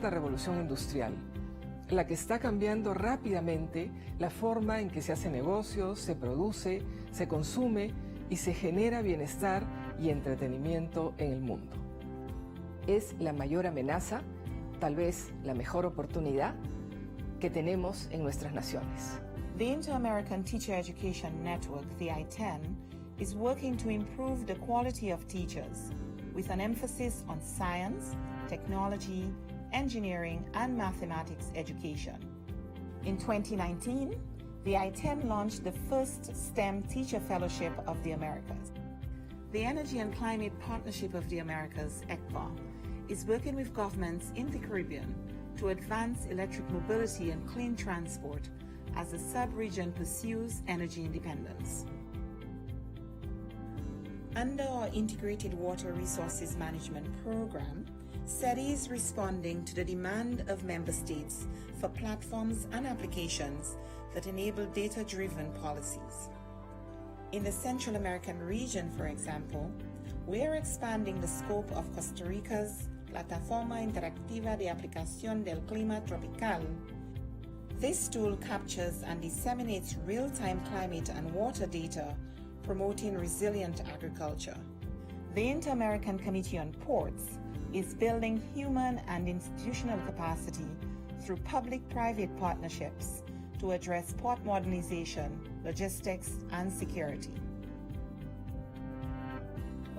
cuarta revolución industrial, la que está cambiando rápidamente la forma en que se hace negocios, se produce, se consume y se genera bienestar y entretenimiento en el mundo. Es la mayor amenaza, tal vez la mejor oportunidad que tenemos en nuestras naciones. The Inter-American Teacher Education Network, the I-10, is working to improve the quality of teachers with an emphasis on science, technology, engineering, and mathematics education. In 2019, the I-10 launched the first STEM Teacher Fellowship of the Americas. The Energy and Climate Partnership of the Americas, ECPA, is working with governments in the Caribbean to advance electric mobility and clean transport as the sub-region pursues energy independence. Under our Integrated Water Resources Management Program, SETI is responding to the demand of member states for platforms and applications that enable data-driven policies. In the Central American region, for example, we are expanding the scope of Costa Rica's Plataforma Interactiva de Aplicación del Clima Tropical. This tool captures and disseminates real-time climate and water data, promoting resilient agriculture. The Inter-American Committee on Ports is building human and institutional capacity through public-private partnerships to address port modernization, logistics, and security.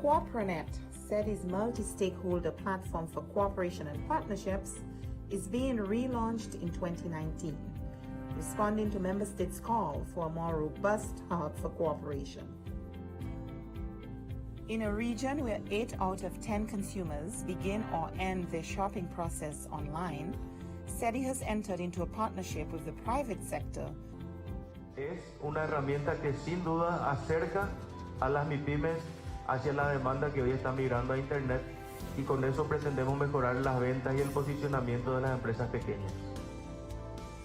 CooperaNet, SETI's multi-stakeholder platform for cooperation and partnerships, is being relaunched in 2019, responding to member states' call for a more robust hub for cooperation. In a region where 8 out of 10 consumers begin or end their shopping process online, SETI has entered into a partnership with the private sector. Es una herramienta que sin duda acerca a las MIPYMES hacia la demanda que hoy está migrando a Internet, y con eso pretendemos mejorar las ventas y el posicionamiento de las empresas pequeñas.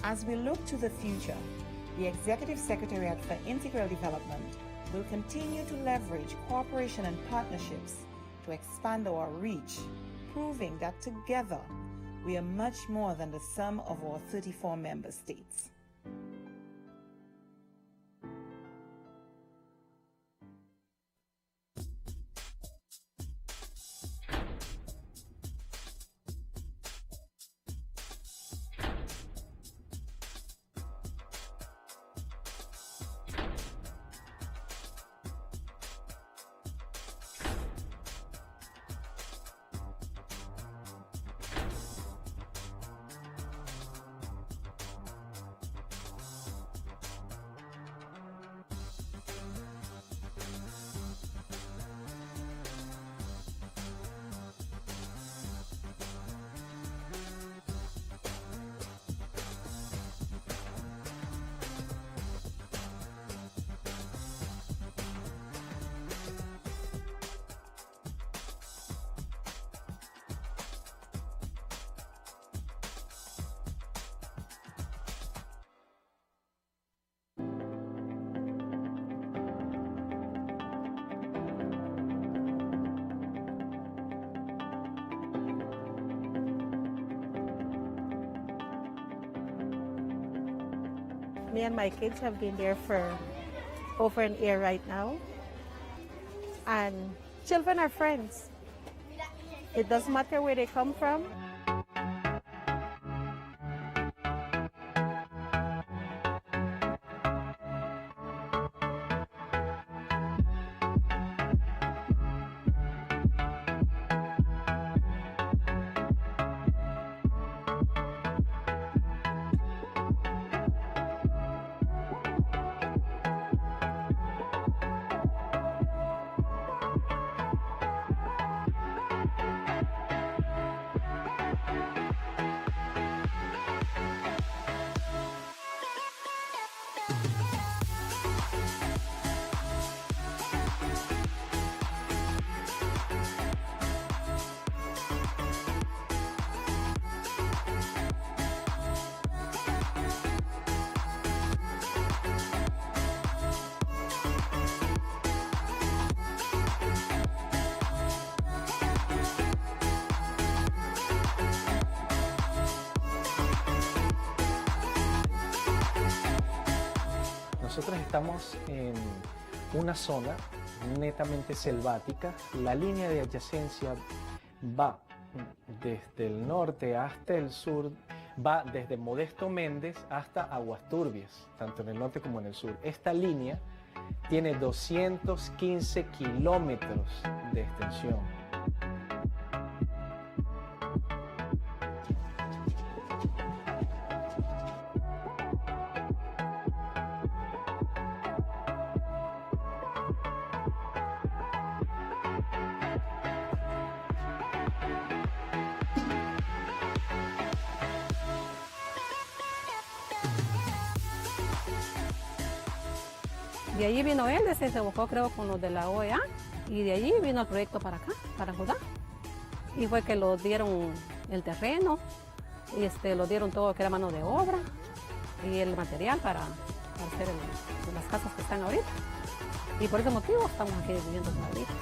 As we look to the future, the Executive Secretariat for Integral Development will continue to leverage cooperation and partnerships to expand our reach, proving that together we are much more than the sum of our 34 member states. Me and my kids have been there for over an year right now. And children are friends. It doesn't matter where they come from. nosotros estamos en una zona netamente selvática. La línea de adyacencia va desde el norte hasta el sur, va desde Modesto Méndez hasta Aguas Turbias, tanto en el norte como en el sur. Esta línea tiene 215 kilómetros de extensión. De allí vino él, se buscó creo con los de la OEA y de allí vino el proyecto para acá, para Judá. Y fue que lo dieron el terreno, y lo dieron todo que era mano de obra y el material para hacer las casas que están ahorita. Y por ese motivo estamos aquí viviendo ahorita.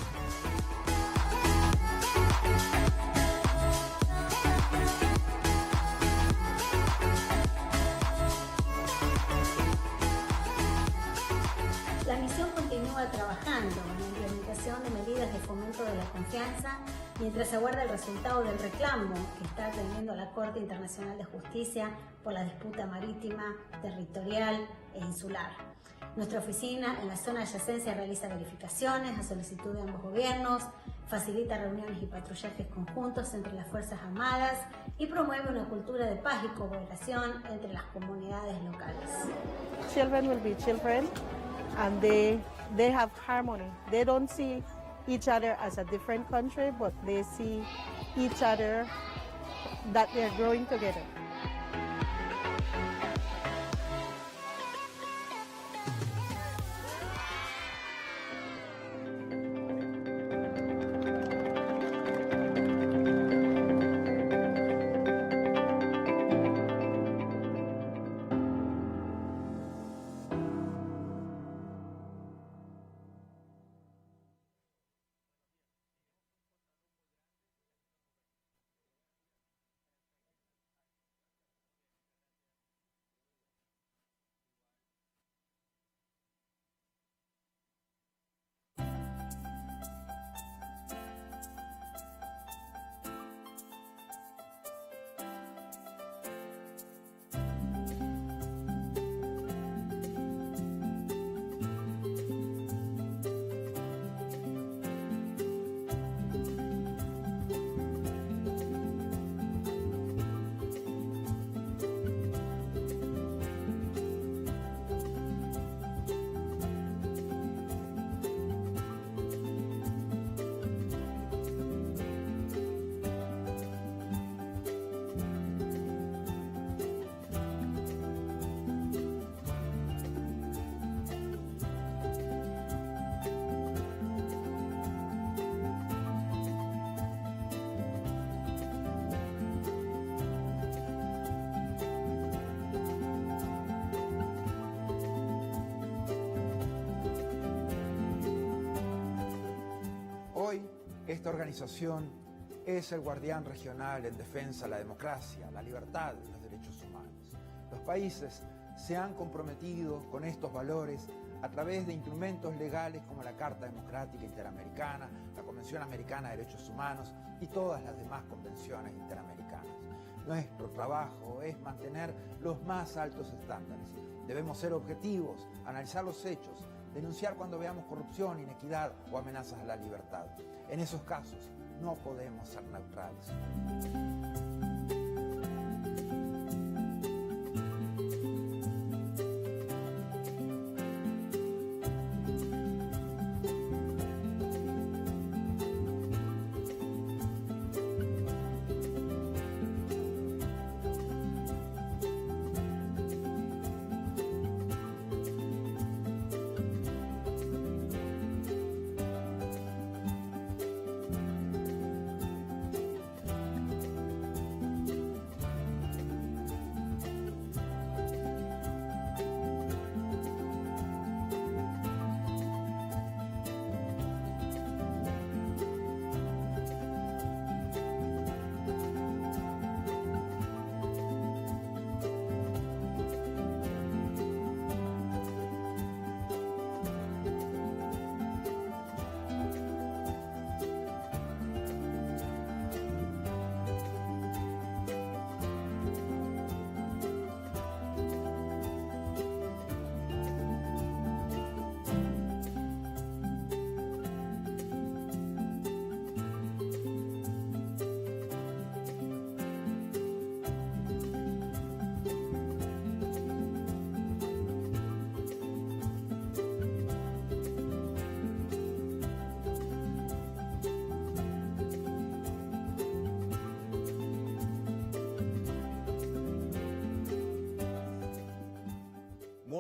La misión continúa trabajando en la implementación de medidas de fomento de la confianza mientras aguarda el resultado del reclamo que está atendiendo la Corte Internacional de Justicia por la disputa marítima, territorial e insular. Nuestra oficina en la zona de adyacencia realiza verificaciones a solicitud de ambos gobiernos, facilita reuniones y patrullajes conjuntos entre las Fuerzas Armadas y promueve una cultura de paz y cooperación entre las comunidades locales. Children will be children, and they have harmony. They don't see each other as a different country, but they see each other that they're growing together. Hoy, esta organización es el guardián regional en defensa de la democracia, la libertad y los derechos humanos. Los países se han comprometido con estos valores a través de instrumentos legales como la Carta Democrática Interamericana, la Convención Americana de Derechos Humanos y todas las demás convenciones interamericanas. Nuestro trabajo es mantener los más altos estándares. Debemos ser objetivos, analizar los hechos, denunciar cuando veamos corrupción, inequidad o amenazas a la libertad. En esos casos no podemos ser neutrales.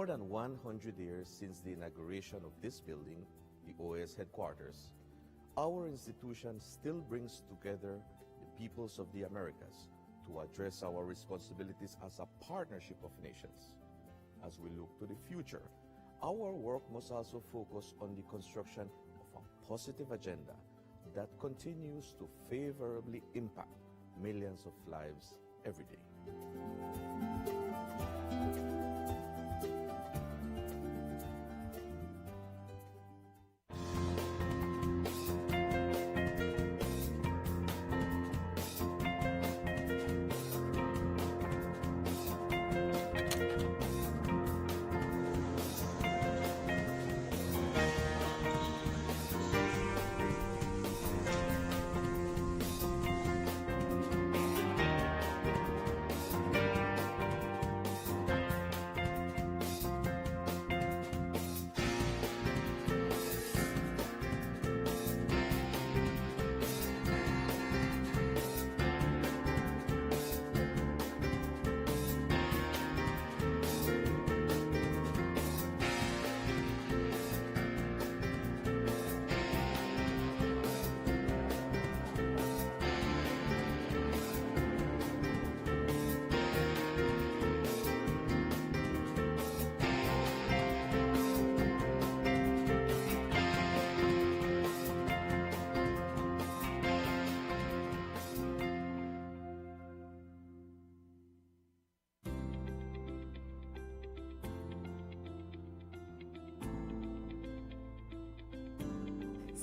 more than 100 years since the inauguration of this building, the OAS headquarters, our institution still brings together the peoples of the Americas to address our responsibilities as a partnership of nations. As we look to the future, our work must also focus on the construction of a positive agenda that continues to favorably impact millions of lives every day.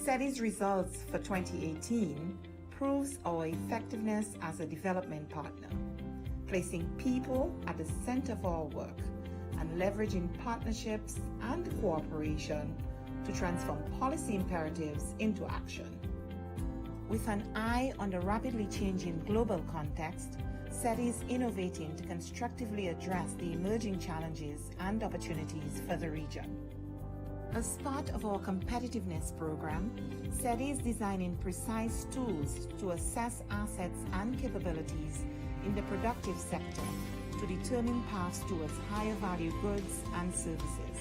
SETI's results for 2018 proves our effectiveness as a development partner, placing people at the center of our work and leveraging partnerships and cooperation to transform policy imperatives into action. With an eye on the rapidly changing global context, SETI is innovating to constructively address the emerging challenges and opportunities for the region. As part of our competitiveness program, SETI is designing precise tools to assess assets and capabilities in the productive sector to determine paths towards higher value goods and services.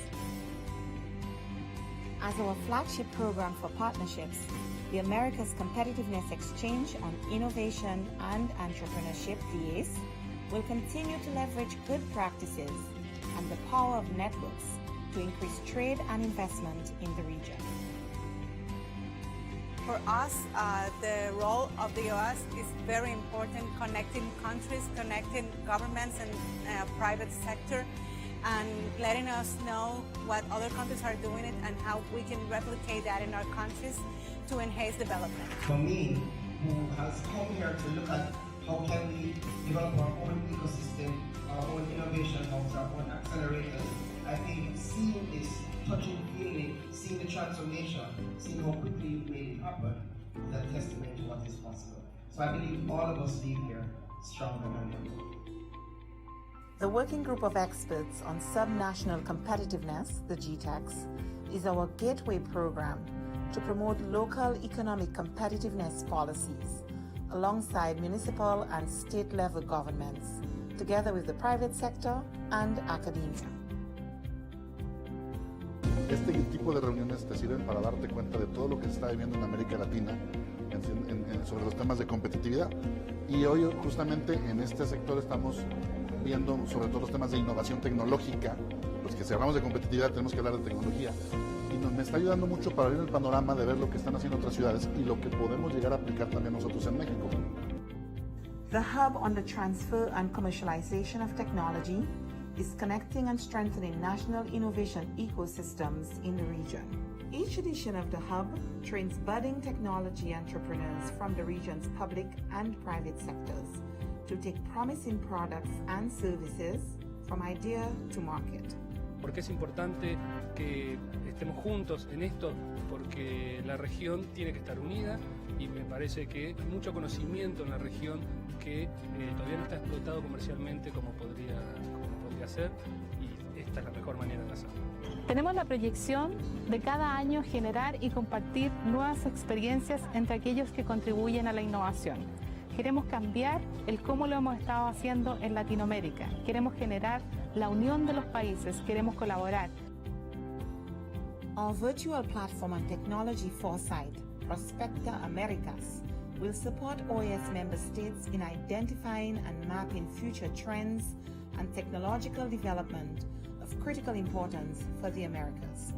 As our flagship program for partnerships, the Americas Competitiveness Exchange on Innovation and Entrepreneurship, the OAS, will continue to leverage good practices and the power of networks to increase trade and investment in the region. For us, the role of the OAS is very important, connecting countries, connecting governments and private sector, and letting us know what other countries are doing it and how we can replicate that in our countries to enhance development. For me, who has come here to look at how can we develop our own ecosystem, our own innovation hubs, our own accelerators, I think seeing this, touching, feeling, seeing the transformation, seeing how quickly you made it happen, is a testament to what is possible. So I believe all of us leave here stronger than ever. The Working Group of Experts on Subnational Competitiveness, the GTEX, is our gateway program to promote local economic competitiveness policies alongside municipal and state-level governments, together with the private sector and academia. Este tipo de reuniones te sirven para darte cuenta de todo lo que se está viviendo en América Latina sobre los temas de competitividad. Y hoy justamente en este sector estamos viendo sobre todo los temas de innovación tecnológica. Los que si hablamos de competitividad tenemos que hablar de tecnología. Y me está ayudando mucho para abrir el panorama de ver lo que están haciendo otras ciudades y lo que podemos llegar a aplicar también nosotros en México. The Hub on the Transfer and Commercialization of Technology is connecting and strengthening national innovation ecosystems in the region. Each edition of the Hub trains budding technology entrepreneurs from the region's public and private sectors to take promising products and services from idea to market. Porque es importante que estemos juntos en esto, porque la región tiene que estar unida y me parece que hay mucho conocimiento en la región que todavía no está explotado comercialmente como podría hacer, y esta es la mejor manera de hacerlo. Tenemos la proyección de cada año generar y compartir nuevas experiencias entre aquellos que contribuyen a la innovación. Queremos cambiar el cómo lo hemos estado haciendo en Latinoamérica. Queremos generar la unión de los países, queremos colaborar. Our virtual platform on technology foresight, Prospecta Americas, will support OAS member states in identifying and mapping future trends and technological development of critical importance for the Americas.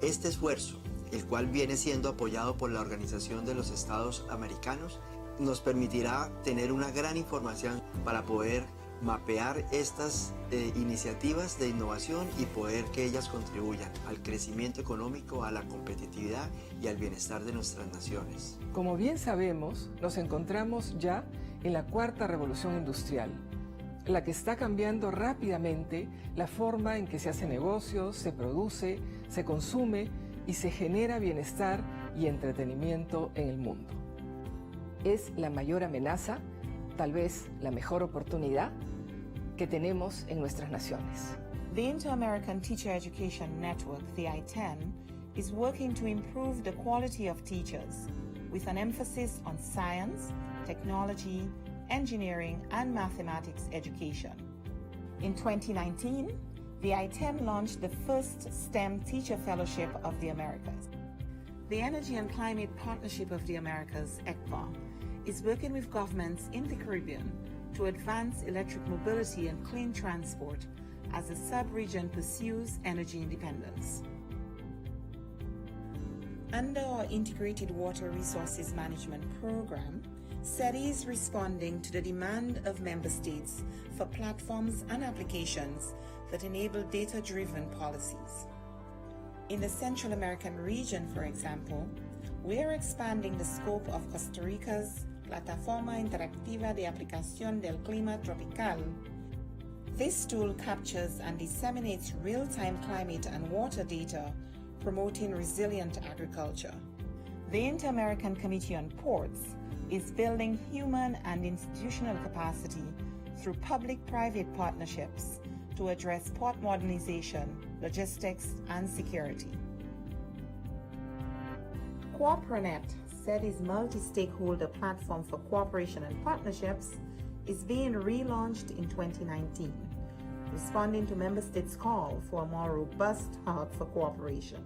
Este esfuerzo, el cual viene siendo apoyado por la Organización de los Estados Americanos, nos permitirá tener una gran información para poder mapear estas iniciativas de innovación y poder que ellas contribuyan al crecimiento económico, a la competitividad y al bienestar de nuestras naciones. Como bien sabemos, nos encontramos ya en la cuarta revolución industrial, la que está cambiando rápidamente la forma en que se hace negocios, se produce, se consume y se genera bienestar y entretenimiento en el mundo. Es la mayor amenaza, tal vez la mejor oportunidad que tenemos en nuestras naciones. The Inter-American Teacher Education Network, the I-10, is working to improve the quality of teachers with an emphasis on science, technology, engineering, and mathematics education. In 2019, the I-10 launched the first STEM Teacher Fellowship of the Americas. The Energy and Climate Partnership of the Americas, ECPA, is working with governments in the Caribbean to advance electric mobility and clean transport as the sub-region pursues energy independence. Under our Integrated Water Resources Management Program, SETI is responding to the demand of member states for platforms and applications that enable data-driven policies. In the Central American region, for example, we are expanding the scope of Costa Rica's Plataforma Interactiva de Aplicación del Clima Tropical. This tool captures and disseminates real-time climate and water data, promoting resilient agriculture. The Inter-American Committee on Ports is building human and institutional capacity through public-private partnerships to address port modernization, logistics, and security. CooperaNet, SETI's multi-stakeholder platform for cooperation and partnerships, is being relaunched in 2019, responding to member states' call for a more robust hub for cooperation.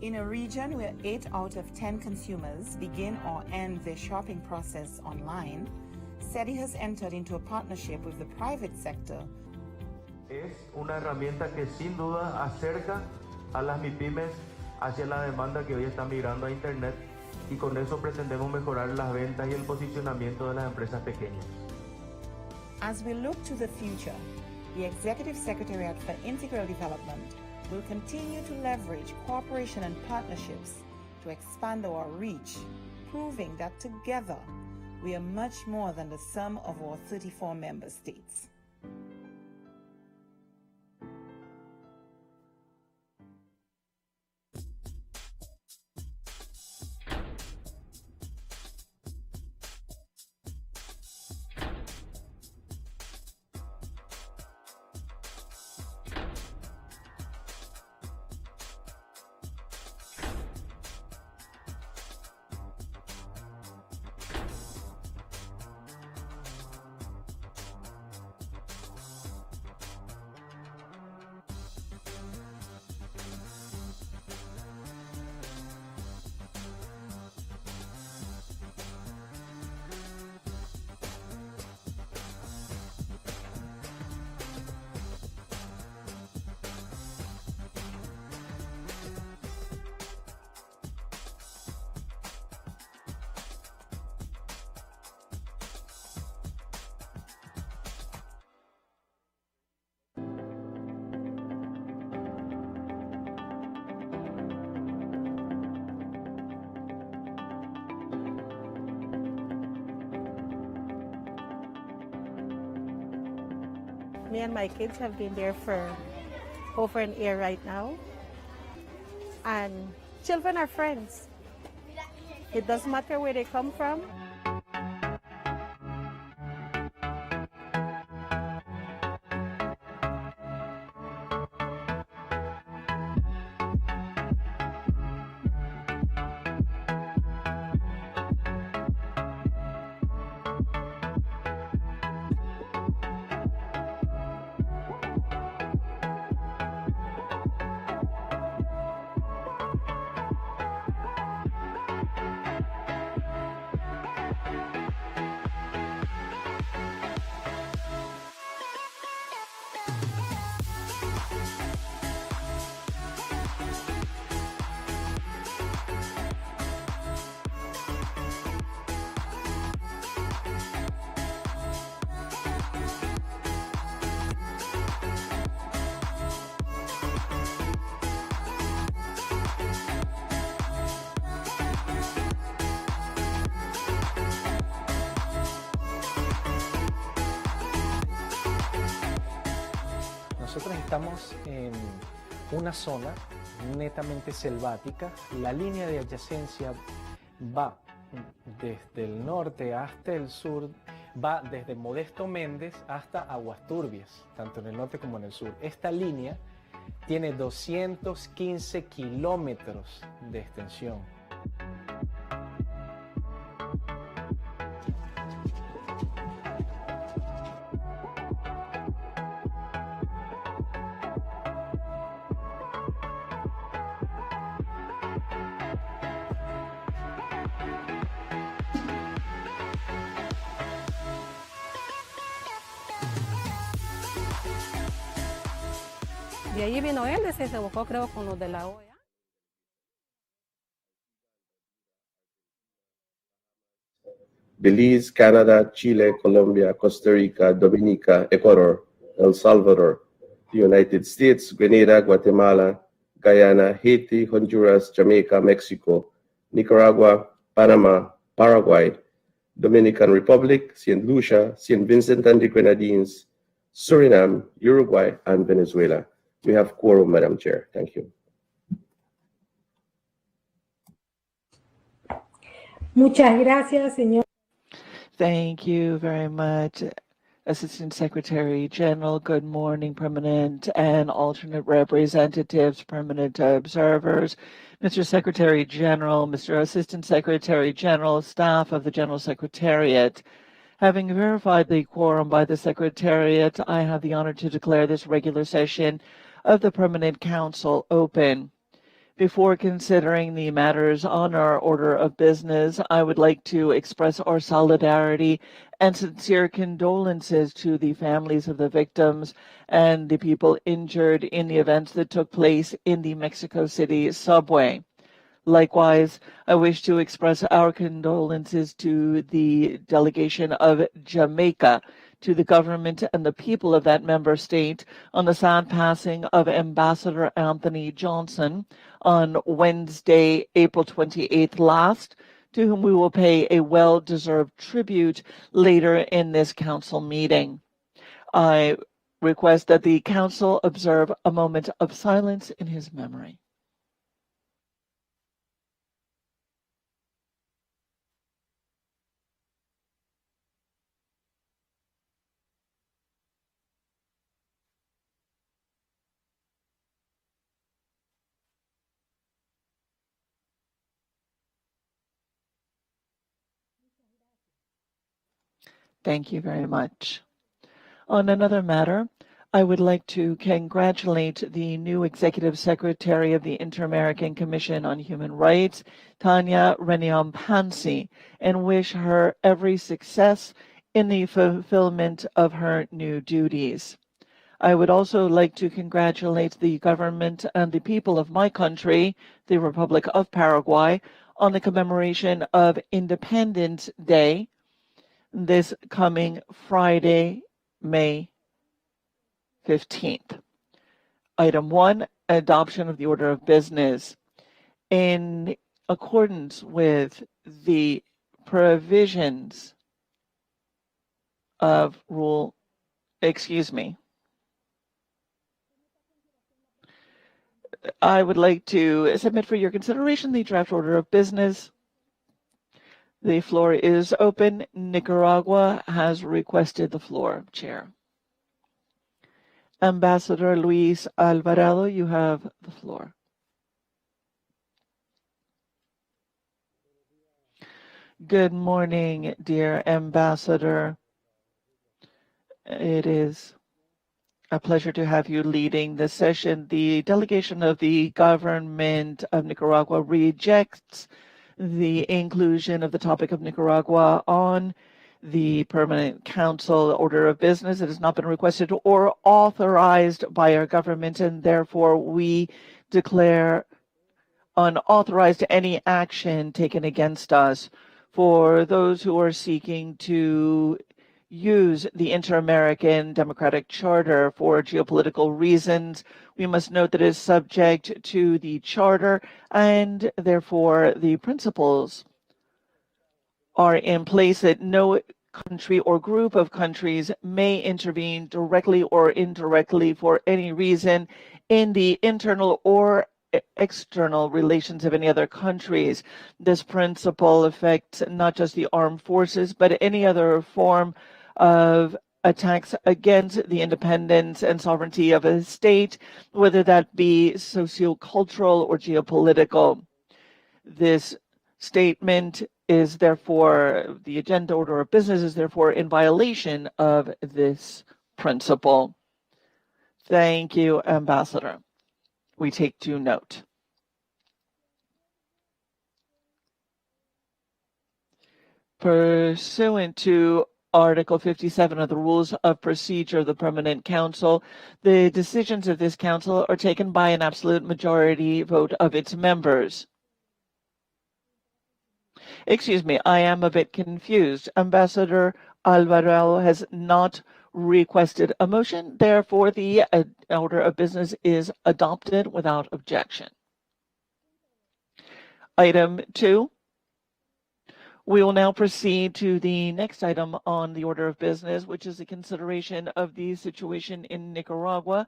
In a region where 8 out of 10 consumers begin or end their shopping process online, SETI has entered into a partnership with the private sector. Es una herramienta que sin duda acerca a las MIPYMES hacia la demanda que hoy está migrando a Internet, y con eso pretendemos mejorar las ventas y el posicionamiento de las empresas pequeñas. As we look to the future, the Executive Secretariat for Integral Development will continue to leverage cooperation and partnerships to expand our reach, proving that together we are much more than the sum of our 34 member states. Me and my kids have been there for over an year right now. And children are friends. It doesn't matter where they come from. nosotros estamos en una zona netamente selvática. La línea de adyacencia va desde el norte hasta el sur, va desde Modesto Méndez hasta Aguas Turbias, tanto en el norte como en el sur. Esta línea tiene 215 kilómetros de extensión. De allí vino él, se buscó creo con los de la OEA. Belize, Canada, Chile, Colombia, Costa Rica, Dominica, Ecuador, El Salvador, the United States, Grenada, Guatemala, Guyana, Haiti, Honduras, Jamaica, Mexico, Nicaragua, Panama, Paraguay, Dominican Republic, St. Lucia, St. Vincent and the Grenadines, Suriname, Uruguay, and Venezuela. We have quorum, Madam Chair. Thank you. Muchas gracias, señor. Thank you very much, Assistant Secretary General. Good morning, permanent and alternate representatives, permanent observers, Mr. Secretary General, Mr. Assistant Secretary General, staff of the General Secretariat. Having verified the quorum by the Secretariat, I have the honor to declare this regular session of the Permanent Council open. Before considering the matters on our order of business, I would like to express our solidarity and sincere condolences to the families of the victims and the people injured in the events that took place in the Mexico City subway. Likewise, I wish to express our condolences to the delegation of Jamaica, to the government and the people of that member state on the sad passing of Ambassador Anthony Johnson on Wednesday, April 28th last, to whom we will pay a well-deserved tribute later in this council meeting. I request that the council observe a moment of silence in his memory. Thank you very much. On another matter, I would like to congratulate the new Executive Secretary of the Inter-American Commission on Human Rights, Tanya Renyam-Pansi, and wish her every success in the fulfillment of her new duties. I would also like to congratulate the government and the people of my country, the Republic of Paraguay, on the commemoration of Independence Day, this coming Friday, May 15th. Item 1, adoption of the order of business. In accordance with the provisions of I would like to submit for your consideration the draft order of business. The floor is open. Nicaragua has requested the floor, Chair. Ambassador Luis Alvarado, you have the floor. Good morning, dear Ambassador. It is a pleasure to have you leading this session. The delegation of the government of Nicaragua rejects the inclusion of the topic of Nicaragua on the Permanent Council order of business. It has not been requested or authorized by our government, and therefore we declare unauthorized any action taken against us. For those who are seeking to use the Inter-American Democratic Charter for geopolitical reasons, we must note that it is subject to the Charter, and therefore the principles are in place that no country or group of countries may intervene directly or indirectly for any reason in the internal or external relations of any other countries. This principle affects not just the armed forces, but any other form of attacks against the independence and sovereignty of a state, whether that be sociocultural or geopolitical. This statement is therefore, the agenda order of business is therefore in violation of this principle. Thank you, Ambassador. We take due note. Pursuant to Article 57 of the Rules of Procedure of the Permanent Council, the decisions of this council are taken by an absolute majority vote of its members. Excuse me, I am a bit confused. Ambassador Alvarado has not requested a motion. Therefore, the order of business is adopted without objection. Item 2. We will now proceed to the next item on the order of business, which is the consideration of the situation in Nicaragua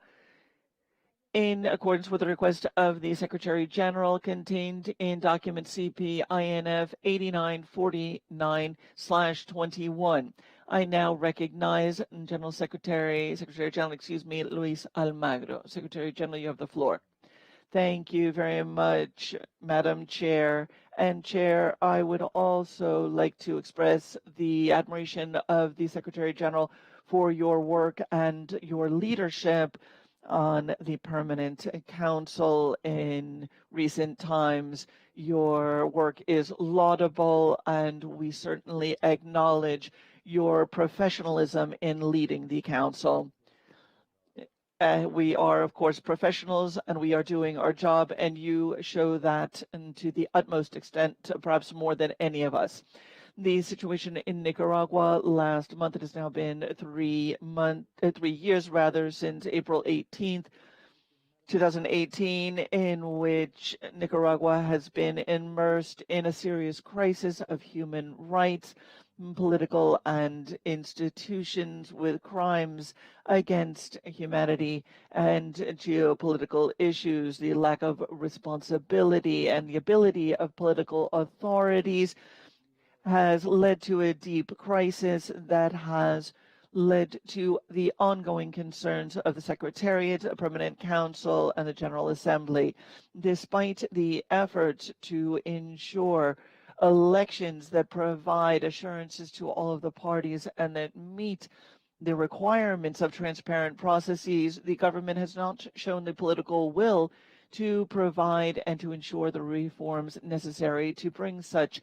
in accordance with the request of the Secretary General contained in document CP-INF 8949/21. I now recognize Secretary General, Luis Almagro. Secretary General, you have the floor. Thank you very much, Madam Chair. And Chair, I would also like to express the admiration of the Secretary General for your work and your leadership on the Permanent Council in recent times. Your work is laudable, and we certainly acknowledge your professionalism in leading the Council. We are, of course, professionals, and we are doing our job, and you show that to the utmost extent, perhaps more than any of us. The situation in Nicaragua last month, it has now been 3 years since April 18th, 2018, in which Nicaragua has been immersed in a serious crisis of human rights, political and institutions, with crimes against humanity and geopolitical issues, the lack of responsibility and the ability of political authorities has led to a deep crisis that has led to the ongoing concerns of the Secretariat, the Permanent Council, and the General Assembly. Despite the efforts to ensure elections that provide assurances to all of the parties and that meet the requirements of transparent processes, the government has not shown the political will to provide and to ensure the reforms necessary to bring such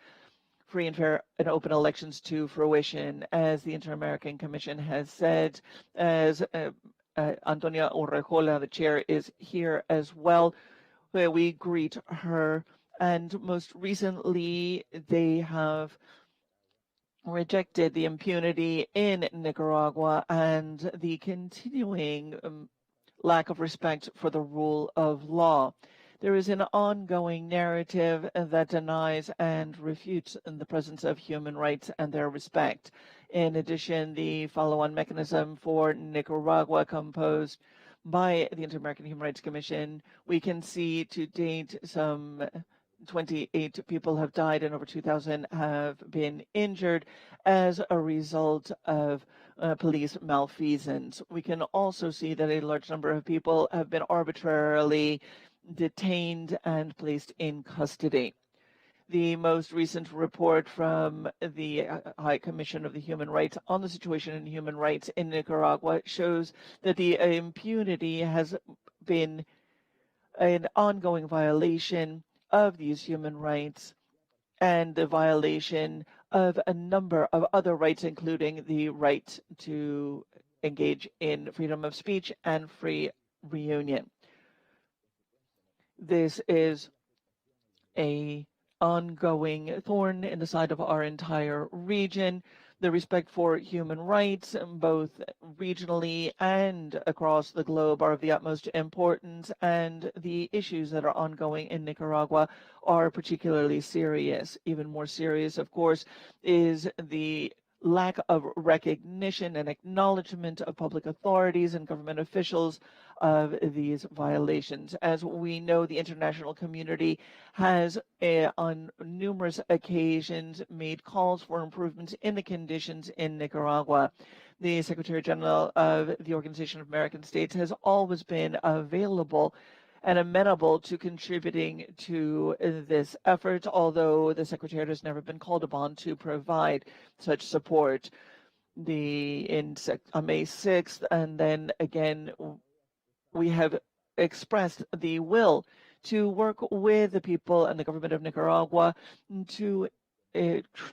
free and fair and open elections to fruition. As the Inter-American Commission has said, as Antonia Urrejola, the chair, is here as well, where we greet her. And most recently, they have rejected the impunity in Nicaragua and the continuing lack of respect for the rule of law. There is an ongoing narrative that denies and refutes the presence of human rights and their respect. In addition, the follow-on mechanism for Nicaragua, composed by the Inter-American Human Rights Commission, we can see to date some 28 people have died and over 2,000 have been injured as a result of police malfeasance. We can also see that a large number of people have been arbitrarily detained and placed in custody. The most recent report from the High Commission of the Human Rights on the situation in human rights in Nicaragua shows that the impunity has been an ongoing violation of these human rights and the violation of a number of other rights, including the right to engage in freedom of speech and free reunion. This is an ongoing thorn in the side of our entire region. The respect for human rights, both regionally and across the globe, are of the utmost importance, and the issues that are ongoing in Nicaragua are particularly serious. Even more serious, of course, is the lack of recognition and acknowledgement of public authorities and government officials of these violations. As we know, the international community has on numerous occasions made calls for improvements in the conditions in Nicaragua. The Secretary General of the Organization of American States has always been available and amenable to contributing to this effort, although the Secretary has never been called upon to provide such support. On May 6th, and then again, we have expressed the will to work with the people and the government of Nicaragua to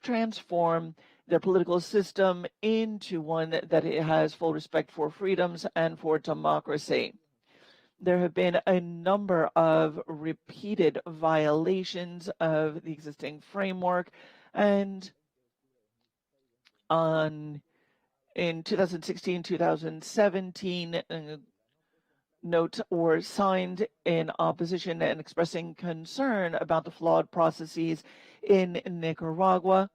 transform their political system into one that it has full respect for freedoms and for democracy. There have been a number of repeated violations of the existing framework, and in 2016, 2017, notes were signed in opposition and expressing concern about the flawed processes in Nicaragua.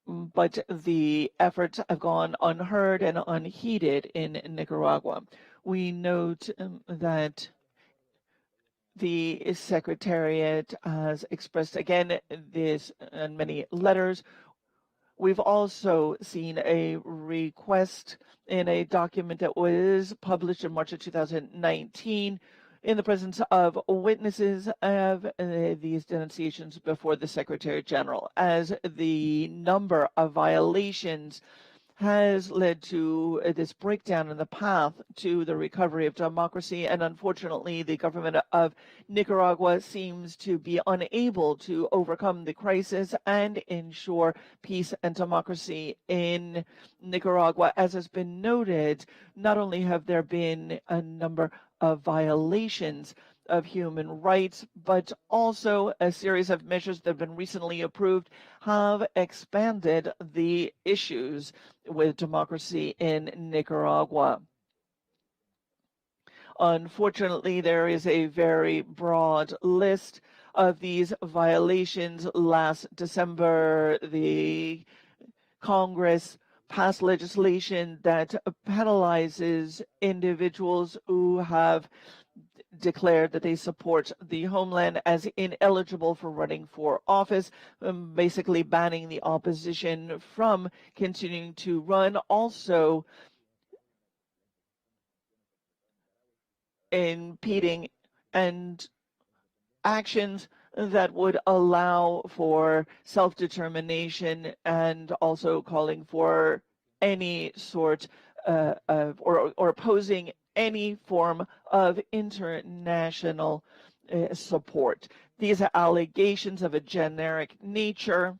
But the efforts have gone unheard and unheeded in Nicaragua. We note that the Secretariat has expressed again this in many letters. We've also seen a request in a document that was published in March of 2019 in the presence of witnesses of these denunciations before the Secretary General, as the number of violations has led to this breakdown in the path to the recovery of democracy. And unfortunately, the government of Nicaragua seems to be unable to overcome the crisis and ensure peace and democracy in Nicaragua. As has been noted, not only have there been a number of violations of human rights, but also a series of measures that have been recently approved have expanded the issues with democracy in Nicaragua. Unfortunately, there is a very broad list of these violations. Last December, the Congress passed legislation that penalizes individuals who have declared that they support the homeland as ineligible for running for office, basically banning the opposition from continuing to run. Also impeding and actions that would allow for self-determination, and also calling for any sort of or opposing any form of international support. These are allegations of a generic nature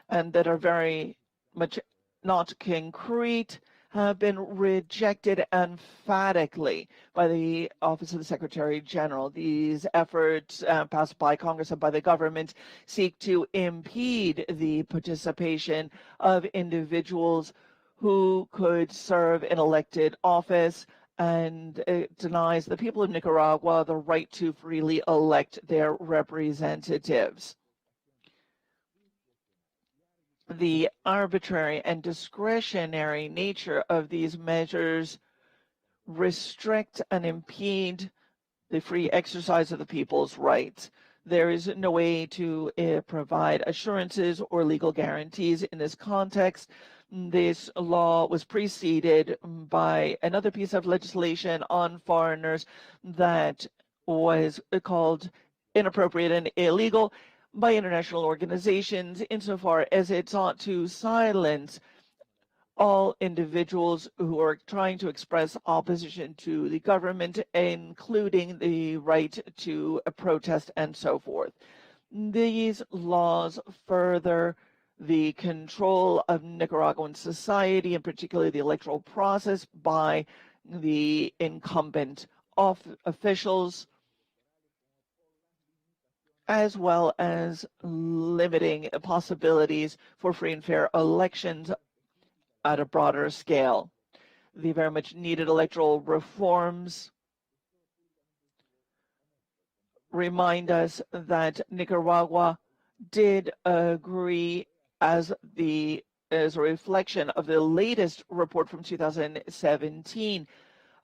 and that are very much not concrete, have been rejected emphatically by the Office of the Secretary General. These efforts passed by Congress and by the government seek to impede the participation of individuals who could serve in elected office, and it denies the people of Nicaragua the right to freely elect their representatives. The arbitrary and discretionary nature of these measures restrict and impede the free exercise of the people's rights. There is no way to provide assurances or legal guarantees in this context. This law was preceded by another piece of legislation on foreigners that was called inappropriate and illegal by international organizations insofar as it sought to silence all individuals who are trying to express opposition to the government, including the right to protest and so forth. These laws further the control of Nicaraguan society, and particularly the electoral process, by the incumbent officials, as well as limiting possibilities for free and fair elections at a broader scale. The very much needed electoral reforms remind us that Nicaragua did agree as a reflection of the latest report from 2017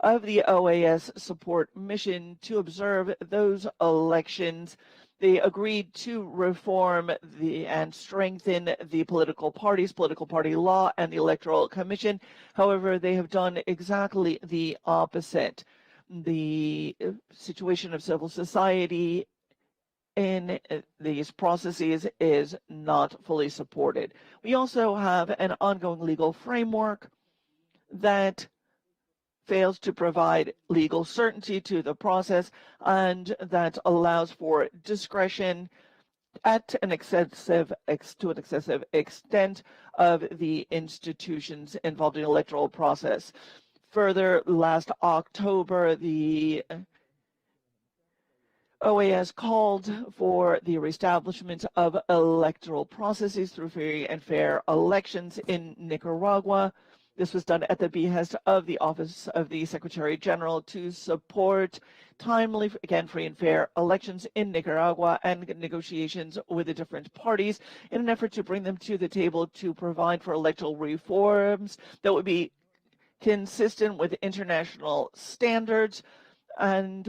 of the OAS support mission to observe those elections. They agreed to reform and strengthen the political party law, and the Electoral Commission. However, they have done exactly the opposite. The situation of civil society in these processes is not fully supported. We also have an ongoing legal framework that fails to provide legal certainty to the process and that allows for discretion to an excessive extent of the institutions involved in the electoral process. Further, last October, the OAS called for the reestablishment of electoral processes through free and fair elections in Nicaragua. This was done at the behest of the Office of the Secretary General to support timely, again, free and fair elections in Nicaragua and negotiations with the different parties in an effort to bring them to the table to provide for electoral reforms that would be consistent with international standards and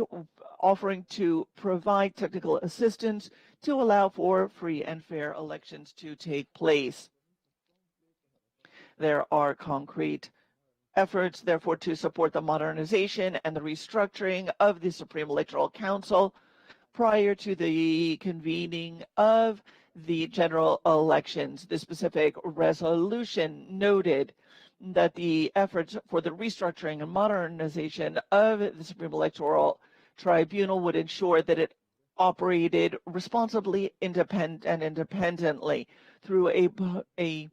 offering to provide technical assistance to allow for free and fair elections to take place. There are concrete efforts, therefore, to support the modernization and the restructuring of the Supreme Electoral Council prior to the convening of the general elections. The specific resolution noted that the efforts for the restructuring and modernization of the Supreme Electoral Tribunal would ensure that it operated responsibly, independently through a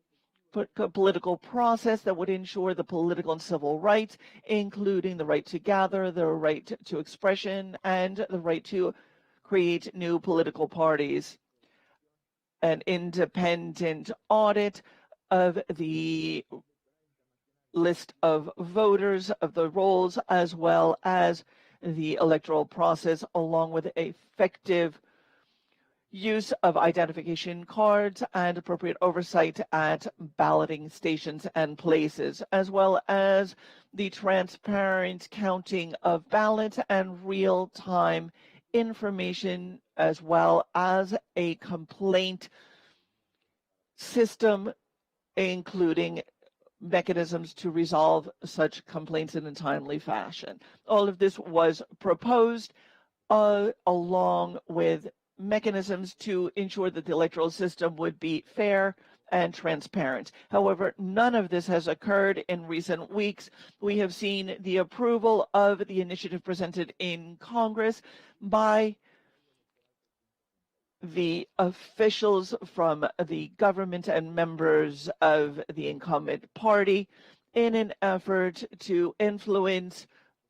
political process that would ensure the political and civil rights, including the right to gather, the right to expression, and the right to create new political parties. An independent audit of the list of voters, of the rolls, as well as the electoral process, along with effective use of identification cards and appropriate oversight at balloting stations and places, as well as the transparent counting of ballots and real-time information, as well as a complaint system, including mechanisms to resolve such complaints in a timely fashion. All of this was proposed along with mechanisms to ensure that the electoral system would be fair and transparent. However, none of this has occurred in recent weeks. We have seen the approval of the initiative presented in Congress by the officials from the government and members of the incumbent party in an effort to influence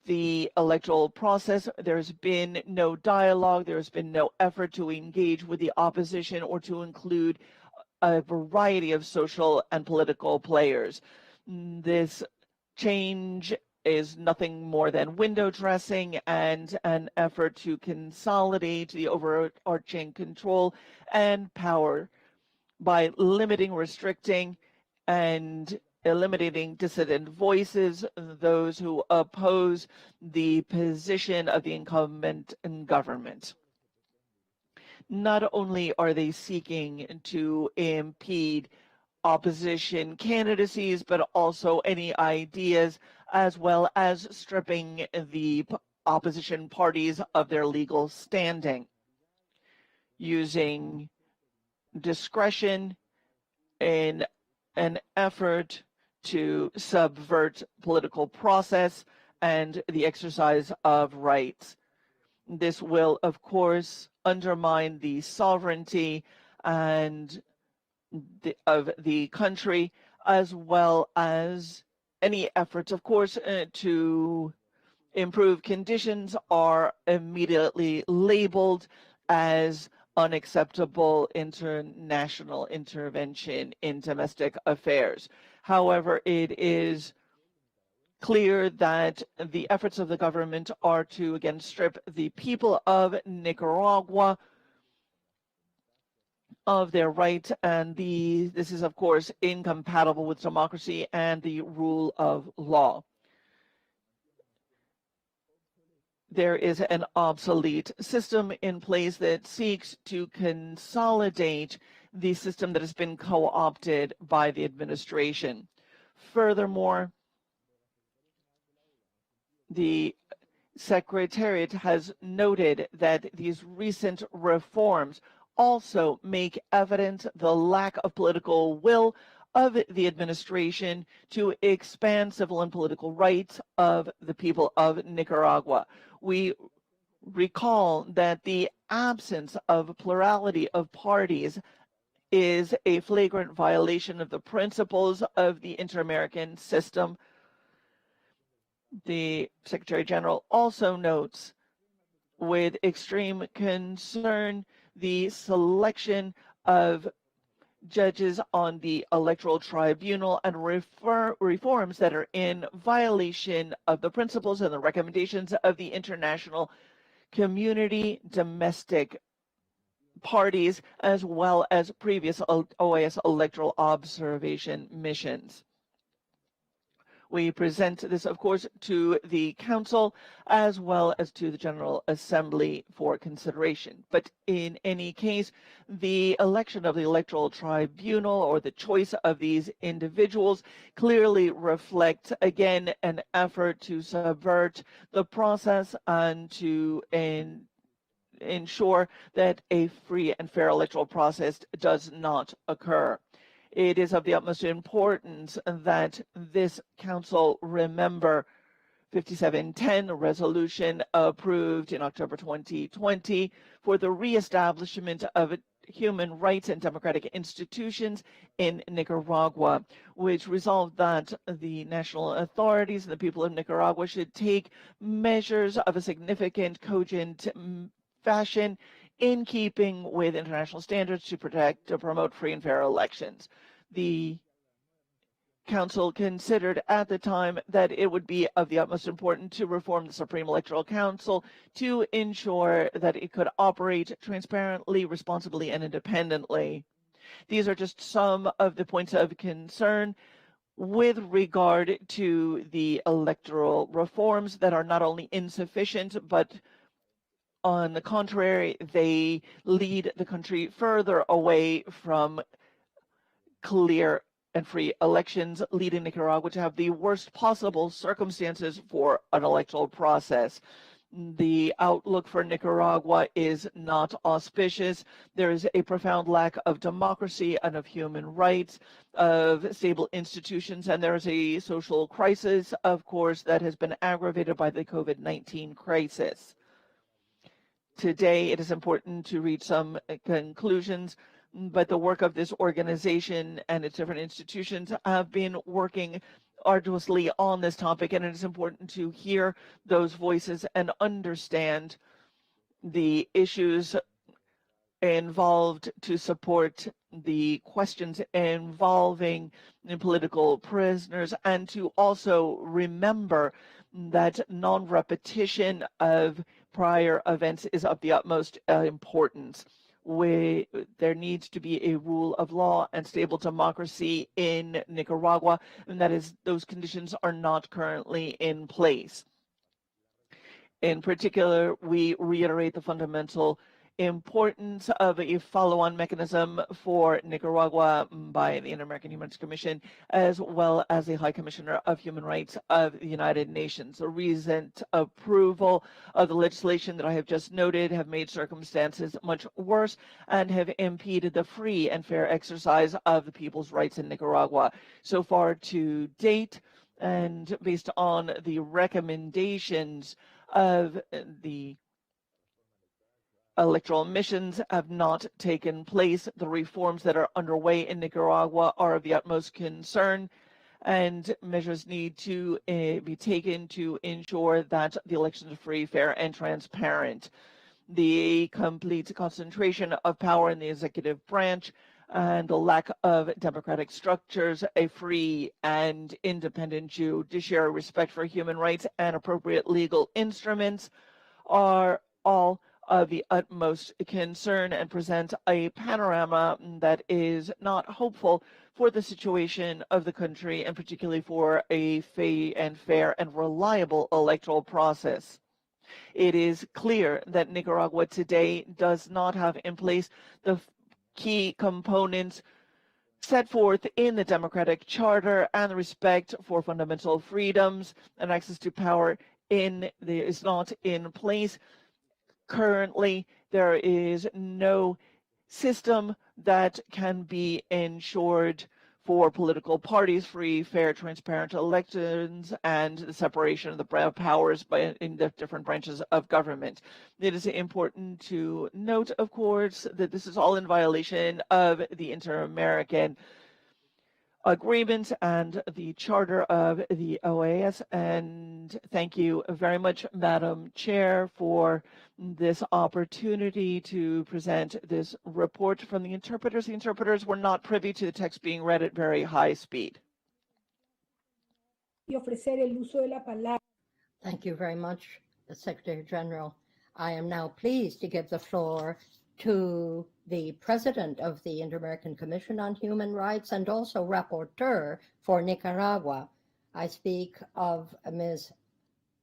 the electoral process. There's been no dialogue, there's been no effort to engage with the opposition or to include a variety of social and political players. This change is nothing more than window dressing and an effort to consolidate the overarching control and power by limiting, restricting, and eliminating dissident voices, those who oppose the position of the incumbent government. Not only are they seeking to impede opposition candidacies, but also any ideas, as well as stripping the opposition parties of their legal standing, using discretion in an effort to subvert political process and the exercise of rights. This will, of course, undermine the sovereignty and of the country, as well as any efforts, of course, to improve conditions are immediately labeled as unacceptable international intervention in domestic affairs. However, it is clear that the efforts of the government are to, again, strip the people of Nicaragua of their rights, and this is, of course, incompatible with democracy and the rule of law. There is an obsolete system in place that seeks to consolidate the system that has been co-opted by the administration. Furthermore, the Secretariat has noted that these recent reforms also make evident the lack of political will of the administration to expand civil and political rights of the people of Nicaragua. We recall that the absence of plurality of parties is a flagrant violation of the principles of the inter-American system. The Secretary General also notes with extreme concern the selection of judges on the electoral tribunal and reforms that are in violation of the principles and the recommendations of the international community, domestic parties, as well as previous OAS electoral observation missions. We present this, of course, to the Council as well as to the General Assembly for consideration. But in any case, the election of the Electoral Tribunal or the choice of these individuals clearly reflects, again, an effort to subvert the process and to ensure that a free and fair electoral process does not occur. It is of the utmost importance that this Council remember 5710, a resolution approved in October 2020 for the reestablishment of human rights and democratic institutions in Nicaragua, which resolved that the national authorities and the people of Nicaragua should take measures of a significant, cogent fashion in keeping with international standards to promote free and fair elections. The Council considered at the time that it would be of the utmost importance to reform the Supreme Electoral Council to ensure that it could operate transparently, responsibly, and independently. These are just some of the points of concern with regard to the electoral reforms that are not only insufficient, but on the contrary, they lead the country further away from clear and free elections, leading Nicaragua to have the worst possible circumstances for an electoral process. The outlook for Nicaragua is not auspicious. There is a profound lack of democracy and of human rights, of stable institutions, and there is a social crisis, of course, that has been aggravated by the COVID-19 crisis. Today, it is important to reach some conclusions, but the work of this organization and its different institutions have been working arduously on this topic, and it is important to hear those voices and understand the issues involved to support the questions involving political prisoners, and to also remember that non-repetition of prior events is of the utmost importance. There needs to be a rule of law and stable democracy in Nicaragua, and that is, those conditions are not currently in place. In particular, we reiterate the fundamental importance of a follow-on mechanism for Nicaragua by the Inter-American Human Rights Commission, as well as the High Commissioner of Human Rights of the United Nations. A recent approval of the legislation that I have just noted have made circumstances much worse and have impeded the free and fair exercise of the people's rights in Nicaragua. So far to date, and based on the recommendations of the electoral missions, have not taken place. The reforms that are underway in Nicaragua are of the utmost concern, and measures need to be taken to ensure that the elections are free, fair, and transparent. The complete concentration of power in the executive branch and the lack of democratic structures, a free and independent judiciary, respect for human rights, and appropriate legal instruments are all of the utmost concern and present a panorama that is not hopeful for the situation of the country, and particularly for a fair and reliable electoral process. It is clear that Nicaragua today does not have in place the key components set forth in the Democratic Charter, and the respect for fundamental freedoms and access to power is not in place. Currently, there is no system that can be ensured for political parties, free, fair, transparent elections, and the separation of the powers in the different branches of government. It is important to note, of course, that this is all in violation of the Inter-American Agreement and the Charter of the OAS. And thank you very much, Madam Chair, for this opportunity to present this report from the interpreters. The interpreters were not privy to the text being read at very high speed. Thank you very much, the Secretary General. I am now pleased to give the floor to the President of the Inter-American Commission on Human Rights and also Rapporteur for Nicaragua. I speak of Ms.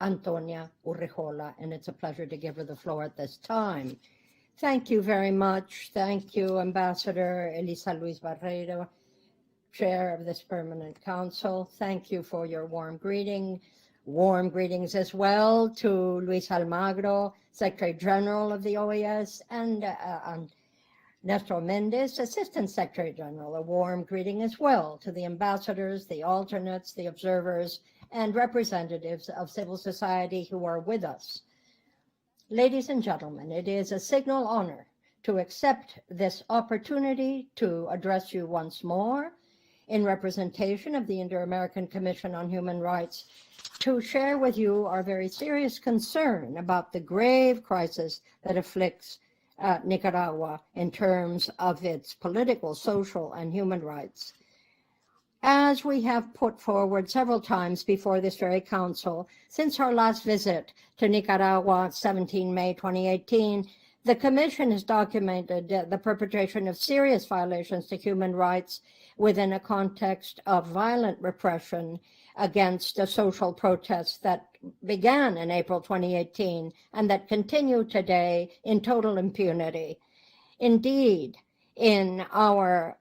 Antonia Urrejola, and it's a pleasure to give her the floor at this time. Thank you very much. Thank you, Ambassador Elisa Luis Barreiro, Chair of this Permanent Council. Thank you for your warm greeting. Warm greetings as well to Luis Almagro, Secretary General of the OAS, and Nestor Mendez, Assistant Secretary General. A warm greeting as well to the ambassadors, the alternates, the observers, and representatives of civil society who are with us. Ladies and gentlemen, it is a signal honor to accept this opportunity to address you once more in representation of the Inter-American Commission on Human Rights, to share with you our very serious concern about the grave crisis that afflicts Nicaragua in terms of its political, social, and human rights. As we have put forward several times before this very council, since our last visit to Nicaragua, 17 May 2018, the Commission has documented the perpetration of serious violations to human rights within a context of violent repression against the social protests that began in April 2018 and that continue today in total impunity. Indeed, in our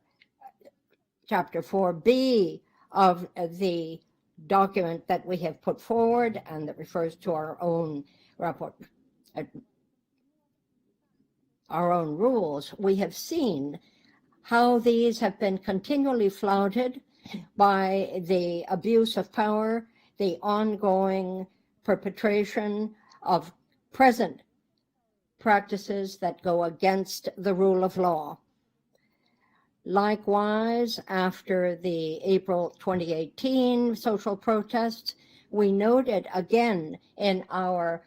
Chapter 4B of the document that we have put forward and that refers to our own report, our own rules, we have seen how these have been continually flouted by the abuse of power, the ongoing perpetration of present practices that go against the rule of law. Likewise, after the April 2018 social protests, we noted again in our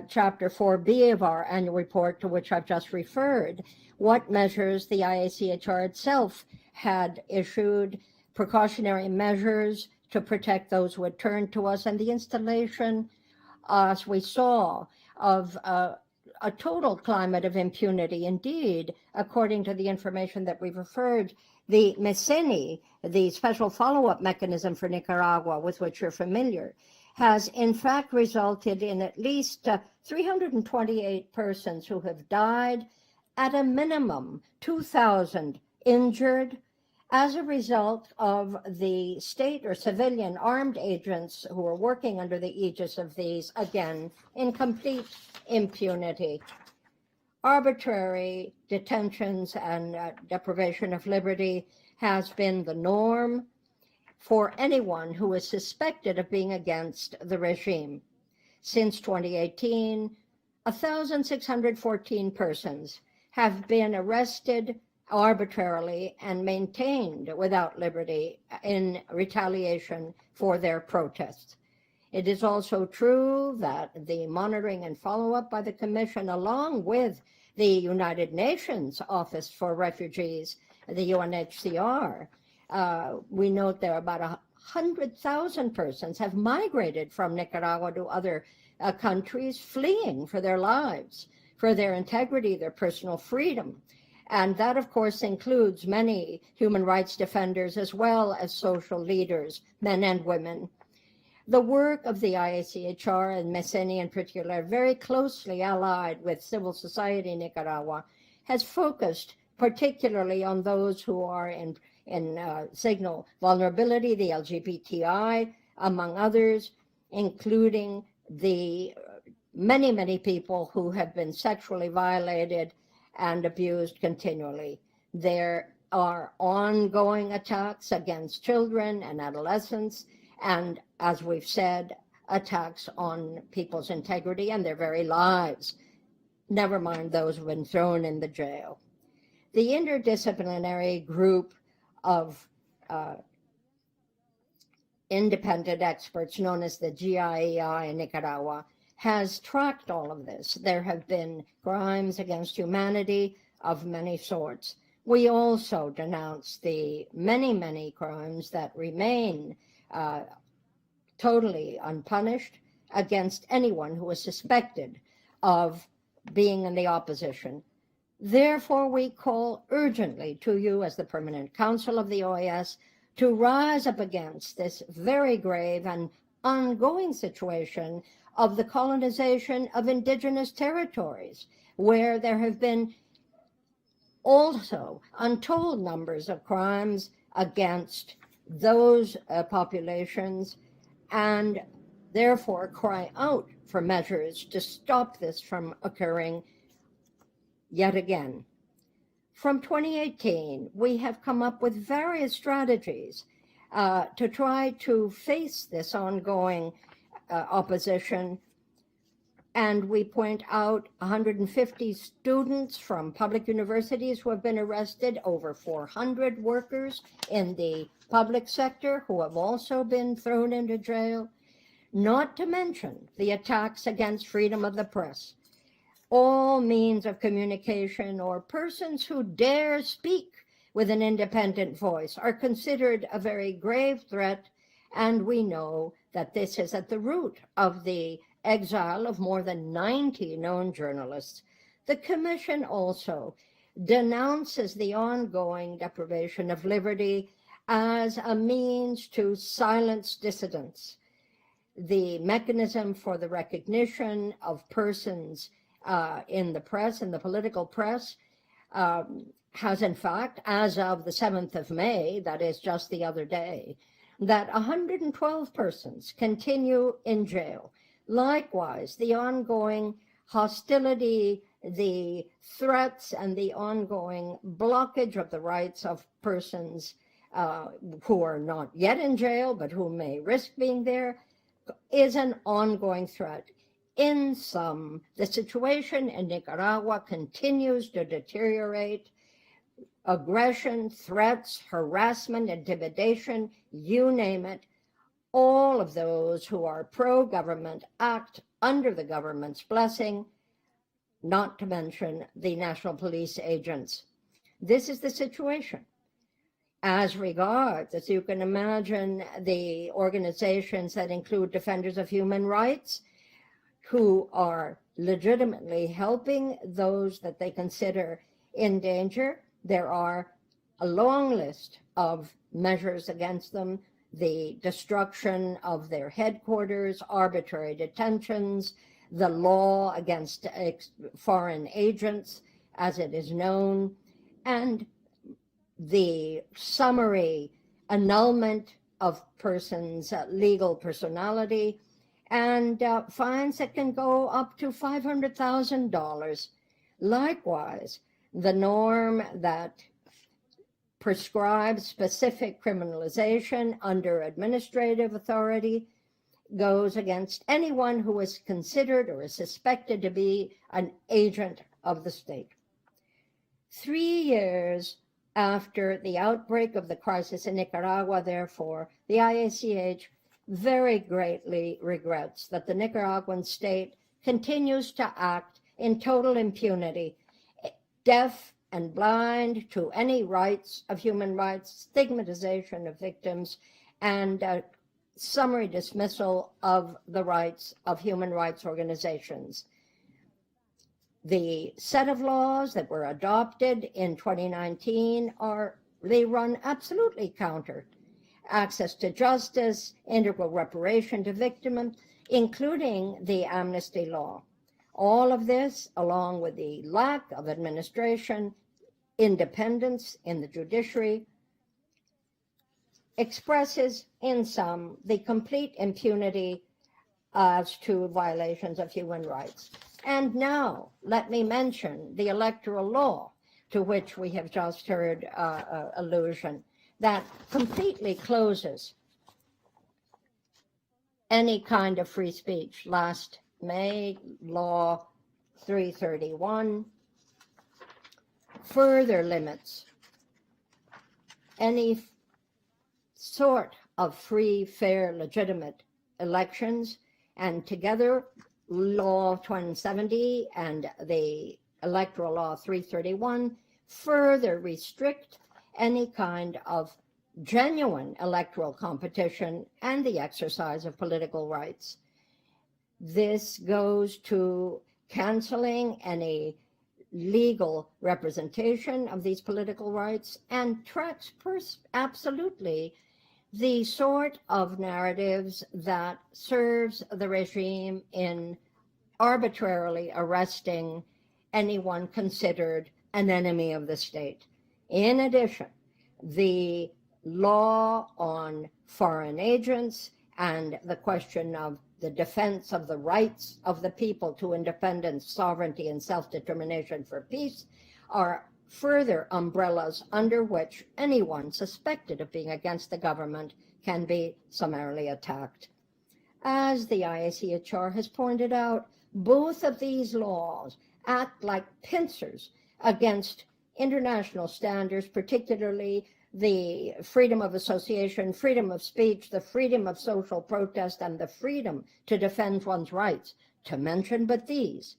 Chapter 4B of our annual report, to which I've just referred, what measures the IACHR itself had issued, precautionary measures to protect those who had turned to us, and the installation, as we saw, of a total climate of impunity. Indeed, according to the information that we've referred, the MECENI, the special follow-up mechanism for Nicaragua, with which you're familiar, has in fact resulted in at least 328 persons who have died, at a minimum 2,000 injured, as a result of the state or civilian armed agents who are working under the aegis of these, again, in complete impunity. Arbitrary detentions and deprivation of liberty has been the norm for anyone who is suspected of being against the regime. Since 2018, 1,614 persons have been arrested arbitrarily and maintained without liberty in retaliation for their protests. It is also true that the monitoring and follow-up by the Commission, along with the United Nations Office for Refugees, the UNHCR, we note there are about 100,000 persons have migrated from Nicaragua to other countries, fleeing for their lives, for their integrity, their personal freedom. And that, of course, includes many human rights defenders as well as social leaders, men and women. The work of the IACHR and MECENI in particular, very closely allied with civil society in Nicaragua, has focused particularly on those who are in signal vulnerability, the LGBTI, among others, including the many, many people who have been sexually violated and abused continually. There are ongoing attacks against children and adolescents, and as we've said, attacks on people's integrity and their very lives, never mind those who've been thrown in the jail. The interdisciplinary group of independent experts known as the GIEI in Nicaragua has tracked all of this. There have been crimes against humanity of many sorts. We also denounce the many, many crimes that remain totally unpunished against anyone who is suspected of being in the opposition. Therefore, we call urgently to you as the Permanent Council of the OAS to rise up against this very grave and ongoing situation of the colonization of indigenous territories, where there have been also untold numbers of crimes against those populations, and therefore cry out for measures to stop this from occurring yet again. From 2018, we have come up with various strategies to try to face this ongoing opposition, and we point out 150 students from public universities who have been arrested, over 400 workers in the public sector who have also been thrown into jail, not to mention the attacks against freedom of the press. All means of communication or persons who dare speak with an independent voice are considered a very grave threat, and we know that this is at the root of the exile of more than 90 known journalists. The Commission also denounces the ongoing deprivation of liberty as a means to silence dissidents. The mechanism for the recognition of persons in the press, in the political press, has in fact, as of the 7th of May, that is just the other day, that 112 persons continue in jail. Likewise, the ongoing hostility, the threats, and the ongoing blockage of the rights of persons who are not yet in jail, but who may risk being there, is an ongoing threat. In sum, the situation in Nicaragua continues to deteriorate. Aggression, threats, harassment, intimidation, you name it, all of those who are pro-government act under the government's blessing, not to mention the National Police agents. This is the situation. As regards, as you can imagine, the organizations that include defenders of human rights, who are legitimately helping those that they consider in danger, there are a long list of measures against them: the destruction of their headquarters, arbitrary detentions, the law against foreign agents, as it is known, and the summary annulment of persons' legal personality, and fines that can go up to $500,000. Likewise, the norm that prescribes specific criminalization under administrative authority goes against anyone who is considered or is suspected to be an agent of the state. 3 years after the outbreak of the crisis in Nicaragua, therefore, the IACH very greatly regrets that the Nicaraguan state continues to act in total impunity, deaf and blind to any rights of human rights, stigmatization of victims, and summary dismissal of the rights of human rights organizations. The set of laws that were adopted in 2019 they run absolutely counter. Access to justice, integral reparation to victims, including the amnesty law. All of this, along with the lack of administration, independence in the judiciary, expresses in sum the complete impunity as to violations of human rights. And now, let me mention the electoral law, to which we have just heard allusion, that completely closes any kind of free speech. Last May, Law 331 further limits any sort of free, fair, legitimate elections, and together Law 2070 and the Electoral Law 331 further restrict any kind of genuine electoral competition and the exercise of political rights. This goes to canceling any legal representation of these political rights and tracks absolutely the sort of narratives that serves the regime in arbitrarily arresting anyone considered an enemy of the state. In addition, the law on foreign agents and the question of the defense of the rights of the people to independence, sovereignty, and self-determination for peace are further umbrellas under which anyone suspected of being against the government can be summarily attacked. As the IACHR has pointed out, both of these laws act like pincers against international standards, particularly the freedom of association, freedom of speech, the freedom of social protest, and the freedom to defend one's rights, to mention but these.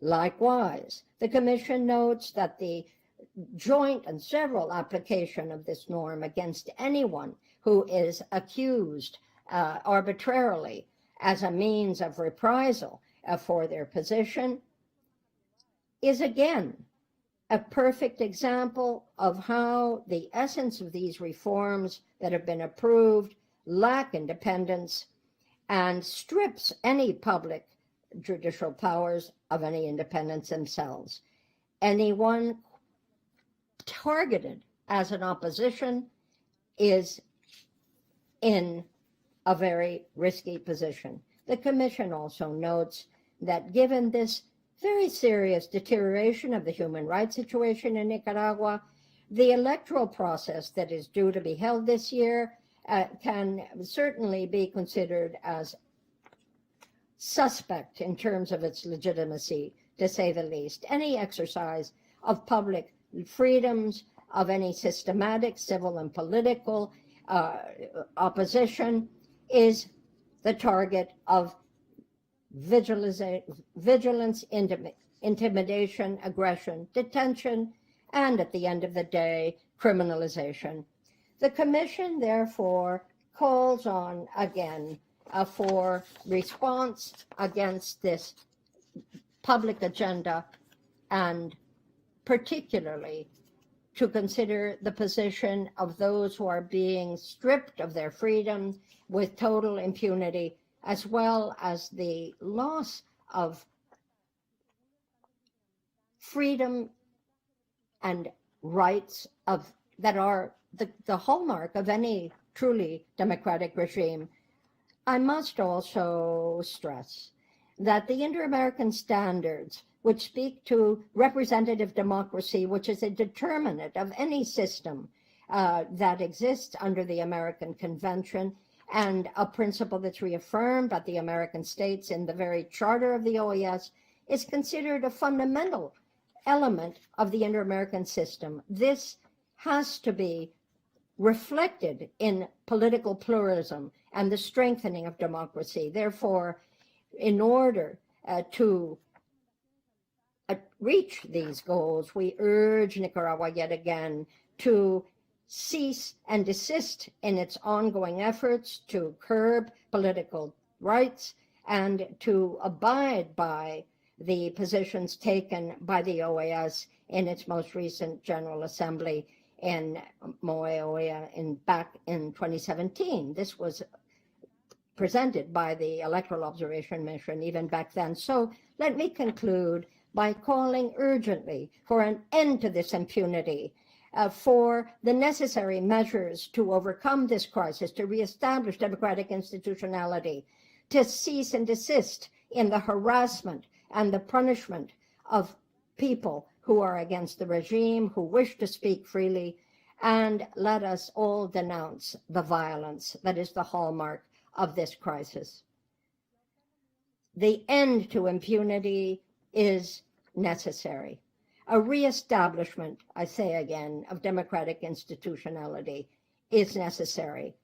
Likewise, the Commission notes that the joint and several application of this norm against anyone who is accused arbitrarily as a means of reprisal for their position is again a perfect example of how the essence of these reforms that have been approved lack independence and strips any public judicial powers of any independence themselves. Anyone targeted as an opposition is in a very risky position. The Commission also notes that given this very serious deterioration of the human rights situation in Nicaragua, the electoral process that is due to be held this year can certainly be considered as suspect in terms of its legitimacy, to say the least. Any exercise of public freedoms, of any systematic civil and political opposition is the target of vigilance, intimidation, aggression, detention, and at the end of the day, criminalization. The Commission, therefore, calls on again for response against this public agenda, and particularly to consider the position of those who are being stripped of their freedom with total impunity, as well as the loss of freedom and rights that are the hallmark of any truly democratic regime. I must also stress that the Inter-American standards, which speak to representative democracy, which is a determinant of any system that exists under the American Convention, and a principle that's reaffirmed by the American states in the very charter of the OAS, is considered a fundamental element of the inter-American system. This has to be reflected in political pluralism and the strengthening of democracy. Therefore, in order to reach these goals, we urge Nicaragua yet again to cease and desist in its ongoing efforts to curb political rights and to abide by the positions taken by the OAS in its most recent General Assembly in Moeoia back in 2017. This was presented by the Electoral Observation Mission even back then. So let me conclude by calling urgently for an end to this impunity, for the necessary measures to overcome this crisis, to reestablish democratic institutionality, to cease and desist in the harassment and the punishment of people who are against the regime, who wish to speak freely, and let us all denounce the violence that is the hallmark of this crisis. The end to impunity is necessary. A reestablishment, I say again, of democratic institutionality is necessary.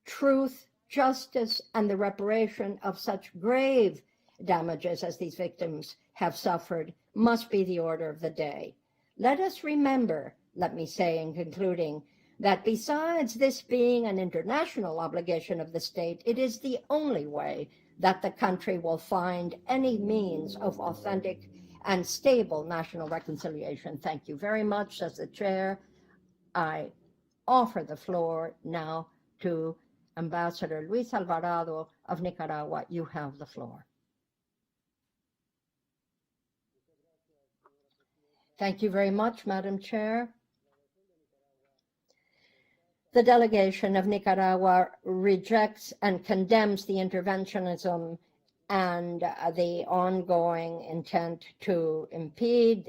Truth, justice, and the reparation of such grave damages as these victims have suffered must be the order of the day. Let us remember, let me say in concluding, that besides this being an international obligation of the state, it is the only way that the country will find any means of authentic and stable national reconciliation. Thank you very much. As the chair, I offer the floor now to Ambassador Luis Alvarado of Nicaragua. You have the floor. Thank you very much, Madam Chair. The delegation of Nicaragua rejects and condemns the interventionism and the ongoing intent to impede,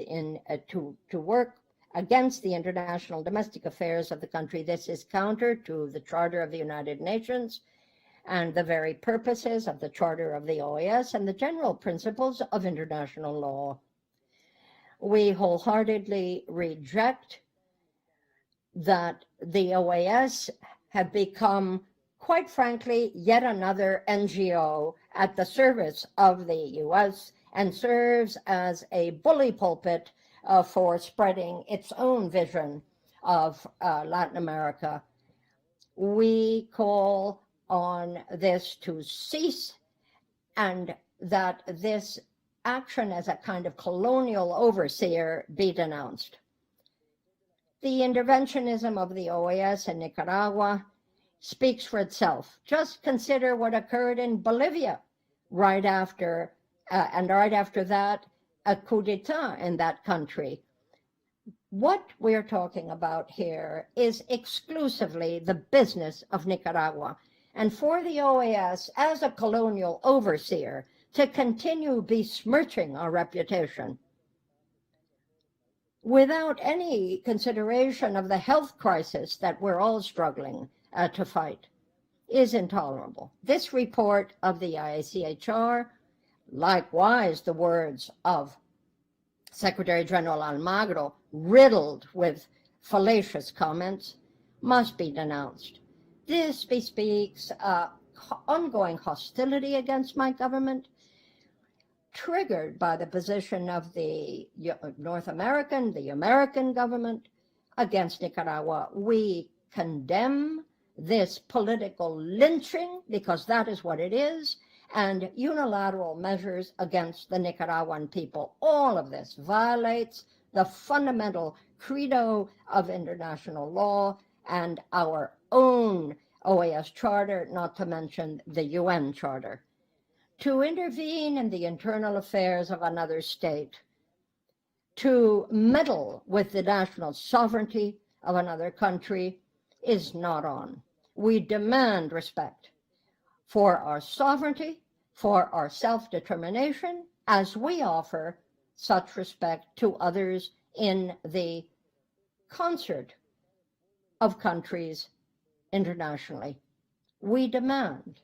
to work against the international domestic affairs of the country. This is counter to the Charter of the United Nations and the very purposes of the Charter of the OAS and the general principles of international law. We wholeheartedly reject that the OAS have become, quite frankly, yet another NGO at the service of the U.S. and serves as a bully pulpit for spreading its own vision of Latin America. We call on this to cease and that this action as a kind of colonial overseer be denounced. The interventionism of the OAS in Nicaragua speaks for itself. Just consider what occurred in Bolivia right after that, a coup d'etat in that country. What we're talking about here is exclusively the business of Nicaragua. And for the OAS, as a colonial overseer, to continue besmirching our reputation without any consideration of the health crisis that we're all struggling to fight is intolerable. This report of the IACHR, likewise the words of Secretary General Almagro, riddled with fallacious comments, must be denounced. This bespeaks ongoing hostility against my government, triggered by the position of the the American government against Nicaragua. We condemn this political lynching, because that is what it is, and unilateral measures against the Nicaraguan people. All of this violates the fundamental credo of international law and our own OAS charter, not to mention the UN charter. To intervene in the internal affairs of another state, to meddle with the national sovereignty of another country is not on. We demand respect for our sovereignty, for our self-determination, as we offer such respect to others in the concert of countries internationally. We demand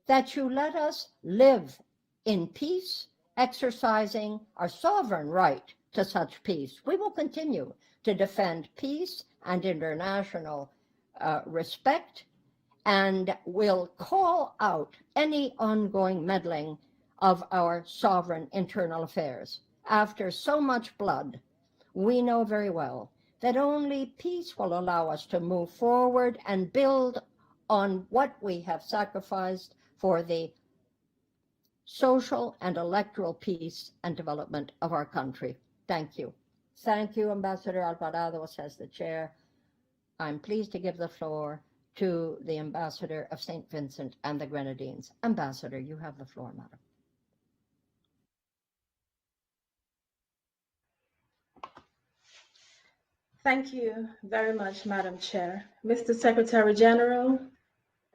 that you let us live in peace, exercising our sovereign right to such peace. We will continue to defend peace and international respect, and will call out any ongoing meddling of our sovereign internal affairs. After so much blood, we know very well that only peace will allow us to move forward and build on what we have sacrificed for the social and electoral peace and development of our country. Thank you. Thank you, Ambassador Alvarado, says the chair. I'm pleased to give the floor to the Ambassador of St. Vincent and the Grenadines. Ambassador, you have the floor, madam. Thank you very much, Madam Chair. Mr. Secretary General,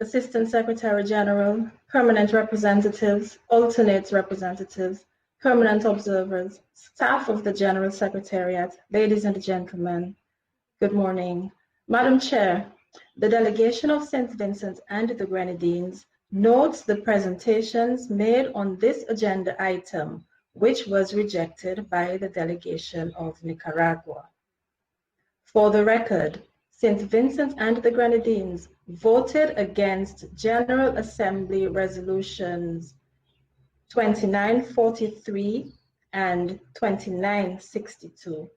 Assistant Secretary General, permanent representatives, alternate representatives, permanent observers, staff of the General Secretariat, ladies and gentlemen, good morning. Madam Chair, the delegation of St. Vincent and the Grenadines notes the presentations made on this agenda item, which was rejected by the delegation of Nicaragua. For the record, St. Vincent and the Grenadines voted against General Assembly Resolutions 2943 and 2962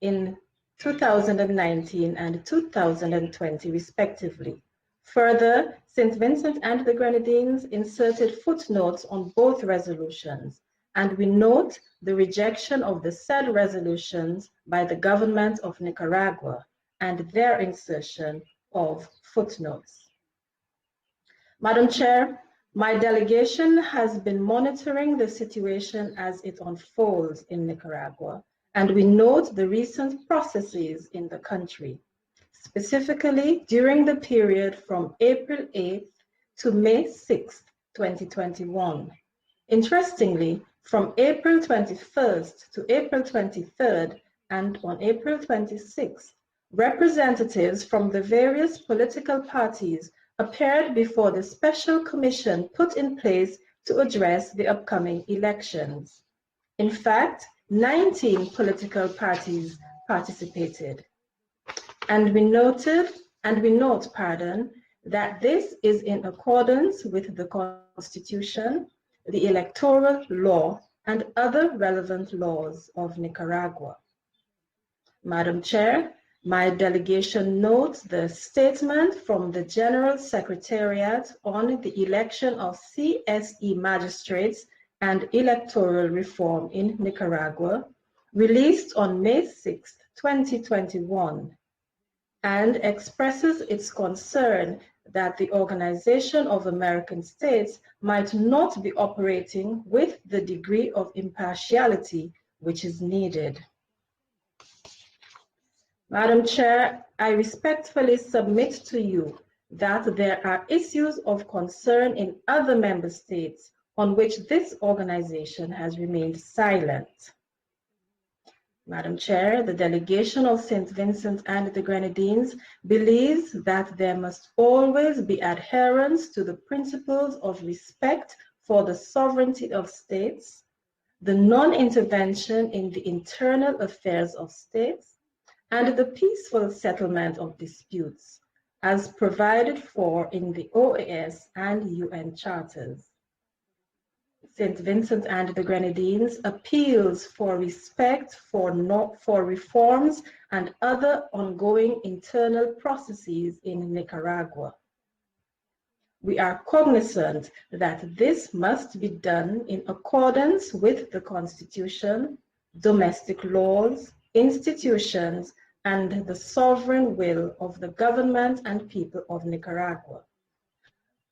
in 2019 and 2020, respectively. Further, St. Vincent and the Grenadines inserted footnotes on both resolutions, and we note the rejection of the said resolutions by the government of Nicaragua and their insertion of footnotes. Madam Chair, my delegation has been monitoring the situation as it unfolds in Nicaragua, and we note the recent processes in the country, specifically during the period from April 8th to May 6th, 2021. Interestingly, from April 21st to April 23rd and on April 26th, representatives from the various political parties appeared before the special commission put in place to address the upcoming elections. In fact, 19 political parties participated. And we note, that this is in accordance with the Constitution, the electoral law, and other relevant laws of Nicaragua. Madam Chair, my delegation notes the statement from the General Secretariat on the election of CSE magistrates and electoral reform in Nicaragua, released on May 6, 2021, and expresses its concern that the Organization of American States might not be operating with the degree of impartiality which is needed. Madam Chair, I respectfully submit to you that there are issues of concern in other member states on which this organization has remained silent. Madam Chair, the delegation of St. Vincent and the Grenadines believes that there must always be adherence to the principles of respect for the sovereignty of states, the non-intervention in the internal affairs of states, and the peaceful settlement of disputes, as provided for in the OAS and UN charters. St. Vincent and the Grenadines appeals for respect for reforms and other ongoing internal processes in Nicaragua. We are cognizant that this must be done in accordance with the Constitution, domestic laws, institutions, and the sovereign will of the government and people of Nicaragua.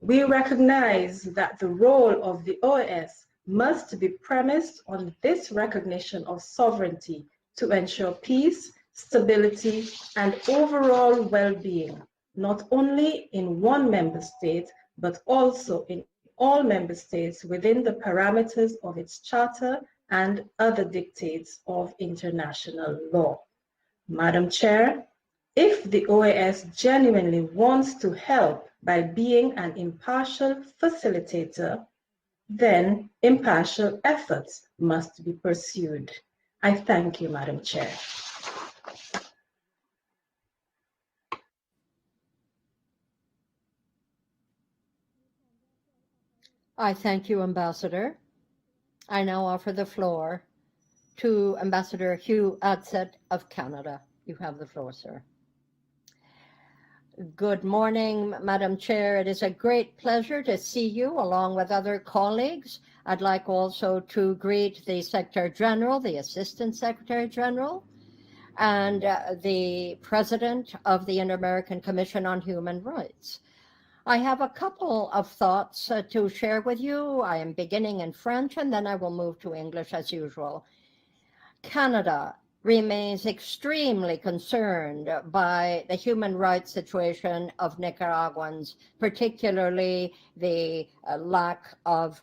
We recognize that the role of the OAS must be premised on this recognition of sovereignty to ensure peace, stability, and overall well-being, not only in one member state, but also in all member states within the parameters of its charter and other dictates of international law. Madam Chair, if the OAS genuinely wants to help by being an impartial facilitator, then impartial efforts must be pursued. I thank you, Madam Chair. I thank you, Ambassador. I now offer the floor to Ambassador Hugh Adsett of Canada. You have the floor, sir. Good morning, Madam Chair. It is a great pleasure to see you along with other colleagues. I'd like also to greet the Secretary General, the Assistant Secretary General, and the President of the Inter-American Commission on Human Rights. I have a couple of thoughts to share with you. I am beginning in French and then I will move to English as usual. Canada remains extremely concerned by the human rights situation of Nicaraguans, particularly the lack of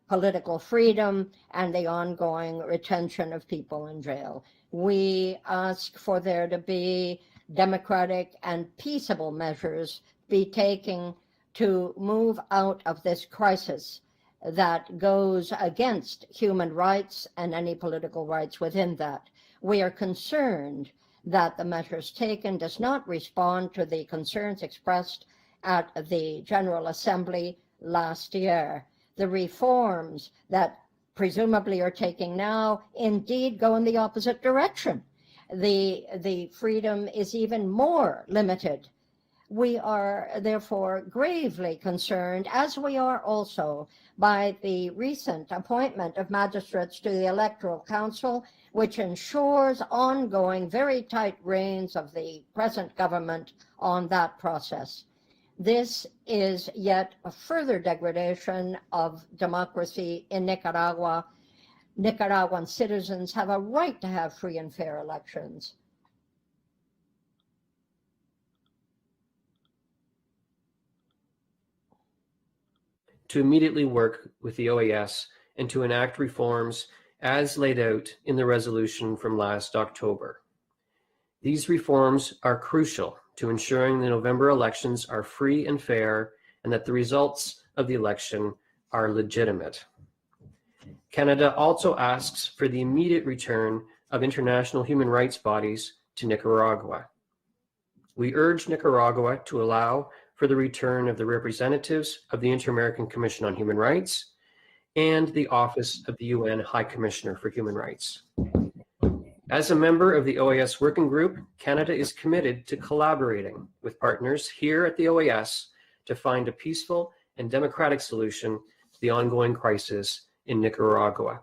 political freedom and the ongoing retention of people in jail. We ask for there to be democratic and peaceable measures be taken to move out of this crisis that goes against human rights and any political rights within that. We are concerned that the measures taken does not respond to the concerns expressed at the General Assembly last year. The reforms that presumably are taking now indeed go in the opposite direction. The freedom is even more limited. We are therefore gravely concerned, as we are also by the recent appointment of magistrates to the Electoral Council, which ensures ongoing very tight reins of the present government on that process. This is yet a further degradation of democracy in Nicaragua. Nicaraguan citizens have a right to have free and fair elections. To immediately work with the OAS and to enact reforms as laid out in the resolution from last October. These reforms are crucial to ensuring the November elections are free and fair and that the results of the election are legitimate. Canada also asks for the immediate return of international human rights bodies to Nicaragua. We urge Nicaragua to allow for the return of the representatives of the Inter-American Commission on Human Rights and the Office of the UN High Commissioner for Human Rights. As a member of the OAS Working Group, Canada is committed to collaborating with partners here at the OAS to find a peaceful and democratic solution to the ongoing crisis in Nicaragua.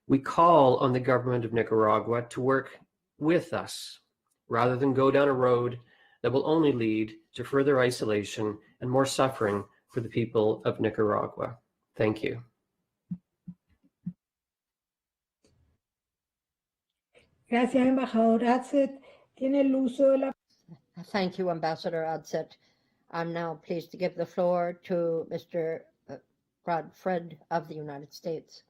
We call on the government of Nicaragua to work with us rather than go down a road that will only lead to further isolation and more suffering for the people of Nicaragua. Thank you. Gracias, embajador Adsett. Tiene el uso de la... Thank you, Ambassador Adsett. I'm now pleased to give the floor to Mr. Fred of the United States.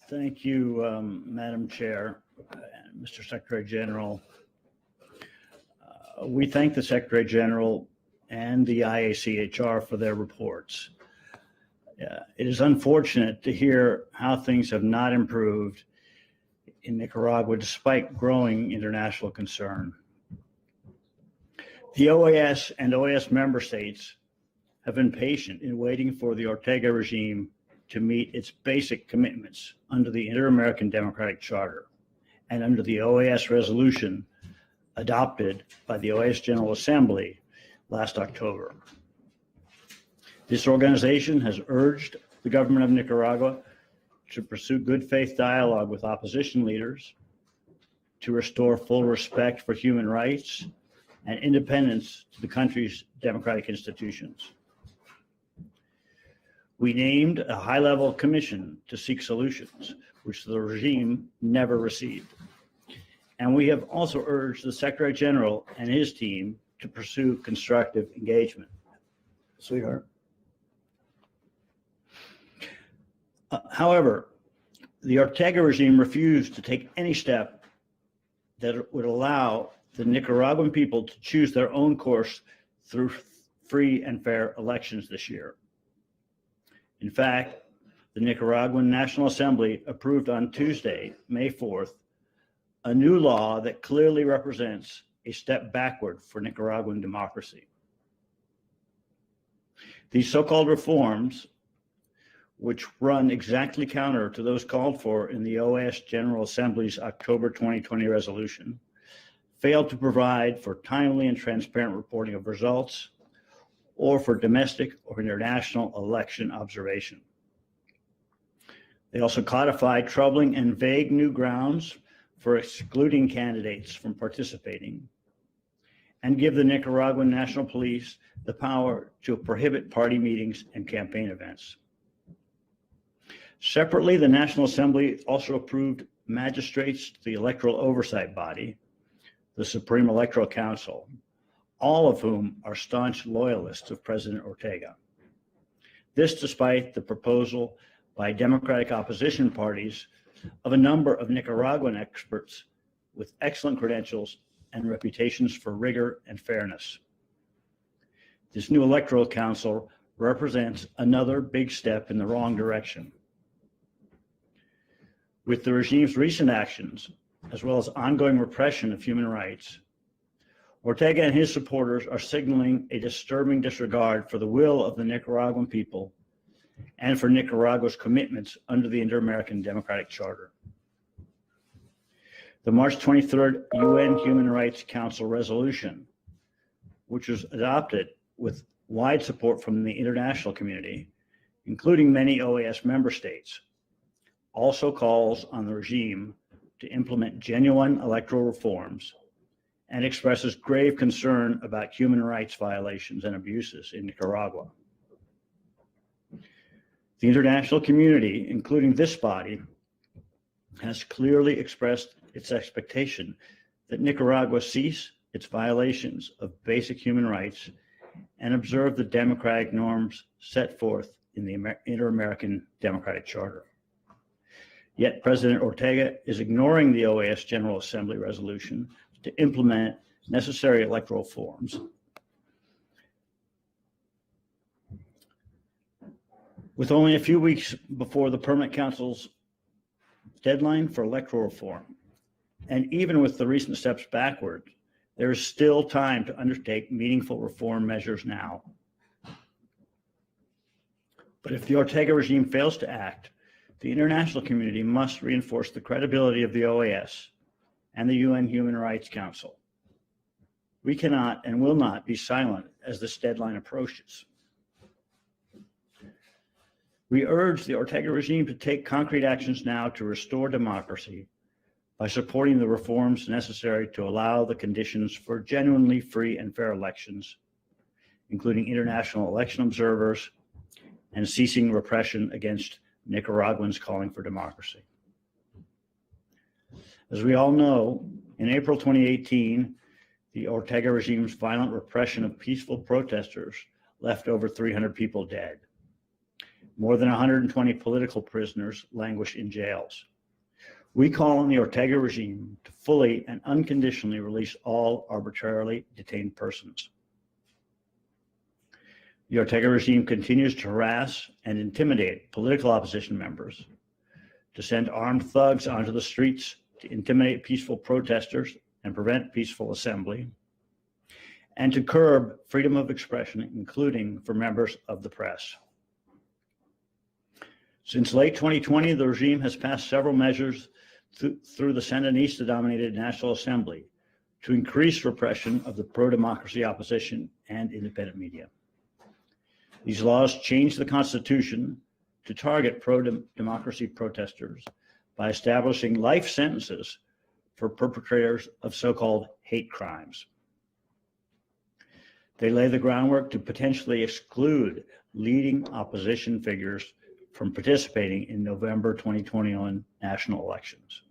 Thank you, Madam Chair, Mr. Secretary General. We thank the Secretary General and the IACHR for their reports. It is unfortunate to hear how things have not improved in Nicaragua despite growing international concern. The OAS and OAS member states have been patient in waiting for the Ortega regime to meet its basic commitments under the Inter-American Democratic Charter and under the OAS resolution adopted by the OAS General Assembly last October. This organization has urged the government of Nicaragua to pursue good faith dialogue with opposition leaders, to restore full respect for human rights and independence to the country's democratic institutions. We named a high-level commission to seek solutions, which the regime never received. And we have also urged the Secretary General and his team to pursue constructive engagement. Sweetheart. However, the Ortega regime refused to take any step that would allow the Nicaraguan people to choose their own course through free and fair elections this year. In fact, the Nicaraguan National Assembly approved on Tuesday, May 4th, a new law that clearly represents a step backward for Nicaraguan democracy. These so-called reforms, which run exactly counter to those called for in the OAS General Assembly's October 2020 resolution, failed to provide for timely and transparent reporting of results or for domestic or international election observation. They also codified troubling and vague new grounds for excluding candidates from participating and give the Nicaraguan National Police the power to prohibit party meetings and campaign events. Separately, the National Assembly also approved magistrates to the electoral oversight body, the Supreme Electoral Council, all of whom are staunch loyalists of President Ortega. This despite the proposal by Democratic opposition parties of a number of Nicaraguan experts with excellent credentials and reputations for rigor and fairness. This new electoral council represents another big step in the wrong direction. With the regime's recent actions, as well as ongoing repression of human rights, Ortega and his supporters are signaling a disturbing disregard for the will of the Nicaraguan people and for Nicaragua's commitments under the Inter-American Democratic Charter. The March 23rd UN Human Rights Council resolution, which was adopted with wide support from the international community, including many OAS member states, also calls on the regime to implement genuine electoral reforms and expresses grave concern about human rights violations and abuses in Nicaragua. The international community, including this body, has clearly expressed its expectation that Nicaragua cease its violations of basic human rights and observe the democratic norms set forth in the Inter-American Democratic Charter. Yet President Ortega is ignoring the OAS General Assembly resolution to implement necessary electoral reforms. With only a few weeks before the Permanent Council's deadline for electoral reform, and even with the recent steps backward, there is still time to undertake meaningful reform measures now. But if the Ortega regime fails to act, the international community must reinforce the credibility of the OAS and the UN Human Rights Council. We cannot and will not be silent as this deadline approaches. We urge the Ortega regime to take concrete actions now to restore democracy by supporting the reforms necessary to allow the conditions for genuinely free and fair elections, including international election observers, and ceasing repression against Nicaraguans calling for democracy. As we all know, in April 2018, the Ortega regime's violent repression of peaceful protesters left over 300 people dead. More than 120 political prisoners languish in jails. We call on the Ortega regime to fully and unconditionally release all arbitrarily detained persons. The Ortega regime continues to harass and intimidate political opposition members, to send armed thugs onto the streets to intimidate peaceful protesters and prevent peaceful assembly, and to curb freedom of expression, including for members of the press. Since late 2020, the regime has passed several measures through the Sandinista-dominated National Assembly to increase repression of the pro-democracy opposition and independent media. These laws changed the Constitution to target pro-democracy protesters by establishing life sentences for perpetrators of so-called hate crimes. They lay the groundwork to potentially exclude leading opposition figures from participating in November 2021 national elections.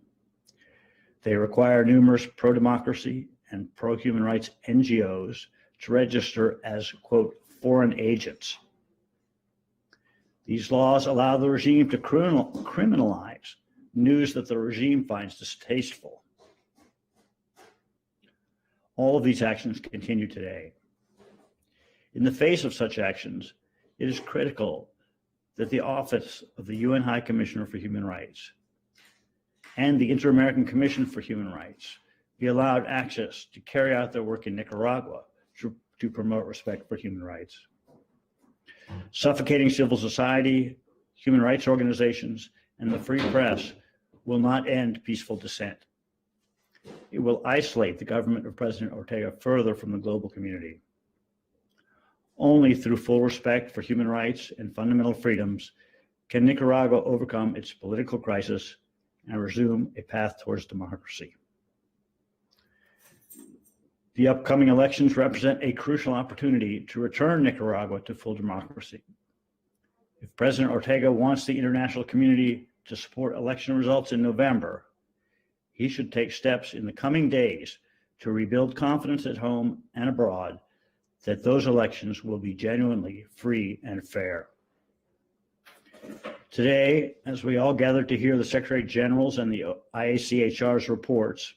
They require numerous pro-democracy and pro-human rights NGOs to register as, quote, foreign agents. These laws allow the regime to criminalize news that the regime finds distasteful. All of these actions continue today. In the face of such actions, it is critical that the Office of the UN High Commissioner for Human Rights and the Inter-American Commission for Human Rights be allowed access to carry out their work in Nicaragua to promote respect for human rights. Suffocating civil society, human rights organizations, and the free press will not end peaceful dissent. It will isolate the government of President Ortega further from the global community. Only through full respect for human rights and fundamental freedoms can Nicaragua overcome its political crisis and resume a path towards democracy. The upcoming elections represent a crucial opportunity to return Nicaragua to full democracy. If President Ortega wants the international community to support election results in November, he should take steps in the coming days to rebuild confidence at home and abroad that those elections will be genuinely free and fair. Today, as we all gather to hear the Secretary General's and the IACHR's reports,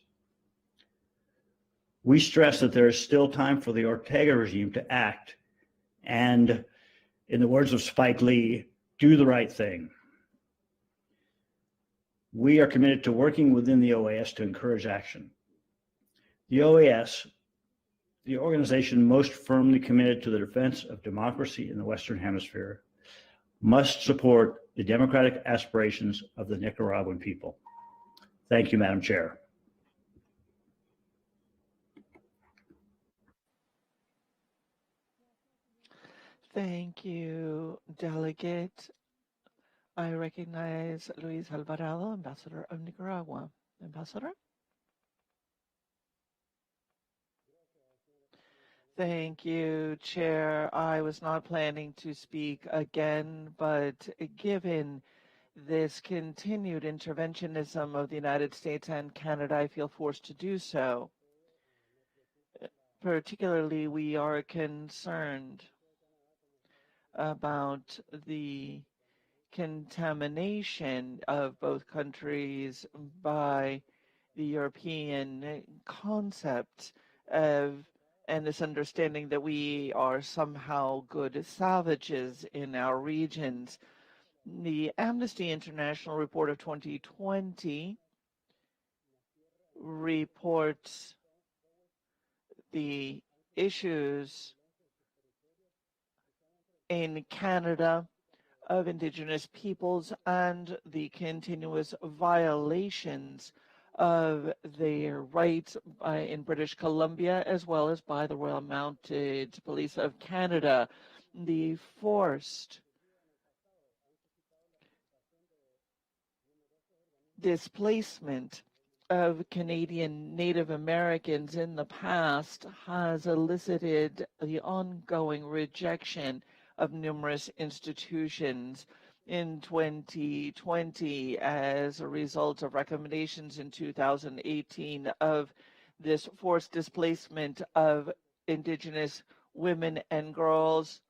we stress that there is still time for the Ortega regime to act and, in the words of Spike Lee, do the right thing. We are committed to working within the OAS to encourage action. The OAS, the organization most firmly committed to the defense of democracy in the Western Hemisphere, must support the democratic aspirations of the Nicaraguan people. Thank you, Madam Chair. Thank you, Delegate. I recognize Luis Alvarado, Ambassador of Nicaragua. Ambassador? Thank you, Chair. I was not planning to speak again, but given this continued interventionism of the United States and Canada, I feel forced to do so. Particularly, we are concerned about the contamination of both countries by the European concept of and this understanding that we are somehow good savages in our regions. The Amnesty International report of 2020 reports the issues in Canada of Indigenous peoples and the continuous violations of their rights in British Columbia, as well as by the Royal Mounted Police of Canada. The forced displacement of Canadian Native Americans in the past has elicited the ongoing rejection of numerous institutions. In 2020, as a result of recommendations in 2018 of this forced displacement of Indigenous women and girls,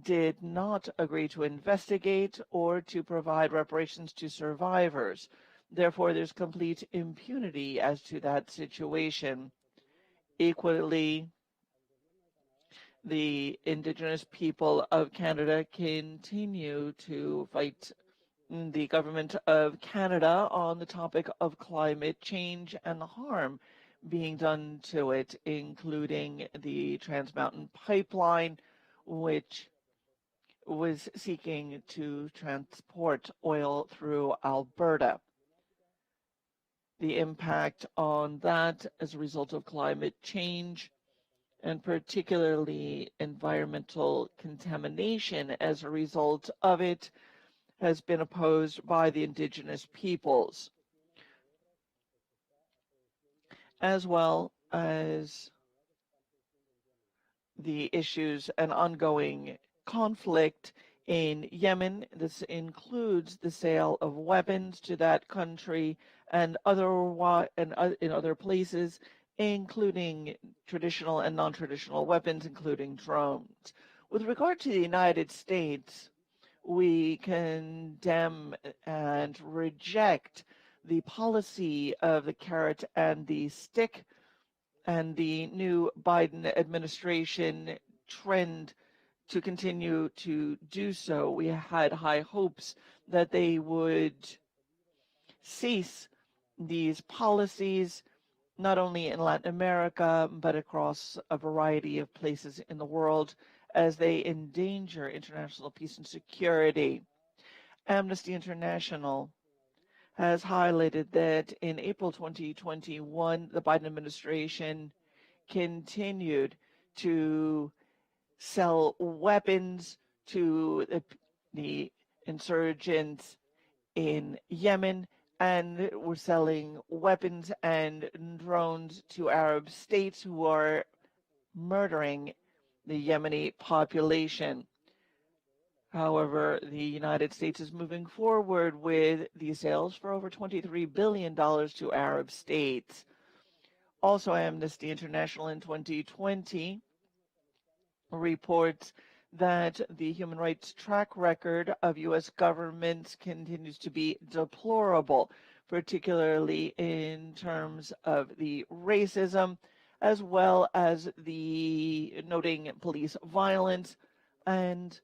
did not agree to investigate or to provide reparations to survivors. Therefore, there's complete impunity as to that situation. Equally, the Indigenous people of Canada continue to fight the government of Canada on the topic of climate change and the harm being done to it, including the Trans Mountain Pipeline, which was seeking to transport oil through Alberta. The impact on that as a result of climate change, and particularly environmental contamination as a result of it, has been opposed by the Indigenous peoples, as well as the issues and ongoing conflict in Yemen. This includes the sale of weapons to that country and in other places, including traditional and non-traditional weapons, including drones. With regard to the United States, we condemn and reject the policy of the carrot and the stick and the new Biden administration trend to continue to do so. We had high hopes that they would cease these policies, not only in Latin America, but across a variety of places in the world, as they endanger international peace and security. Amnesty International has highlighted that in April 2021, the Biden administration continued to sell weapons to the insurgents in Yemen, and were selling weapons and drones to Arab states who are murdering the Yemeni population. However, the United States is moving forward with these sales for over $23 billion to Arab states. Also, Amnesty International in 2020 reports that the human rights track record of U.S. governments continues to be deplorable, particularly in terms of the racism, as well as the noting police violence and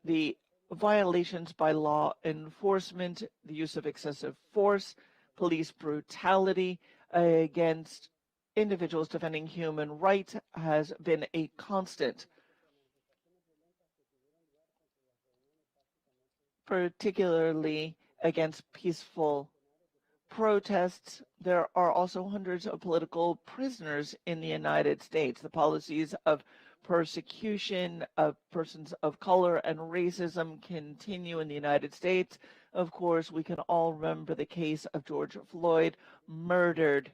the violations by law enforcement, the use of excessive force, police brutality against individuals defending human rights has been a constant, particularly against peaceful protests. There are also hundreds of political prisoners in the United States. The policies of persecution of persons of color and racism continue in the United States. Of course, we can all remember the case of George Floyd, murdered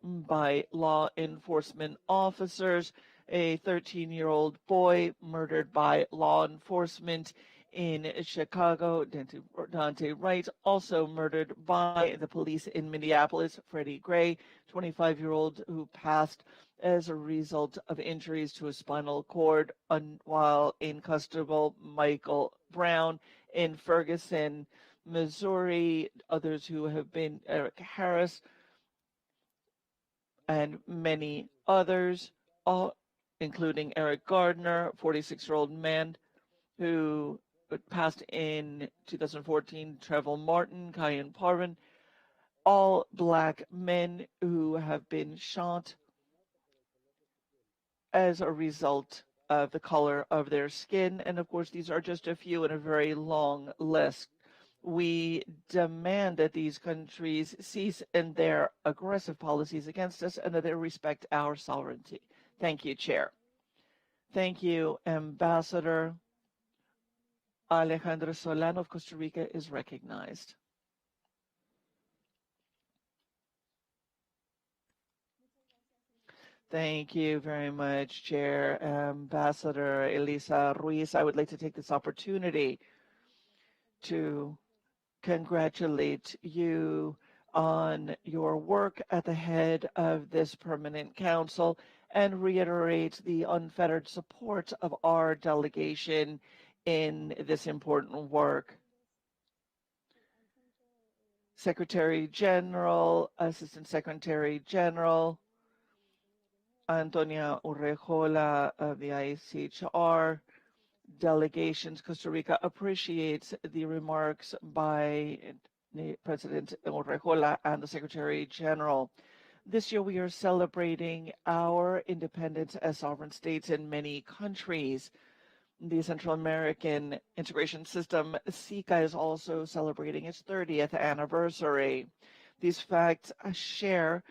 by law enforcement officers, a 13-year-old boy murdered by law enforcement in Chicago, Dante Wright, also murdered by the police in Minneapolis, Freddie Gray, 25-year-old who passed as a result of injuries to his spinal cord while in custody, Michael Brown in Ferguson, Missouri, others who have been Eric Harris, and many others, all, including Eric Gardner, 46-year-old man who passed in 2014, Trevor Martin, Kyan Parvin, all black men who have been shot as a result of the color of their skin. And of course, these are just a few in a very long list. We demand that these countries cease in their aggressive policies against us and that they respect our sovereignty. Thank you, Chair. Thank you, Ambassador. Alejandro Solano of Costa Rica is recognized. Thank you very much, Chair. Ambassador Elisa Ruiz, I would like to take this opportunity to congratulate you on your work at the head of this permanent council and reiterate the unfettered support of our delegation in this important work. Secretary General, Assistant Secretary General, Antonia Urrejola of the ICHR delegations, Costa Rica appreciates the remarks by President Urrejola and the Secretary General. This year we are celebrating our independence as sovereign states in many countries. The Central American Integration System, SICA, is also celebrating its 30th anniversary. These facts share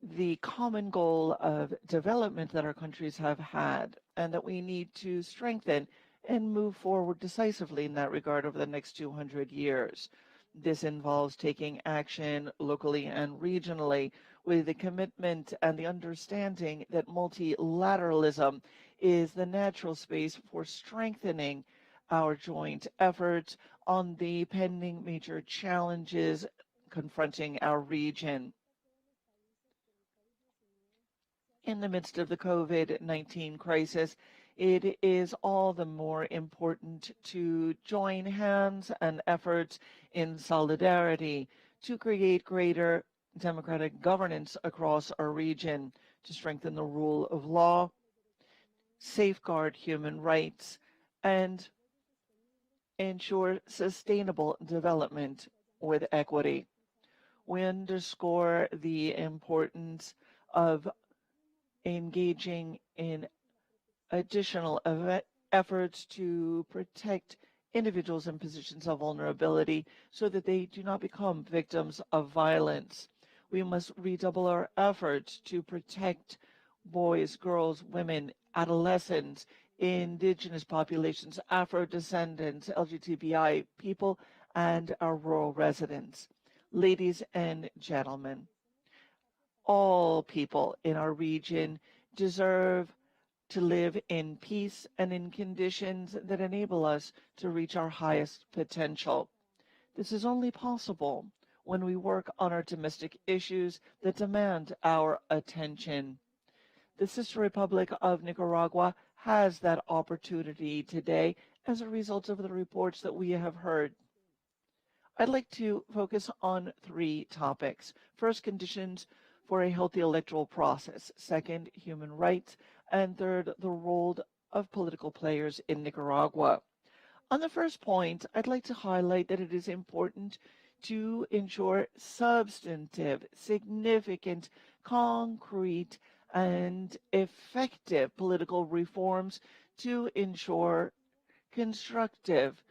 the common goal of development that our countries have had, and that we need to strengthen and move forward decisively in that regard over the next 200 years. This involves taking action locally and regionally with the commitment and the understanding that multilateralism is the natural space for strengthening our joint efforts on the pending major challenges confronting our region. In the midst of the COVID-19 crisis, it is all the more important to join hands and efforts in solidarity to create greater democratic governance across our region, to strengthen the rule of law, safeguard human rights, and ensure sustainable development with equity. We underscore the importance of engaging in additional efforts to protect individuals in positions of vulnerability so that they do not become victims of violence. We must redouble our efforts to protect boys, girls, women, adolescents, indigenous populations, Afro-descendants, LGBTI people, and our rural residents. Ladies and gentlemen, all people in our region deserve to live in peace and in conditions that enable us to reach our highest potential. This is only possible when we work on our domestic issues that demand our attention. The Sister Republic of Nicaragua has that opportunity today as a result of the reports that we have heard. I'd like to focus on 3 topics. First, conditions for a healthy electoral process. Second, human rights. And third, the role of political players in Nicaragua. On the first point, I'd like to highlight that it is important to ensure substantive, significant, concrete, and effective political reforms to ensure constructive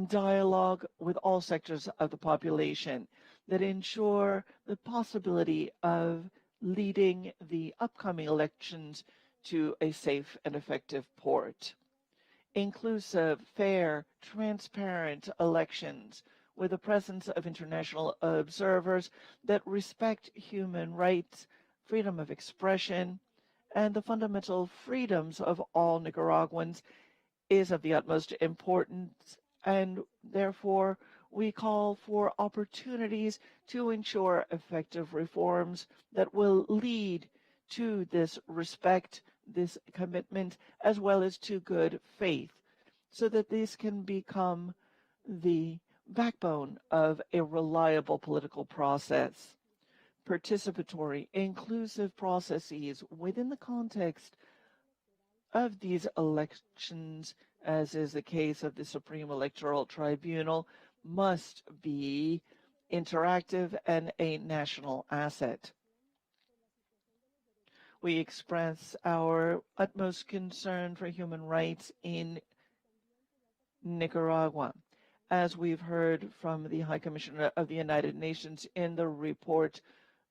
dialogue with all sectors of the population that ensure the possibility of leading the upcoming elections to a safe and effective port. Inclusive, fair, transparent elections with the presence of international observers that respect human rights, freedom of expression, and the fundamental freedoms of all Nicaraguans is of the utmost importance, and therefore we call for opportunities to ensure effective reforms that will lead to this respect, this commitment, as well as to good faith, so that this can become the backbone of a reliable political process. Participatory, inclusive processes within the context of these elections, as is the case of the Supreme Electoral Tribunal, must be interactive and a national asset. We express our utmost concern for human rights in Nicaragua. As we've heard from the High Commissioner of the United Nations in the report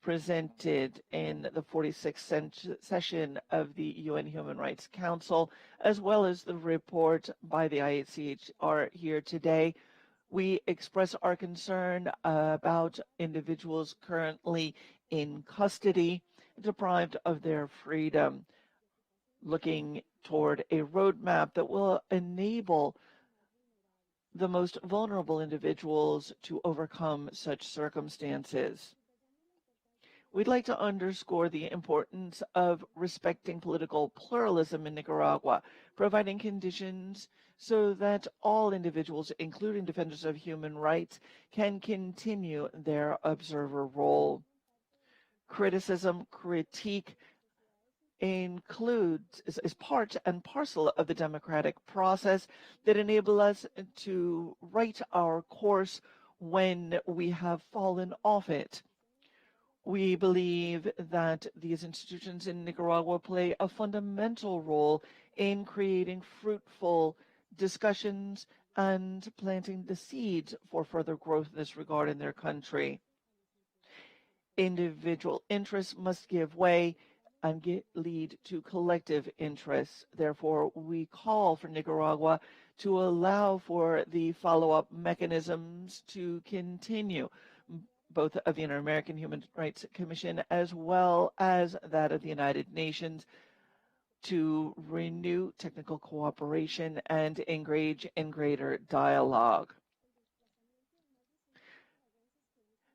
presented in the 46th session of the UN Human Rights Council, as well as the report by the IHCR here today, we express our concern about individuals currently in custody, deprived of their freedom, looking toward a roadmap that will enable the most vulnerable individuals to overcome such circumstances. We'd like to underscore the importance of respecting political pluralism in Nicaragua, providing conditions so that all individuals, including defenders of human rights, can continue their observer role. Criticism, critique includes, is part and parcel of the democratic process that enable us to write our course when we have fallen off it. We believe that these institutions in Nicaragua play a fundamental role in creating fruitful discussions and planting the seeds for further growth in this regard in their country. Individual interests must give way and lead to collective interests. Therefore, we call for Nicaragua to allow for the follow-up mechanisms to continue, both of the Inter-American Human Rights Commission as well as that of the United Nations, to renew technical cooperation and engage in greater dialogue.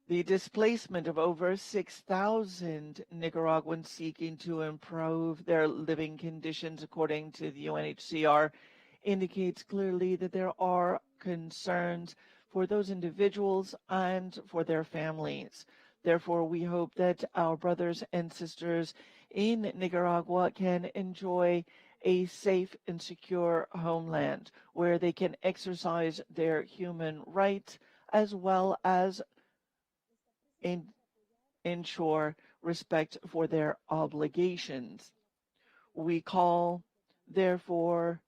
The displacement of over 6,000 Nicaraguans seeking to improve their living conditions, according to the UNHCR, indicates clearly that there are concerns for those individuals and for their families. Therefore, we hope that our brothers and sisters in Nicaragua can enjoy a safe and secure homeland where they can exercise their human rights as well as ensure respect for their obligations. We call therefore,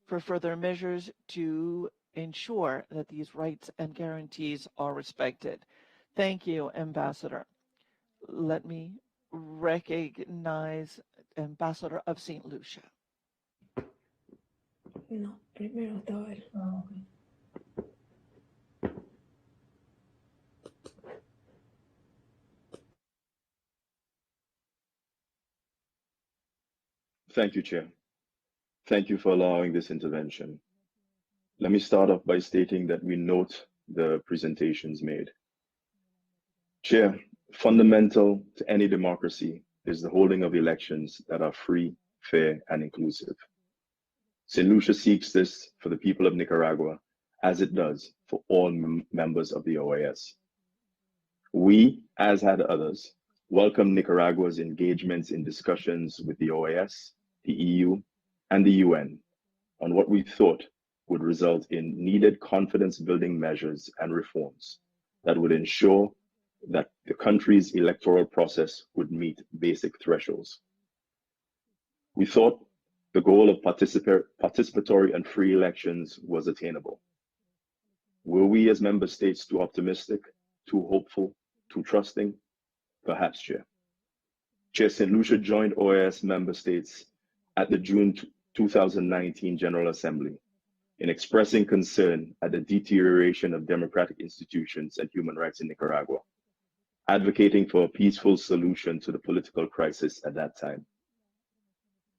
for further measures to ensure that these rights and guarantees are respected. Thank you, Ambassador. Let me recognize Ambassador of St. Lucia. No, primero estaba él. Thank you, Chair. Thank you for allowing this intervention. Let me start off by stating that we note the presentations made. Chair, fundamental to any democracy is the holding of elections that are free, fair, and inclusive. St. Lucia seeks this for the people of Nicaragua, as it does for all members of the OAS. We, as had others, welcome Nicaragua's engagements in discussions with the OAS, the EU, and the UN on what we thought would result in needed confidence-building measures and reforms that would ensure that the country's electoral process would meet basic thresholds. We thought the goal of participatory and free elections was attainable. Were we as member states too optimistic, too hopeful, too trusting? Perhaps, Chair. Chair, St. Lucia joined OAS member states at the June 2019 General Assembly in expressing concern at the deterioration of democratic institutions and human rights in Nicaragua, advocating for a peaceful solution to the political crisis at that time.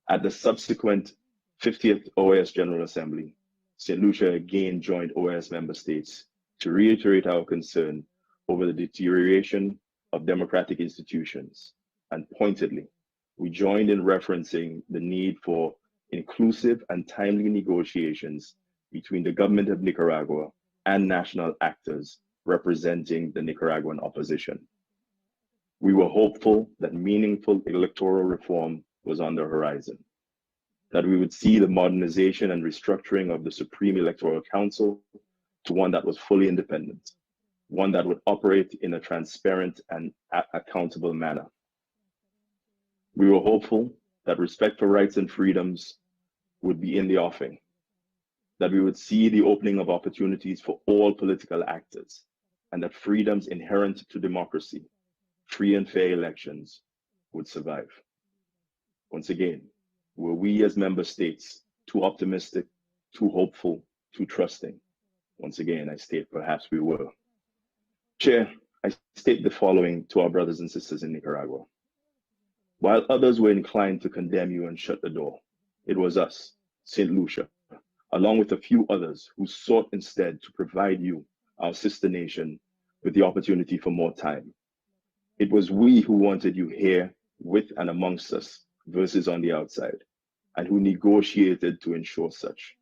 At the subsequent 50th OAS General Assembly, St. Lucia again joined OAS member states to reiterate our concern over the deterioration of democratic institutions, and pointedly, we joined in referencing the need for inclusive and timely negotiations between the government of Nicaragua and national actors representing the Nicaraguan opposition. We were hopeful that meaningful electoral reform was on the horizon, that we would see the modernization and restructuring of the Supreme Electoral Council to one that was fully independent, one that would operate in a transparent and accountable manner. We were hopeful that respect for rights and freedoms would be in the offing, that we would see the opening of opportunities for all political actors, and that freedoms inherent to democracy, free and fair elections, would survive. Once again, were we as member states too optimistic, too hopeful, too trusting? Once again, I state perhaps we were. Chair, I state the following to our brothers and sisters in Nicaragua. While others were inclined to condemn you and shut the door, it was us, St. Lucia, along with a few others who sought instead to provide you, our sister nation, with the opportunity for more time. It was we who wanted you here with and amongst us versus on the outside, and who negotiated to ensure such.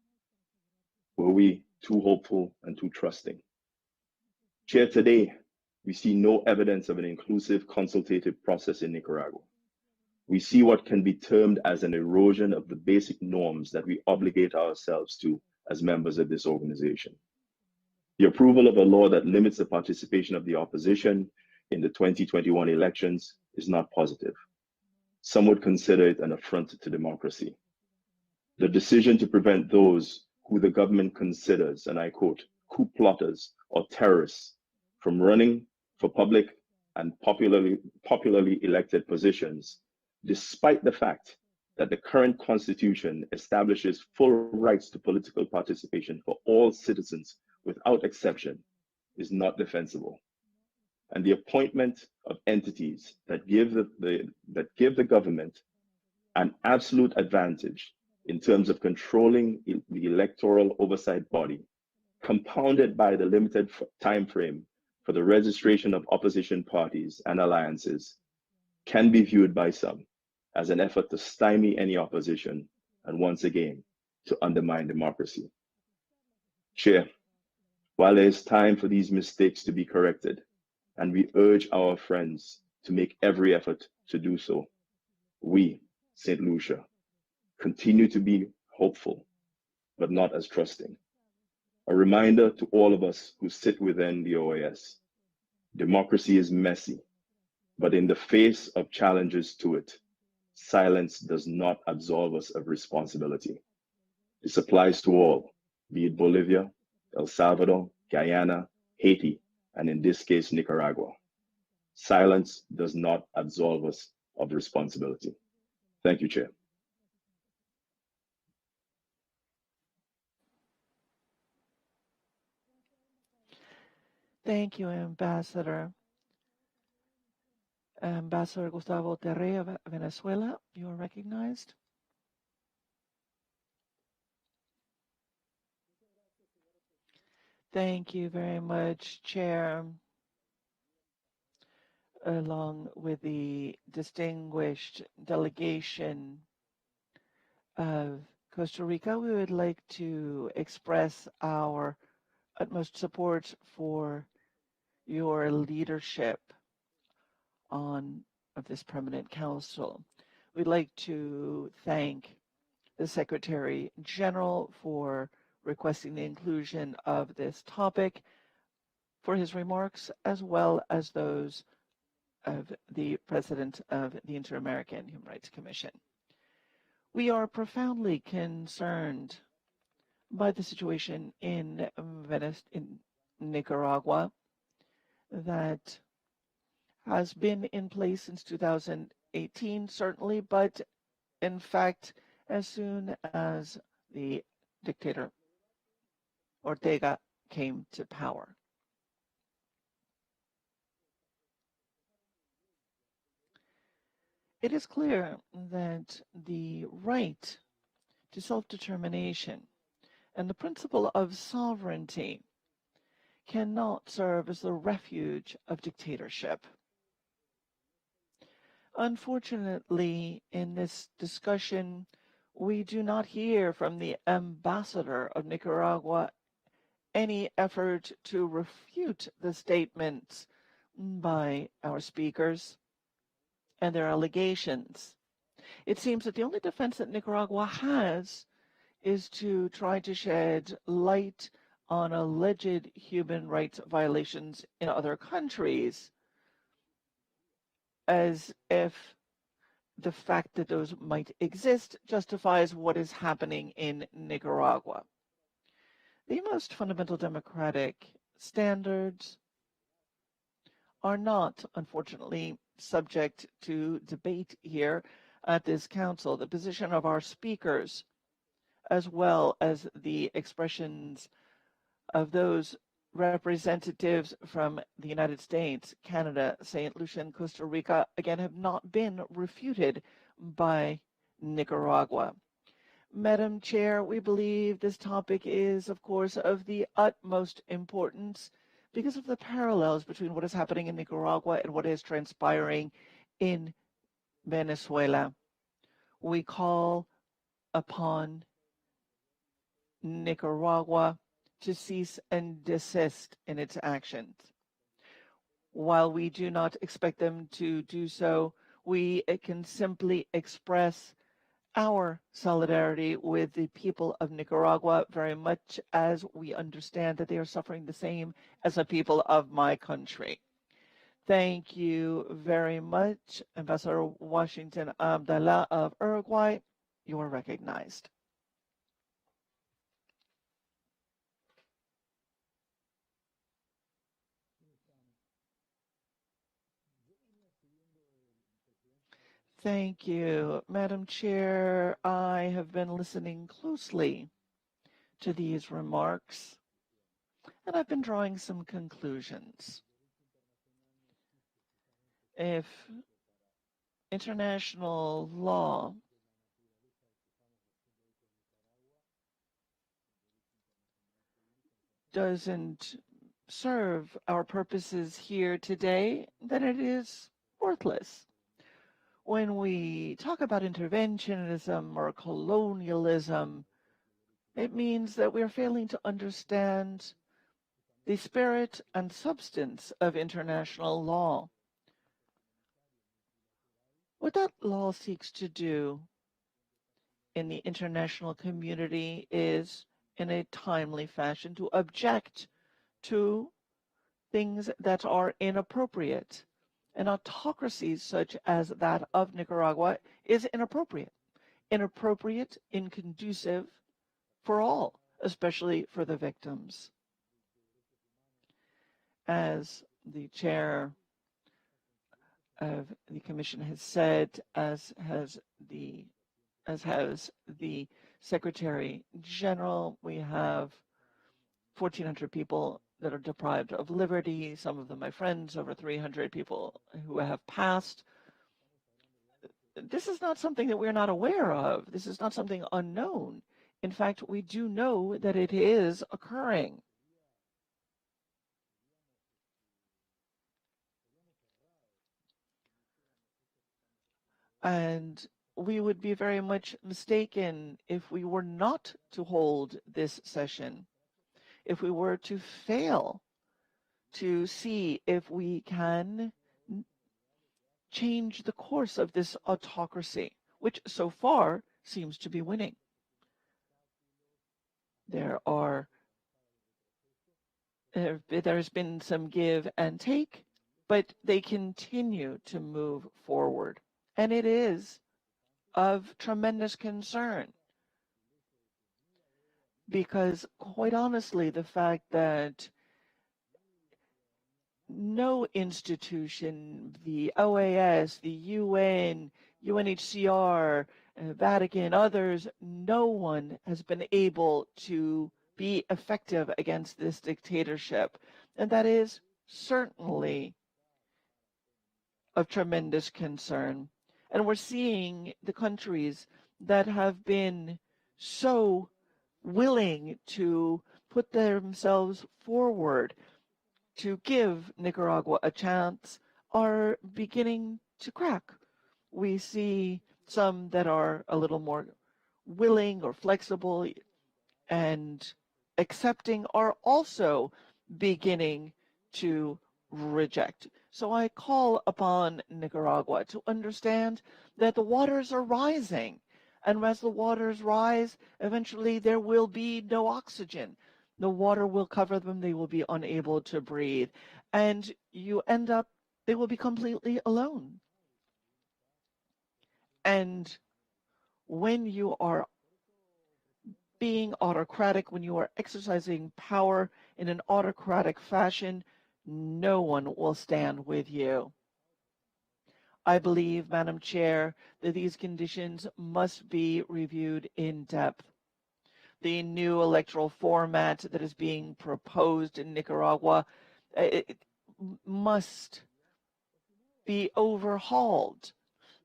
Were we too hopeful and too trusting? Chair, today, we see no evidence of an inclusive consultative process in Nicaragua. We see what can be termed as an erosion of the basic norms that we obligate ourselves to as members of this organization. The approval of a law that limits the participation of the opposition in the 2021 elections is not positive. Some would consider it an affront to democracy. The decision to prevent those who the government considers, and I quote, coup plotters or terrorists from running for public and popularly elected positions, despite the fact that the current constitution establishes full rights to political participation for all citizens without exception, is not defensible. And the appointment of entities that give the government an absolute advantage in terms of controlling the electoral oversight body, compounded by the limited time frame for the registration of opposition parties and alliances, can be viewed by some as an effort to stymie any opposition and once again to undermine democracy. Chair, while there is time for these mistakes to be corrected, and we urge our friends to make every effort to do so, we, St. Lucia, continue to be hopeful, but not as trusting. A reminder to all of us who sit within the OAS, democracy is messy, but in the face of challenges to it, Silence does not absolve us of responsibility. This applies to all, be it Bolivia, El Salvador, Guyana, Haiti, and in this case, Nicaragua. Silence does not absolve us of responsibility. Thank you, Chair. Thank you, Ambassador. Ambassador Gustavo Terre of Venezuela, you are recognized. Thank you very much, Chair. Along with the distinguished delegation of Costa Rica, we would like to express our utmost support for your leadership of this permanent council. We'd like to thank the Secretary General for requesting the inclusion of this topic, for his remarks, as well as those of the President of the Inter-American Human Rights Commission. We are profoundly concerned by the situation in Nicaragua that has been in place since 2018, certainly, but in fact, as soon as the dictator Ortega came to power. It is clear that the right to self-determination and the principle of sovereignty cannot serve as the refuge of dictatorship. Unfortunately, in this discussion, we do not hear from the ambassador of Nicaragua any effort to refute the statements by our speakers and their allegations. It seems that the only defense that Nicaragua has is to try to shed light on alleged human rights violations in other countries, as if the fact that those might exist justifies what is happening in Nicaragua. The most fundamental democratic standards are not, unfortunately, subject to debate here at this council. The position of our speakers, as well as the expressions of those representatives from the United States, Canada, St. Lucia, and Costa Rica, again, have not been refuted by Nicaragua. Madam Chair, we believe this topic is, of course, of the utmost importance because of the parallels between what is happening in Nicaragua and what is transpiring in Venezuela. We call upon Nicaragua to cease and desist in its actions. While we do not expect them to do so, we can simply express our solidarity with the people of Nicaragua, very much as we understand that they are suffering the same as the people of my country. Thank you very much, Ambassador Washington Abdallah of Uruguay. You are recognized. Thank you, Madam Chair. I have been listening closely to these remarks, and I've been drawing some conclusions. If international law doesn't serve our purposes here today, then it is worthless. When we talk about interventionism or colonialism, it means that we're failing to understand the spirit and substance of international law. What that law seeks to do in the international community is, in a timely fashion, to object to things that are inappropriate An autocracy such as that of Nicaragua is inappropriate, inconducive for all, especially for the victims. As the chair of the commission has said, as has the Secretary General, we have 1,400 people that are deprived of liberty, some of them my friends, over 300 people who have passed. This is not something that we're not aware of. This is not something unknown. In fact, we do know that it is occurring. And we would be very much mistaken if we were not to hold this session, if we were to fail to see if we can change the course of this autocracy, which so far seems to be winning. There's been some give and take, but they continue to move forward. And it is of tremendous concern because, quite honestly, the fact that no institution, the OAS, the UN, UNHCR, Vatican, others, no one has been able to be effective against this dictatorship. And that is certainly of tremendous concern. And we're seeing the countries that have been so willing to put themselves forward to give Nicaragua a chance are beginning to crack. We see some that are a little more willing or flexible and accepting are also beginning to reject. So I call upon Nicaragua to understand that the waters are rising. And as the waters rise, eventually there will be no oxygen. The water will cover them. They will be unable to breathe. And they will be completely alone. And when you are being autocratic, when you are exercising power in an autocratic fashion, no one will stand with you. I believe, Madam Chair, that these conditions must be reviewed in depth. The new electoral format that is being proposed in Nicaragua it must be overhauled,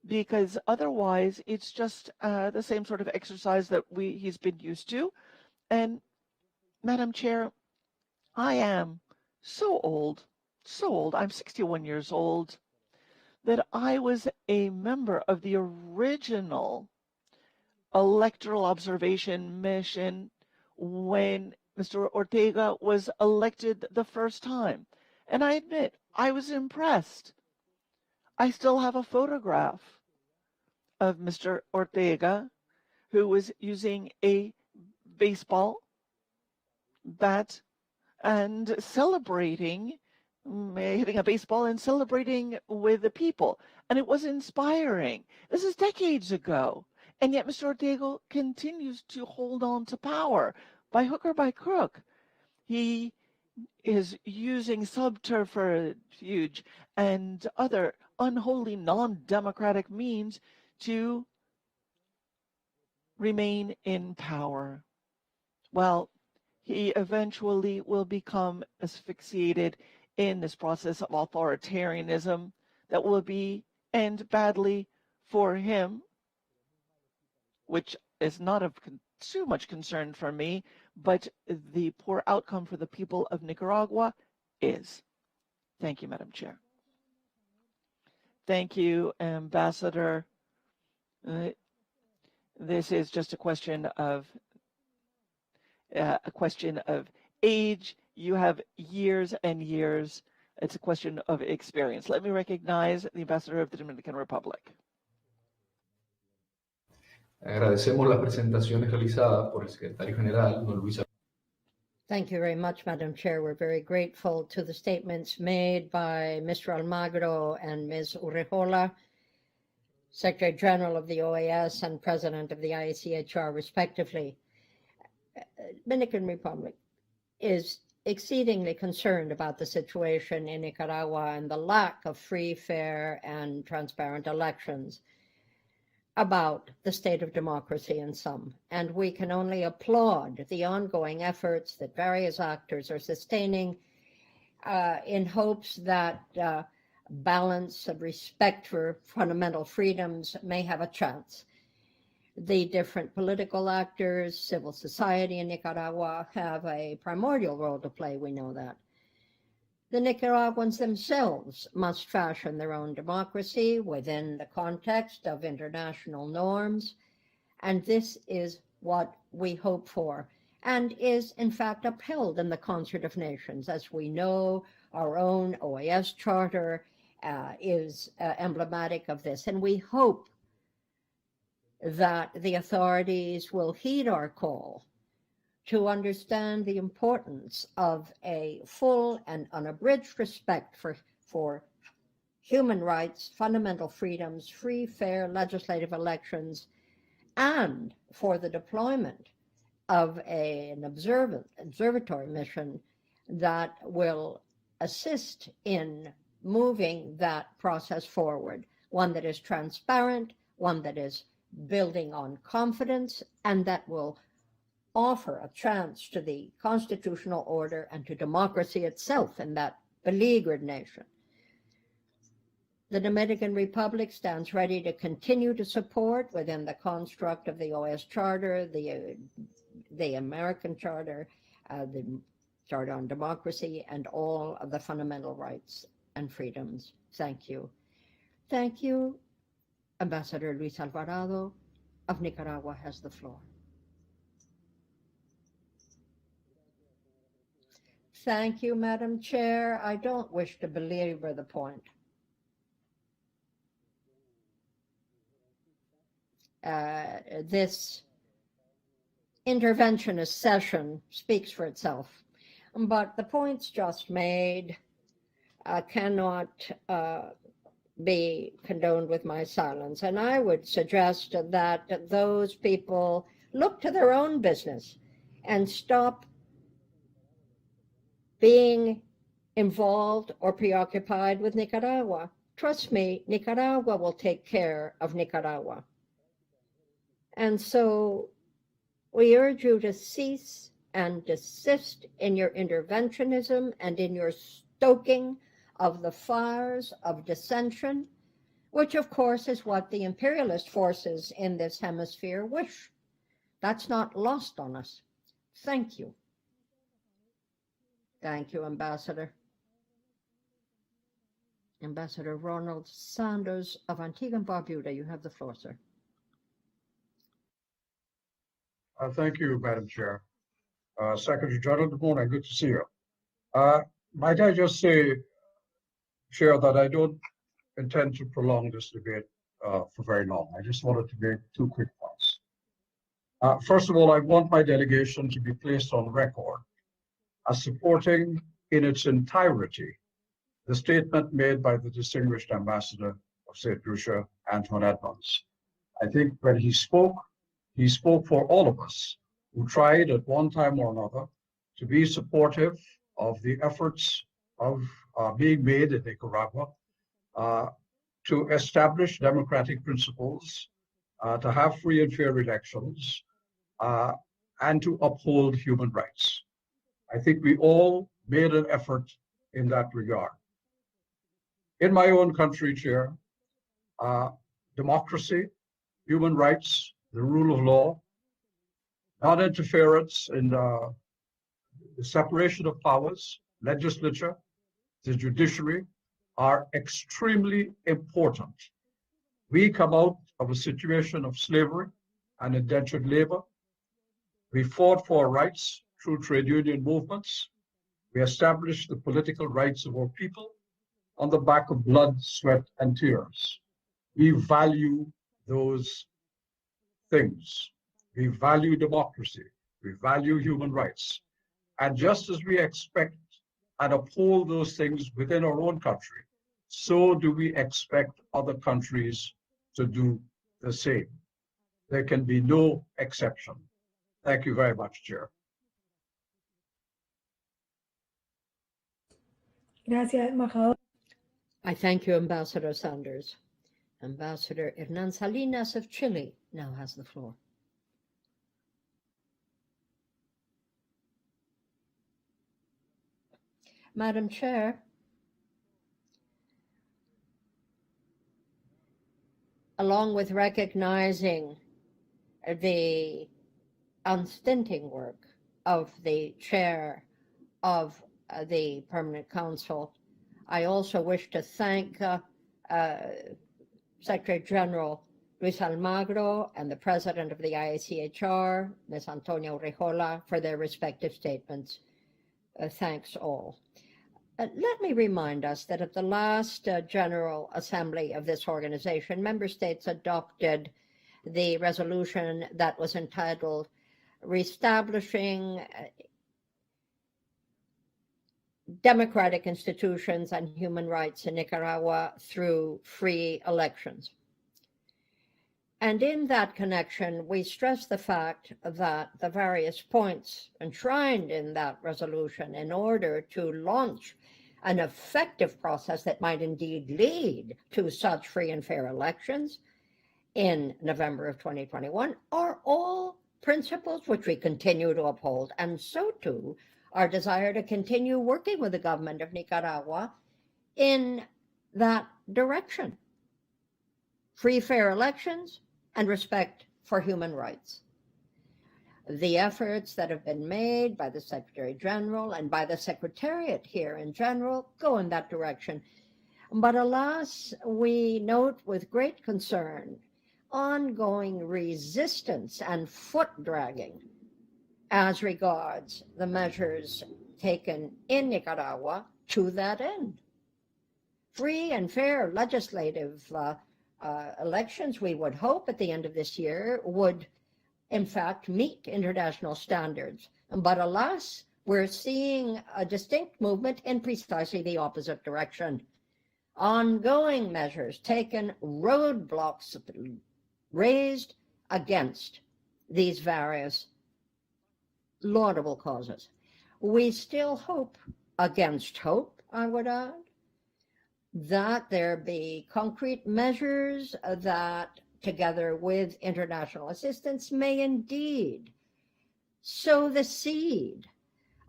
because otherwise it's just the same sort of exercise that he's been used to. And Madam Chair, I am so old, I'm 61 years old, that I was a member of the original electoral observation mission when Mr. Ortega was elected the first time. And I admit, I was impressed. I still have a photograph of Mr. Ortega, who was using a baseball bat and celebrating, hitting a baseball and celebrating with the people. And it was inspiring. This is decades ago. And yet Mr. Ortega continues to hold on to power by hook or by crook. He is using subterfuge and other unholy, non-democratic means to remain in power. Well, he eventually will become asphyxiated in this process of authoritarianism that will end badly for him, which is not of too much concern for me, but the poor outcome for the people of Nicaragua is. Thank you, Madam Chair. Thank you, Ambassador. This is just a question of age. You have years and years. It's a question of experience. Let me recognize the Ambassador of the Dominican Republic. Agradecemos las presentaciones realizadas por el secretario general, don Luis. Thank you very much, Madam Chair. We're very grateful to the statements made by Mr. Almagro and Ms. Urrejola, Secretary General of the OAS and President of the IACHR, respectively. Dominican Republic is exceedingly concerned about the situation in Nicaragua and the lack of free, fair, and transparent elections, about the state of democracy in some. And we can only applaud the ongoing efforts that various actors are sustaining in hopes that balance of respect for fundamental freedoms may have a chance. The different political actors, civil society in Nicaragua have a primordial role to play, we know that. The Nicaraguans themselves must fashion their own democracy within the context of international norms, and this is what we hope for, and is in fact upheld in the Concert of Nations. As we know, our own OAS charter is emblematic of this, and we hope that the authorities will heed our call to understand the importance of a full and unabridged respect for human rights, fundamental freedoms, free, fair legislative elections, and for the deployment of an observatory mission that will assist in moving that process forward, one that is transparent, one that is building on confidence, and that will offer a chance to the constitutional order and to democracy itself in that beleaguered nation. The Dominican Republic stands ready to continue to support, within the construct of the OAS Charter, the American Charter, the Charter on Democracy, and all of the fundamental rights and freedoms. Thank you. Thank you. Ambassador Luis Alvarado of Nicaragua has the floor. Thank you, Madam Chair. I don't wish to belabor the point. This interventionist session speaks for itself, but the points just made cannot be condoned with my silence. And I would suggest that those people look to their own business and stop being involved or preoccupied with Nicaragua. Trust me, Nicaragua will take care of Nicaragua. And so we urge you to cease and desist in your interventionism and in your stoking of the fires of dissension, which of course is what the imperialist forces in this hemisphere wish. That's not lost on us. Thank you. Thank you, Ambassador. Ambassador Ronald Sanders of Antigua and Barbuda, you have the floor, sir. Thank you, Madam Chair. Secretary General, good morning. Good to see you. Might I just say, Chair, that I don't intend to prolong this debate for very long. I just wanted to make two quick points. First of all, I want my delegation to be placed on record as supporting in its entirety the statement made by the distinguished ambassador of St. Lucia, Antoine Edmonds. I think when he spoke for all of us who tried at one time or another to be supportive of the efforts of being made in Nicaragua to establish democratic principles, to have free and fair elections, and to uphold human rights. I think we all made an effort in that regard. In my own country, Chair, democracy, human rights, the rule of law, non-interference in the separation of powers, legislature, the judiciary, are extremely important. We come out of a situation of slavery and indentured labor. We fought for our rights through trade union movements. We established the political rights of our people on the back of blood, sweat, and tears. We value those things. We value democracy. We value human rights. And just as we expect and uphold those things within our own country, so do we expect other countries to do the same. There can be no exception. Thank you very much, Chair. Gracias, embajador. I thank you, Ambassador Sanders. Ambassador Hernan Salinas of Chile now has the floor. Madam Chair, along with recognizing the unstinting work of the chair of the Permanent Council, I also wish to thank Secretary General Luis Almagro and the President of the IACHR, Ms. Antonia Rejola, for their respective statements. Thanks all. Let me remind us that at the last General Assembly of this organization, member states adopted the resolution that was entitled Reestablishing Democratic Institutions and Human Rights in Nicaragua Through Free Elections. And in that connection, we stress the fact that the various points enshrined in that resolution in order to launch an effective process that might indeed lead to such free and fair elections in November of 2021 are all principles which we continue to uphold, and so too our desire to continue working with the government of Nicaragua in that direction. Free, fair elections and respect for human rights. The efforts that have been made by the Secretary General and by the Secretariat here in general go in that direction. But alas, we note with great concern ongoing resistance and foot dragging as regards the measures taken in Nicaragua to that end. Free and fair legislative elections, we would hope at the end of this year, would in fact meet international standards. But alas, we're seeing a distinct movement in precisely the opposite direction. Ongoing measures taken, roadblocks raised against these various laudable causes. We still hope, against hope, I would add, that there be concrete measures that, together with international assistance, may indeed sow the seed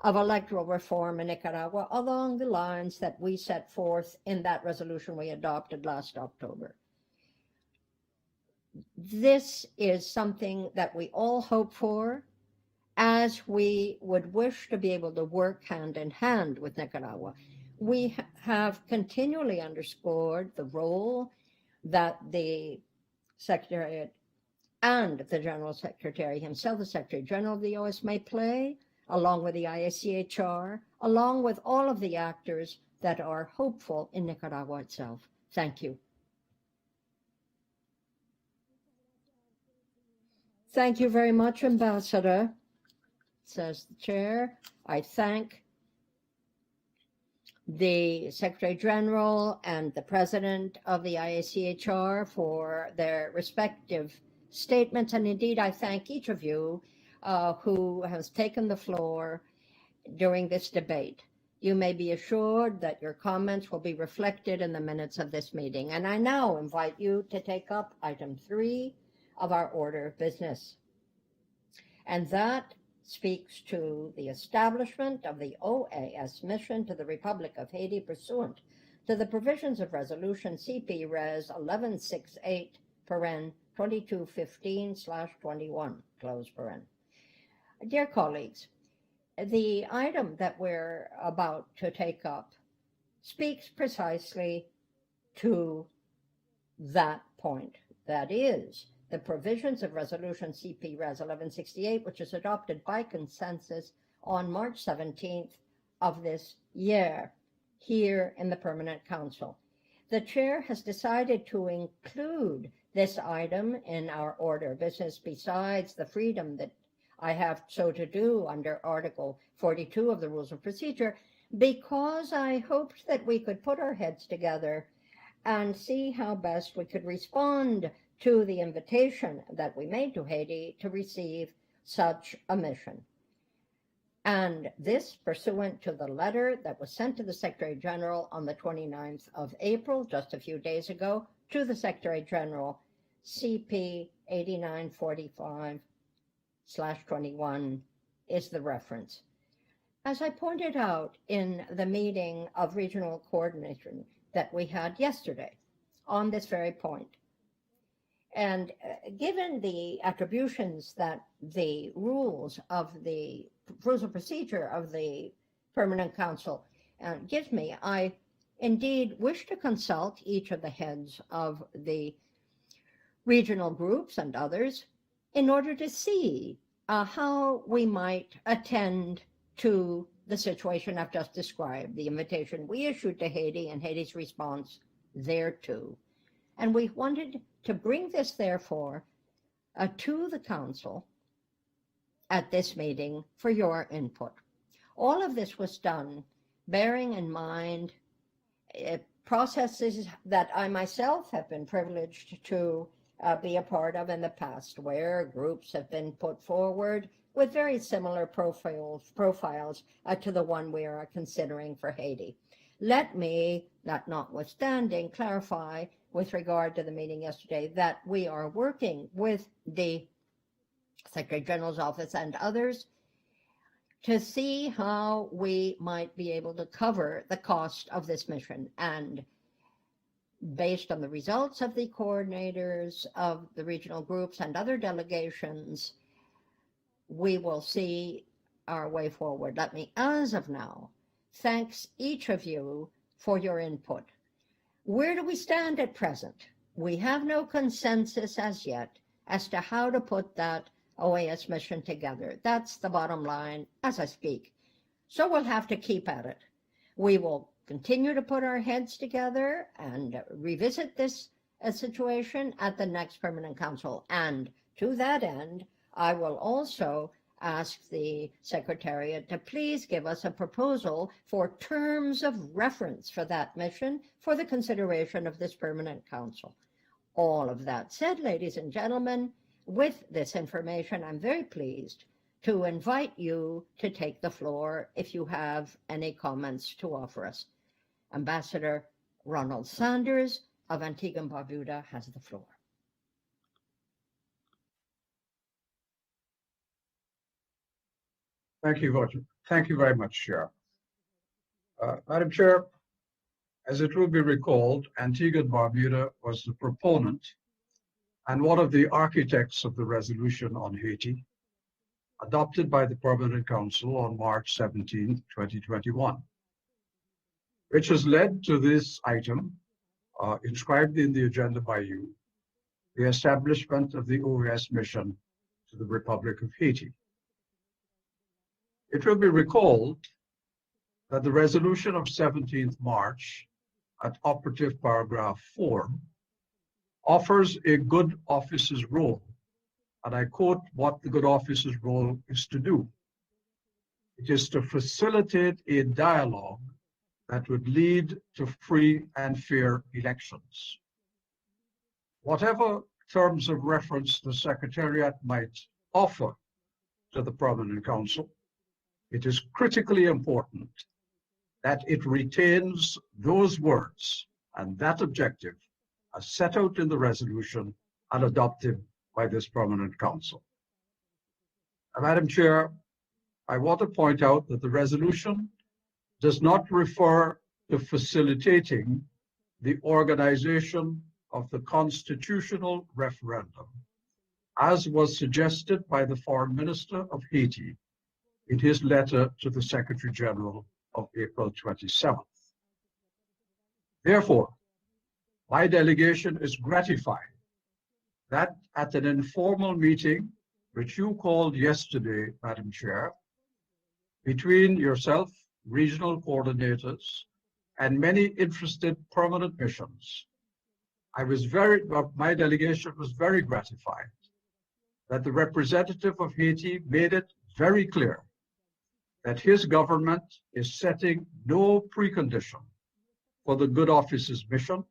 of electoral reform in Nicaragua along the lines that we set forth in that resolution we adopted last October. This is something that we all hope for, as we would wish to be able to work hand in hand with Nicaragua. We have continually underscored the role that the Secretariat and the General Secretary himself, the Secretary General of the OAS, may play, along with the IACHR, along with all of the actors that are hopeful in Nicaragua itself. Thank you. Thank you very much, Ambassador, says the Chair. I thank the Secretary General and the President of the IACHR for their respective statements, and indeed I thank each of you who has taken the floor during this debate. You may be assured that your comments will be reflected in the minutes of this meeting. And I now invite you to take up item 3 of our order of business. And that speaks to the establishment of the OAS mission to the Republic of Haiti pursuant to the provisions of Resolution CP Res 1168, paren 2215/21, close paren. Dear colleagues, the item that we're about to take up speaks precisely to that point. That is, the provisions of Resolution CP Res 1168, which is adopted by consensus on March 17th of this year here in the Permanent Council. The Chair has decided to include this item in our order of business besides the freedom that I have so to do under Article 42 of the Rules of Procedure because I hoped that we could put our heads together and see how best we could respond to the invitation that we made to Haiti to receive such a mission. And this pursuant to the letter that was sent to the Secretary General on the 29th of April, just a few days ago, to the Secretary General, CP 8945/21 is the reference. As I pointed out in the meeting of regional coordination that we had yesterday on this very point, and given the attributions that the rules of procedure of the Permanent Council gives me, I indeed wish to consult each of the heads of the regional groups and others in order to see how we might attend to the situation I've just described, the invitation we issued to Haiti and Haiti's response thereto. And we wanted to bring this, therefore, to the Council at this meeting for your input. All of this was done bearing in mind processes that I myself have been privileged to be a part of in the past, where groups have been put forward with very similar profiles to the one we are considering for Haiti. Let me, that notwithstanding, clarify with regard to the meeting yesterday that we are working with the Secretary General's office and others to see how we might be able to cover the cost of this mission. And based on the results of the coordinators of the regional groups and other delegations, we will see our way forward. Let me, as of now, thanks each of you for your input. Where do we stand at present? We have no consensus as yet as to how to put that OAS mission together. That's the bottom line as I speak. So we'll have to keep at it. We will continue to put our heads together and revisit this situation at the next Permanent Council. And to that end, I will also ask the Secretariat to please give us a proposal for terms of reference for that mission for the consideration of this Permanent Council. All of that said, ladies and gentlemen, with this information, I'm very pleased to invite you to take the floor if you have any comments to offer us. Ambassador Ronald Sanders of Antigua and Barbuda has the floor. Thank you, Roger. Thank you very much, Chair. Madam Chair, as it will be recalled, Antigua and Barbuda was the proponent and one of the architects of the resolution on Haiti, adopted by the Permanent Council on March 17, 2021, which has led to this item inscribed in the agenda by you, the establishment of the OAS mission to the Republic of Haiti. It will be recalled that the resolution of 17th March at operative paragraph 4 offers a good officer's role, and I quote what the good officer's role is to do. It is to facilitate a dialogue that would lead to free and fair elections. Whatever terms of reference the Secretariat might offer to the Permanent Council, it is critically important that it retains those words and that objective as set out in the resolution and adopted by this Permanent Council. Madam Chair, I want to point out that the resolution does not refer to facilitating the organization of the constitutional referendum, as was suggested by the Foreign Minister of Haiti in his letter to the Secretary General of April 27th. Therefore, my delegation is gratified that at an informal meeting, which you called yesterday, Madam Chair, between yourself, regional coordinators, and many interested permanent missions, my delegation was very gratified that the representative of Haiti made it very clear that his government is setting no precondition for the Good Office's mission,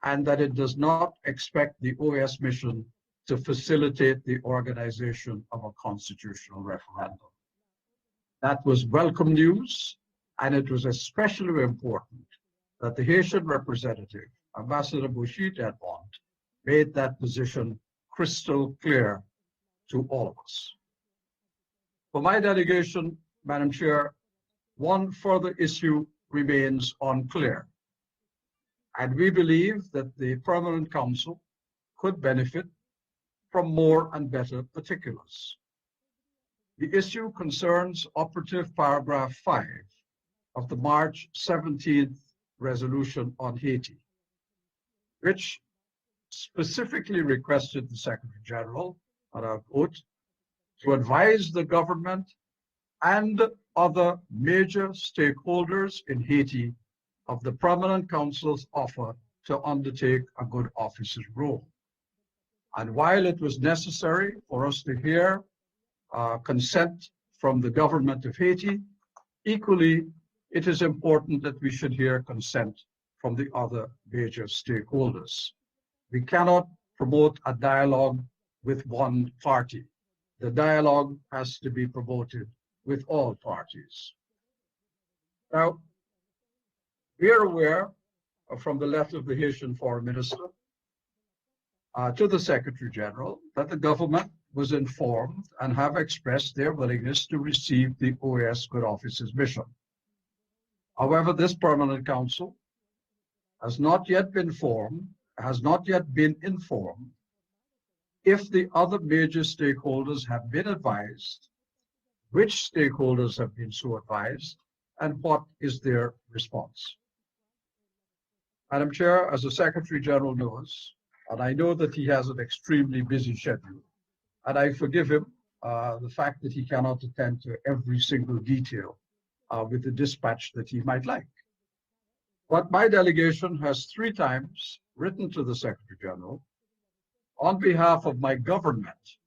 and that it does not expect the OAS mission to facilitate the organization of a constitutional referendum. That was welcome news, and it was especially important that the Haitian representative, Ambassador Bouchit Edmond, made that position crystal clear to all of us. For my delegation, Madam Chair, one further issue remains unclear, and we believe that the Permanent Council could benefit from more and better particulars. The issue concerns operative paragraph 5 of the March 17th resolution on Haiti, which specifically requested the Secretary General, and I quote, to advise the government and other major stakeholders in Haiti of the Permanent Council's offer to undertake a good officer's role. And while it was necessary for us to hear consent from the government of Haiti, equally, it is important that we should hear consent from the other major stakeholders. We cannot promote a dialogue with one party. The dialogue has to be promoted with all parties. Now, we are aware from the letter of the Haitian Foreign Minister to the Secretary General that the government was informed and have expressed their willingness to receive the OAS Good Office's mission. However, this Permanent Council has not yet been informed if the other major stakeholders have been advised, which stakeholders have been so advised, and what is their response. Madam Chair, as the Secretary General knows, and I know that he has an extremely busy schedule, and I forgive him the fact that he cannot attend to every single detail with the dispatch that he might like. But my delegation has 3 times written to the Secretary General on behalf of my government,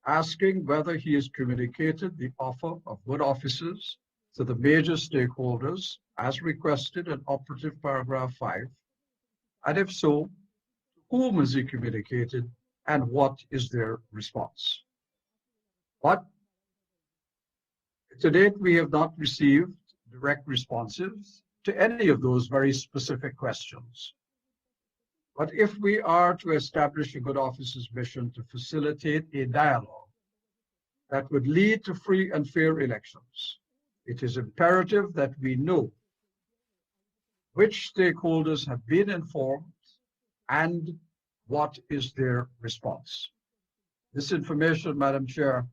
asking whether he has communicated the offer of good officers to the major stakeholders as requested in operative paragraph 5, and if so, to whom has he communicated and what is their response? But to date, we have not received direct responses to any of those very specific questions. But if we are to establish a good officer's mission to facilitate a dialogue that would lead to free and fair elections, it is imperative that we know which stakeholders have been informed and what is their response. This information, Madam Chair,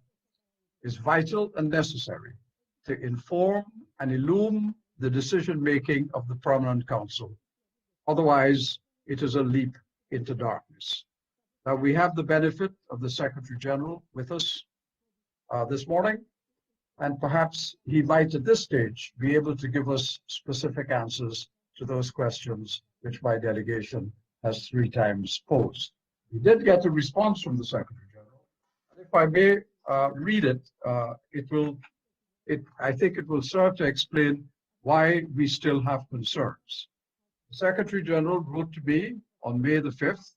is vital and necessary to inform and illumine the decision-making of the Permanent Council. Otherwise, it is a leap into darkness. Now, we have the benefit of the Secretary General with us this morning, and perhaps he might at this stage be able to give us specific answers to those questions which my delegation has 3 times posed. We did get a response from the Secretary General. And if I may read it, I think it will serve to explain why we still have concerns. The Secretary General wrote to me on May the 5th.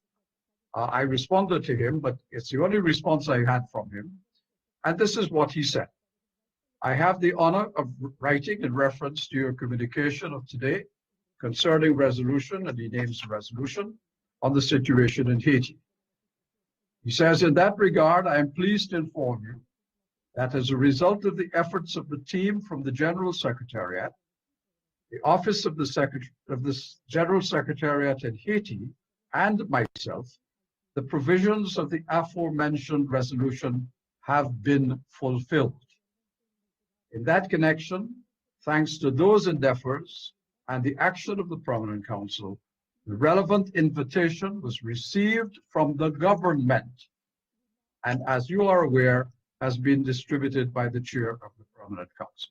I responded to him, but it's the only response I had from him. And this is what he said. I have the honor of writing in reference to your communication of today concerning resolution, and he names the resolution, on the situation in Haiti. He says, in that regard, I am pleased to inform you that as a result of the efforts of the team from the General Secretariat, the Office of the General Secretariat in Haiti, and myself, the provisions of the aforementioned resolution have been fulfilled. In that connection, thanks to those endeavors and the action of the Permanent Council, the relevant invitation was received from the government, and as you are aware, has been distributed by the chair of the Permanent Council.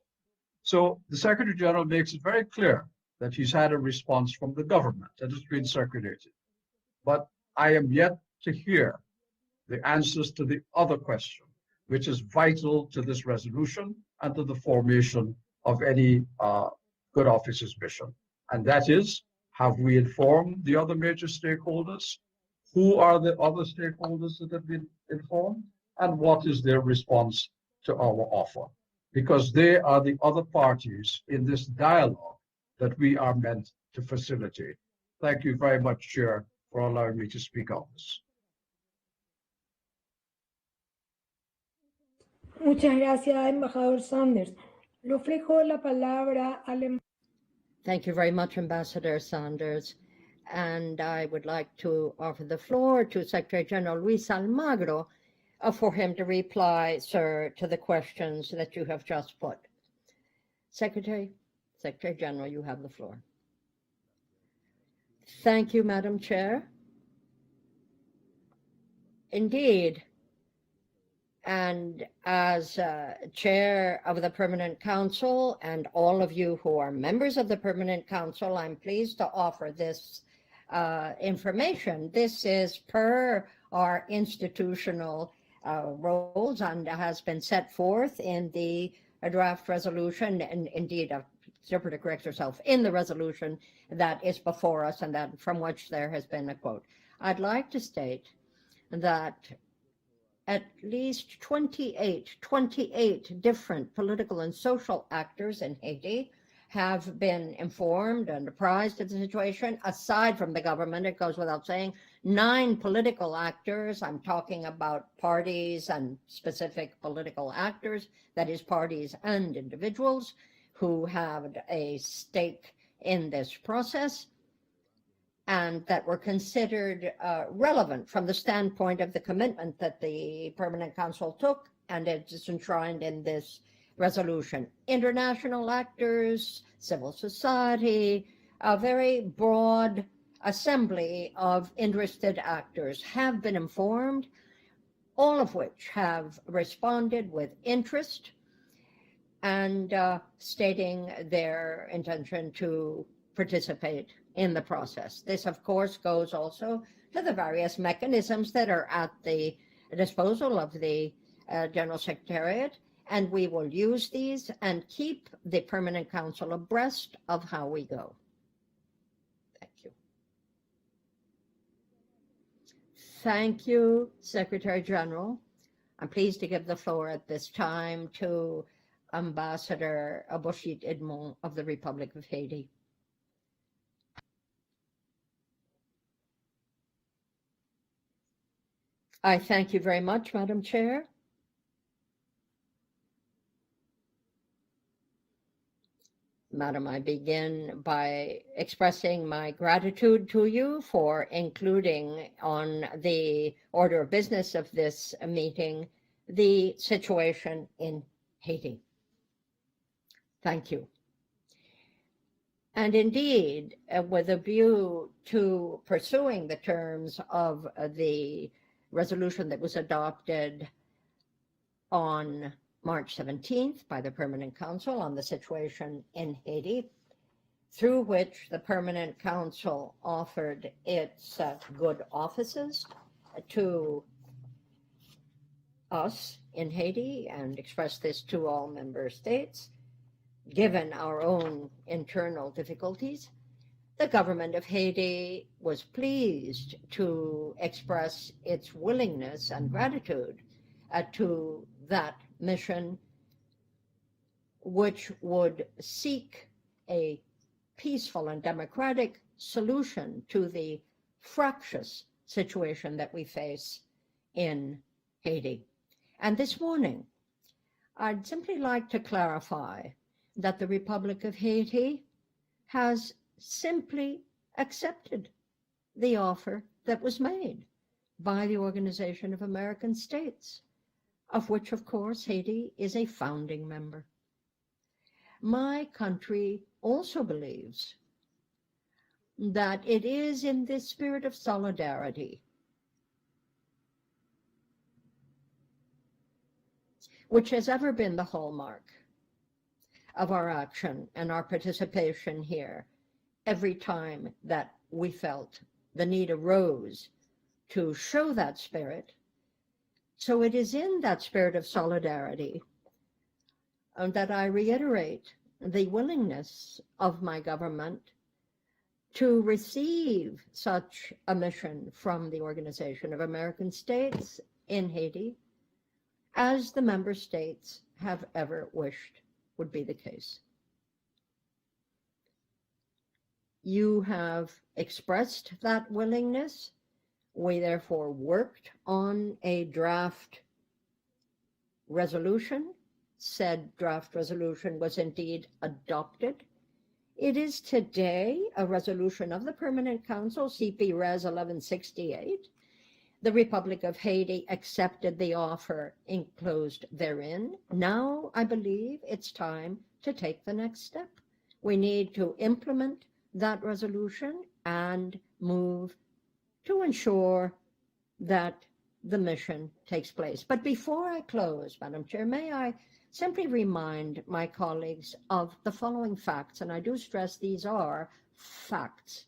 So the Secretary General makes it very clear that he's had a response from the government that has been circulated. But I am yet to hear the answers to the other question, which is vital to this resolution and to the formation of any good officer's mission. And that is, have we informed the other major stakeholders? Who are the other stakeholders that have been informed? And what is their response to our offer? Because they are the other parties in this dialogue that we are meant to facilitate. Thank you very much, Chair, for allowing me to speak on this. Muchas gracias, embajador Sanders. Le ofrezco la palabra al Thank you very much, Ambassador Sanders. And I would like to offer the floor to Secretary General Luis Almagro for him to reply, sir, to the questions that you have just put. Secretary General, you have the floor. Thank you, Madam Chair. Indeed, and as chair of the Permanent Council and all of you who are members of the Permanent Council, I'm pleased to offer this information. This is per our institutional roles and has been set forth in the draft resolution, and indeed, Secretary corrects herself, in the resolution that is before us and that from which there has been a quote. I'd like to state that at least 28 different political and social actors in Haiti have been informed and apprised of the situation. Aside from the government, it goes without saying, 9 political actors, I'm talking about parties and specific political actors, that is parties and individuals who have a stake in this process, and that were considered relevant from the standpoint of the commitment that the Permanent Council took, and it is enshrined in this resolution. International actors, civil society, a very broad assembly of interested actors have been informed, all of which have responded with interest and stating their intention to participate in the process. This, of course, goes also to the various mechanisms that are at the disposal of the General Secretariat, and we will use these and keep the Permanent Council abreast of how we go. Thank you. Thank you, Secretary General. I'm pleased to give the floor at this time to Ambassador Aboshit Edmond of the Republic of Haiti. I thank you very much, Madam Chair. Madam, I begin by expressing my gratitude to you for including on the order of business of this meeting the situation in Haiti. Thank you. And indeed, with a view to pursuing the terms of the resolution that was adopted on March 17th by the Permanent Council on the situation in Haiti, through which the Permanent Council offered its good offices to us in Haiti and expressed this to all member states. Given our own internal difficulties, the government of Haiti was pleased to express its willingness and gratitude to that mission, which would seek a peaceful and democratic solution to the fractious situation that we face in Haiti. And this morning, I'd simply like to clarify that the Republic of Haiti has simply accepted the offer that was made by the Organization of American States, of which, of course, Haiti is a founding member. My country also believes that it is in this spirit of solidarity which has ever been the hallmark of our action and our participation here every time that we felt the need arose to show that spirit, So it is in that spirit of solidarity that I reiterate the willingness of my government to receive such a mission from the Organization of American States in Haiti as the member states have ever wished would be the case. You have expressed that willingness. We therefore worked on a draft resolution. Said draft resolution was indeed adopted. It is today a resolution of the Permanent Council, CP Res 1168. The Republic of Haiti accepted the offer enclosed therein. Now, I believe it's time to take the next step. We need to implement that resolution and move to ensure that the mission takes place. But before I close, Madam Chair, may I simply remind my colleagues of the following facts, and I do stress these are facts.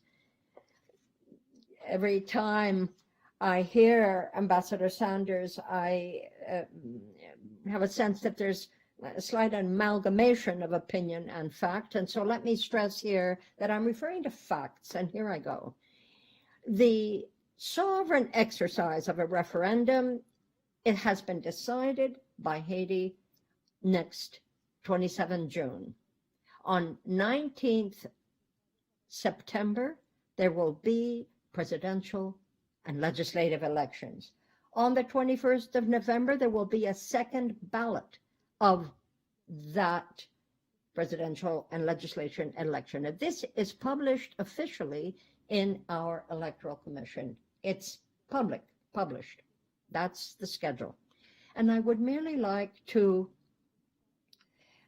Every time I hear Ambassador Sanders, I have a sense that there's a slight amalgamation of opinion and fact, and so let me stress here that I'm referring to facts, and here I go. The sovereign exercise of a referendum, it has been decided by Haiti next 27 June. On 19th September, there will be presidential and legislative elections. On the 21st of November, there will be a second ballot of that presidential and legislation election. And this is published officially in our Electoral Commission. It's published. That's the schedule. And I would merely like to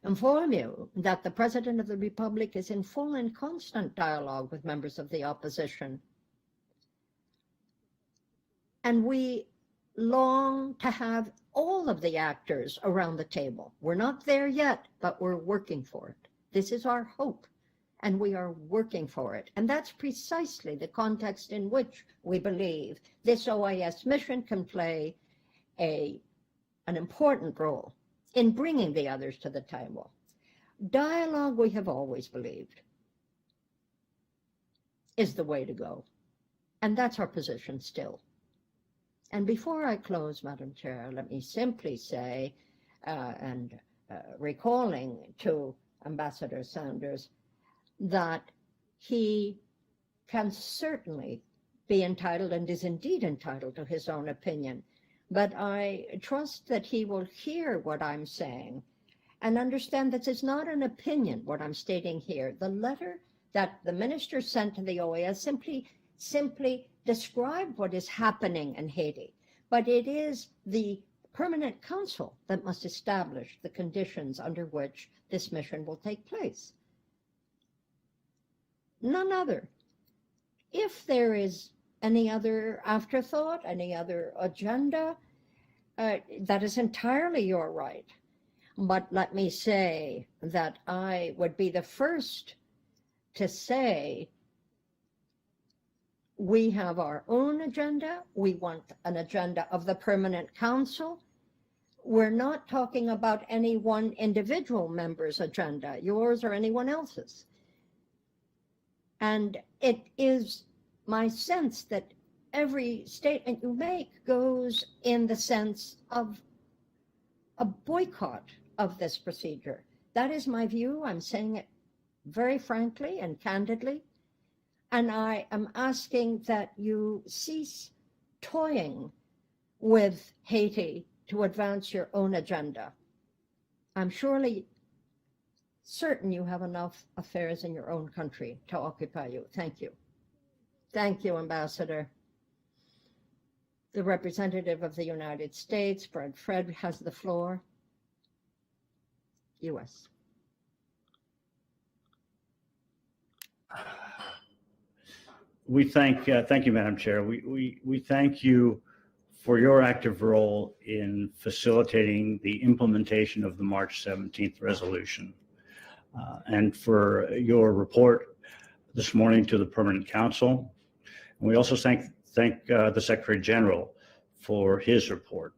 inform you that the President of the Republic is in full and constant dialogue with members of the opposition. And we long to have all of the actors around the table. We're not there yet, but we're working for it. This is our hope, and we are working for it. And that's precisely the context in which we believe this OAS mission can play an important role in bringing the others to the table. Dialogue, we have always believed, is the way to go. And that's our position still. And before I close, Madam Chair, let me simply say, recalling to Ambassador Sanders, that he can certainly be entitled and is indeed entitled to his own opinion. But I trust that he will hear what I'm saying and understand that it's not an opinion, what I'm stating here. The letter that the minister sent to the OAS simply described what is happening in Haiti. But it is the Permanent Council that must establish the conditions under which this mission will take place. None other. If there is any other afterthought, any other agenda, that is entirely your right. But let me say that I would be the first to say we have our own agenda. We want an agenda of the Permanent Council. We're not talking about any one individual member's agenda, yours or anyone else's. And it is my sense that every statement you make goes in the sense of a boycott of this procedure. That is my view. I'm saying it very frankly and candidly. And I am asking that you cease toying with Haiti to advance your own agenda. I'm surely certain you have enough affairs in your own country to occupy you. Thank you. Thank you, Ambassador. The representative of the United States, Fred has the floor. U.S. We thank you, Madam Chair. We thank you for your active role in facilitating the implementation of the March 17th resolution, and for your report this morning to the Permanent Council. And we also thank the Secretary General for his report.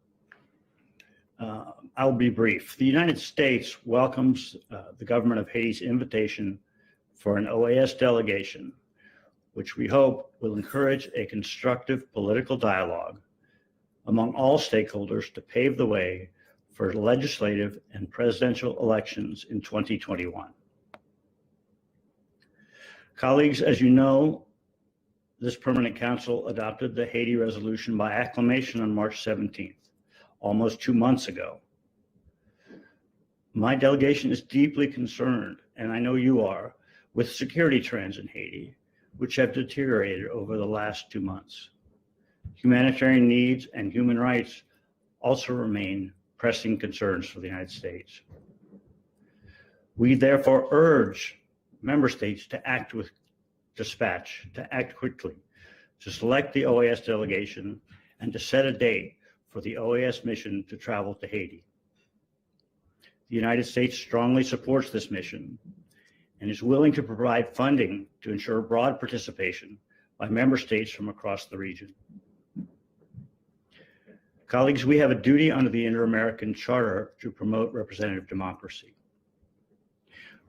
I'll be brief. The United States welcomes the government of Haiti's invitation for an OAS delegation, which we hope will encourage a constructive political dialogue among all stakeholders to pave the way for legislative and presidential elections in 2021. Colleagues, as you know, this Permanent Council adopted the Haiti resolution by acclamation on March 17th, almost 2 months ago. My delegation is deeply concerned, and I know you are, with security trends in Haiti, which have deteriorated over the last 2 months. Humanitarian needs and human rights also remain pressing concerns for the United States. We therefore urge member states to act with dispatch, to act quickly, to select the OAS delegation, and to set a date for the OAS mission to travel to Haiti. The United States strongly supports this mission and is willing to provide funding to ensure broad participation by member states from across the region. Colleagues, we have a duty under the Inter-American Charter to promote representative democracy.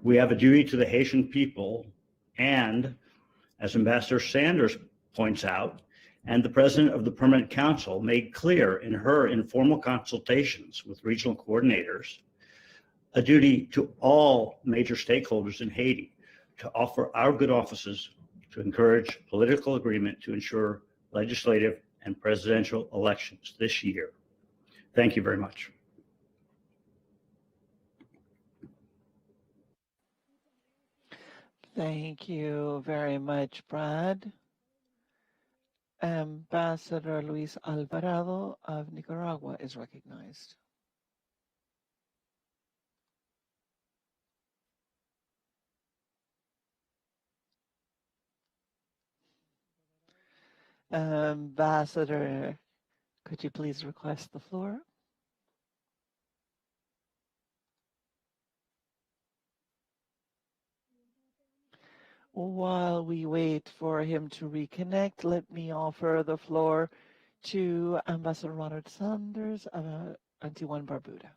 We have a duty to the Haitian people, and as Ambassador Sanders points out, and the President of the Permanent Council made clear in her informal consultations with regional coordinators, a duty to all major stakeholders in Haiti to offer our good offices to encourage political agreement to ensure legislative and presidential elections this year. Thank you very much. Thank you very much, Brad. Ambassador Luis Alvarado of Nicaragua is recognized. Ambassador, could you please request the floor? While we wait for him to reconnect, let me offer the floor to Ambassador Ronald Sanders of Antigua and Barbuda.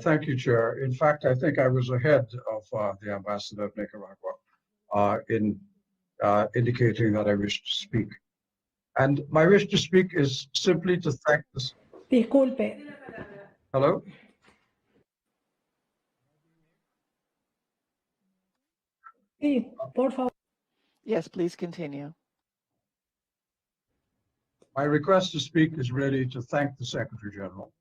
Thank you, Chair. In fact, I think I was ahead of the Ambassador of Nicaragua in indicating that I wish to speak. And my wish to speak is simply to thank this. Disculpe. Hello? Sí, por favor. Yes, please continue. My request to speak is really to thank the Secretary General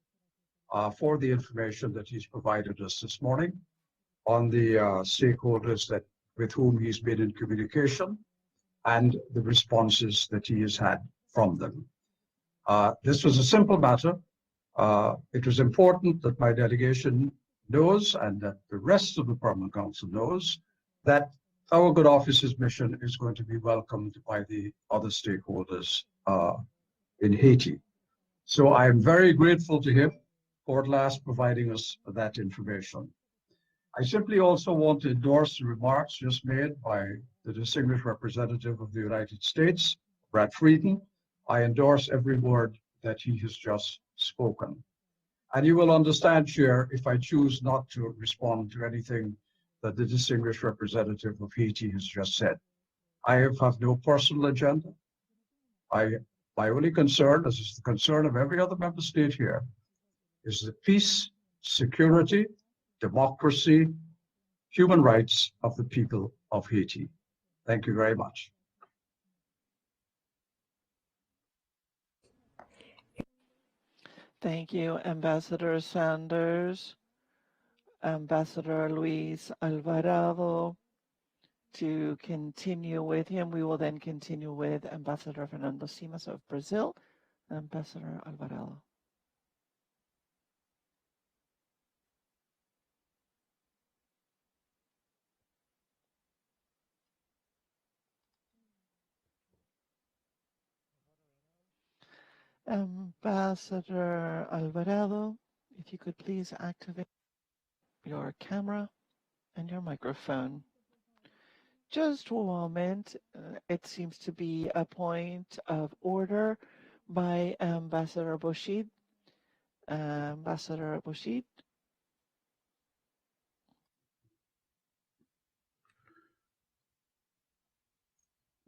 for the information that he's provided us this morning on the stakeholders with whom he's been in communication and the responses that he has had from them. This was a simple matter. It was important that my delegation knows and that the rest of the Permanent Council knows that our good office's mission is going to be welcomed by the other stakeholders in Haiti. So I am very grateful to him for at last providing us that information. I simply also want to endorse the remarks just made by the distinguished representative of the United States, Brad Frieden. I endorse every word that he has just spoken. And you will understand, Chair, if I choose not to respond to anything that the distinguished representative of Haiti has just said. I have no personal agenda. My only concern, as is the concern of every other member state here, is the peace, security, democracy, human rights of the people of Haiti. Thank you very much. Thank you, Ambassador Sanders. Ambassador Luis Alvarado. To continue with him, we will then continue with Ambassador Fernando Simas of Brazil. Ambassador Alvarado. Ambassador Alvarado, if you could please activate your camera and your microphone. Just a moment. It seems to be a point of order. by Ambassador Boshid. Ambassador Boshid.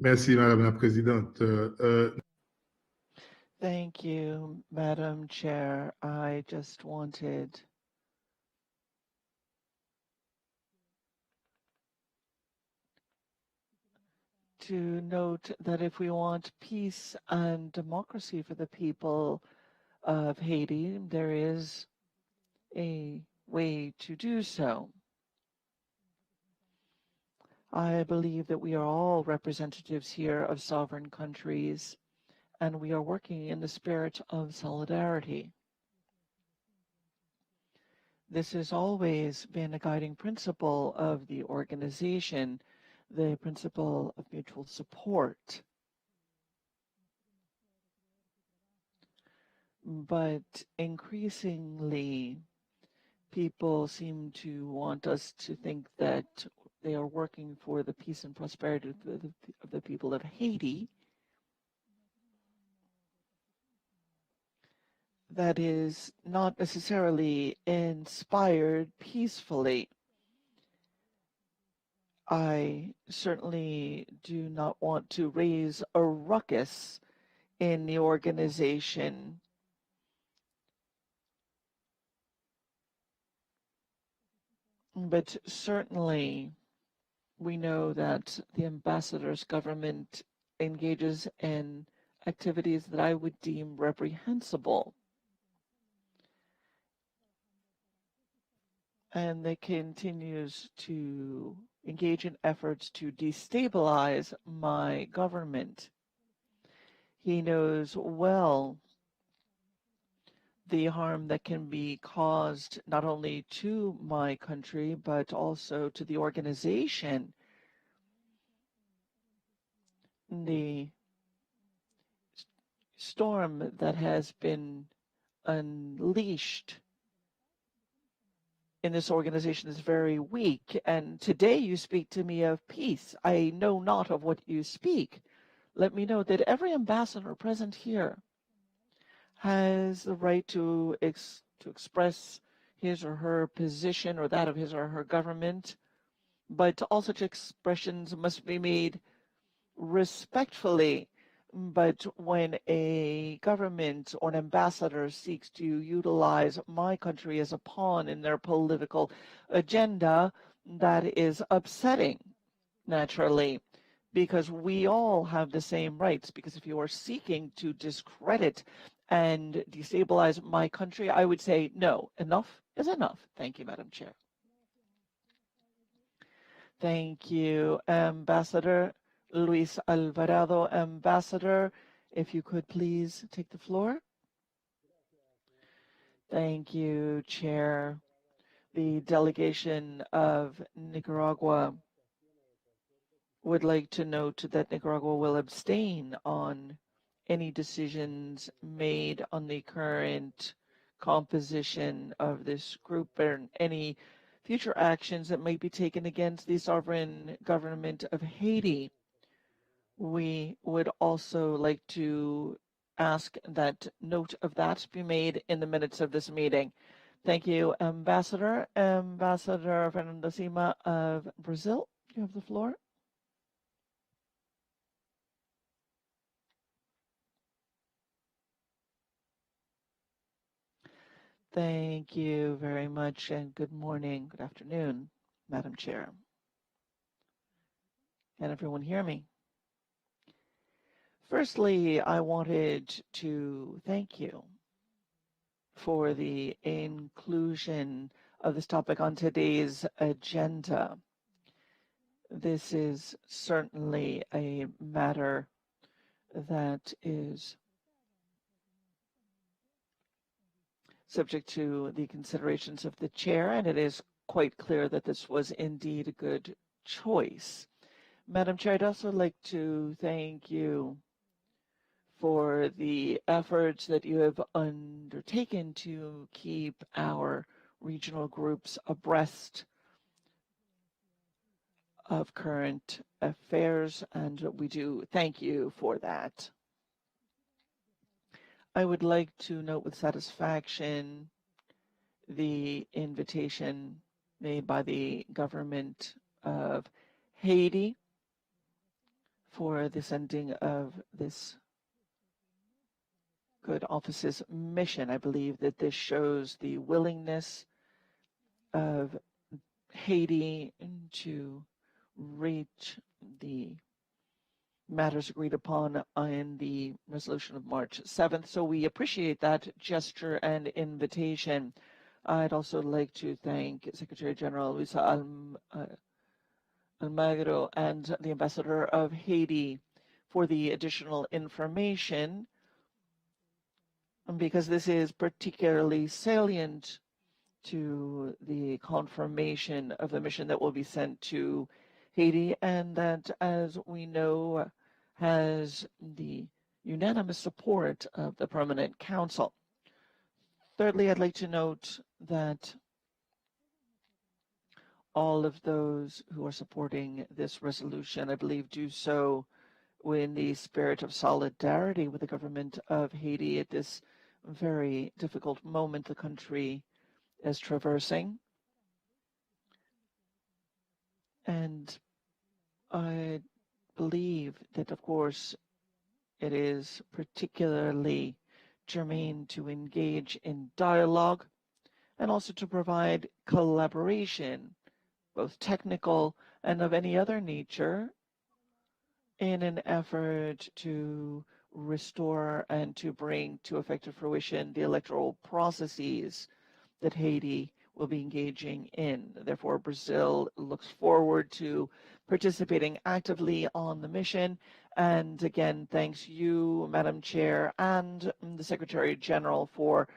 Merci, Madame la Présidente. Thank you, Madam Chair. I just wanted to note that if we want peace and democracy for the people of Haiti, there is a way to do so. I believe that we are all representatives here of sovereign countries, and we are working in the spirit of solidarity. This has always been a guiding principle of the organization, the principle of mutual support. But increasingly, people seem to want us to think that they are working for the peace and prosperity of the people of Haiti. That is not necessarily inspired peacefully. I certainly do not want to raise a ruckus in the organization. But certainly we know that the ambassador's government engages in activities that I would deem reprehensible. And that continues to engage in efforts to destabilize my government. He knows well the harm that can be caused not only to my country, but also to the organization. The storm that has been unleashed in this organization is very weak, and today you speak to me of peace. I know not of what you speak. Let me know that every ambassador present here has the right to express his or her position or that of his or her government, but all such expressions must be made respectfully. But when a government or an ambassador seeks to utilize my country as a pawn in their political agenda, that is upsetting, naturally, because we all have the same rights. Because if you are seeking to discredit and destabilize my country, I would say, no, enough is enough. Thank you, Madam Chair. Thank you, Ambassador. Luis Alvarado, Ambassador, if you could please take the floor. Thank you, Chair. The delegation of Nicaragua would like to note that Nicaragua will abstain on any decisions made on the current composition of this group and any future actions that might be taken against the sovereign government of Haiti. We would also like to ask that note of that be made in the minutes of this meeting. Thank you, Ambassador. Ambassador Fernando Sima of Brazil, you have the floor. Thank you very much, and good morning, good afternoon, Madam Chair. Can everyone hear me? Firstly, I wanted to thank you for the inclusion of this topic on today's agenda. This is certainly a matter that is subject to the considerations of the chair, and it is quite clear that this was indeed a good choice. Madam Chair, I'd also like to thank you for the efforts that you have undertaken to keep our regional groups abreast of current affairs, and we do thank you for that. I would like to note with satisfaction the invitation made by the government of Haiti for the sending of this good office's mission. I believe that this shows the willingness of Haiti to reach the matters agreed upon in the resolution of March 7th. So we appreciate that gesture and invitation. I'd also like to thank Secretary General Luisa Almagro and the Ambassador of Haiti for the additional information, because this is particularly salient to the confirmation of the mission that will be sent to Haiti, and that, as we know, has the unanimous support of the Permanent Council. Thirdly, I'd like to note that all of those who are supporting this resolution, I believe, do so in the spirit of solidarity with the government of Haiti at this very difficult moment the country is traversing. And I believe that, of course, it is particularly germane to engage in dialogue and also to provide collaboration, both technical and of any other nature, in an effort to restore and to bring to effective fruition the electoral processes that Haiti will be engaging in. Therefore, Brazil looks forward to participating actively on the mission. And again, thanks you, Madam Chair, and the Secretary General for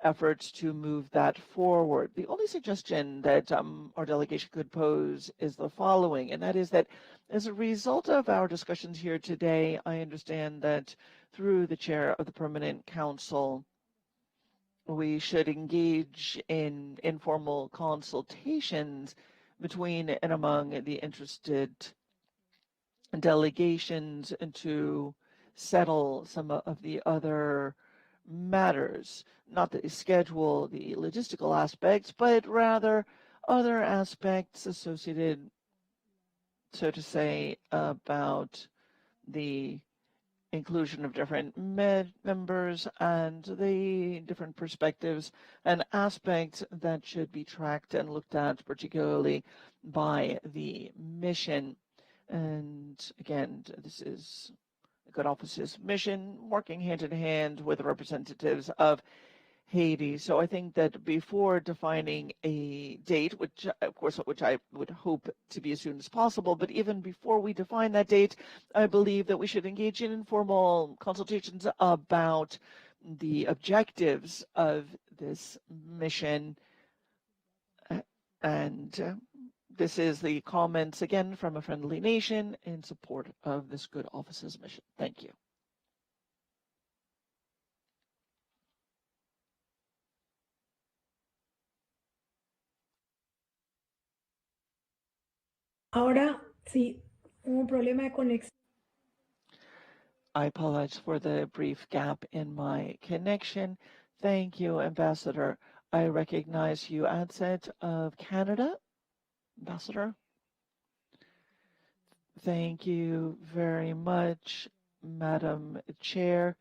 efforts to move that forward. The only suggestion that our delegation could pose is the following, and that is that as a result of our discussions here today, I understand that through the chair of the Permanent Council, we should engage in informal consultations between and among the interested delegations to settle some of the other matters, not the schedule, the logistical aspects, but rather other aspects associated, so to say, about the inclusion of different members and the different perspectives and aspects that should be tracked and looked at, particularly by the mission. And again, this is a good office's mission, working hand in hand with representatives of Haiti. So I think that before defining a date, which I would hope to be as soon as possible, but even before we define that date, I believe that we should engage in informal consultations about the objectives of this mission. And this is the comments again from a friendly nation in support of this good office's mission. Thank you. Ahora sí, hubo un problema de conexión. I apologize for the brief gap in my connection. Thank you, Ambassador. I recognize you, Adset of Canada. Ambassador. Thank you very much, Madam Chair.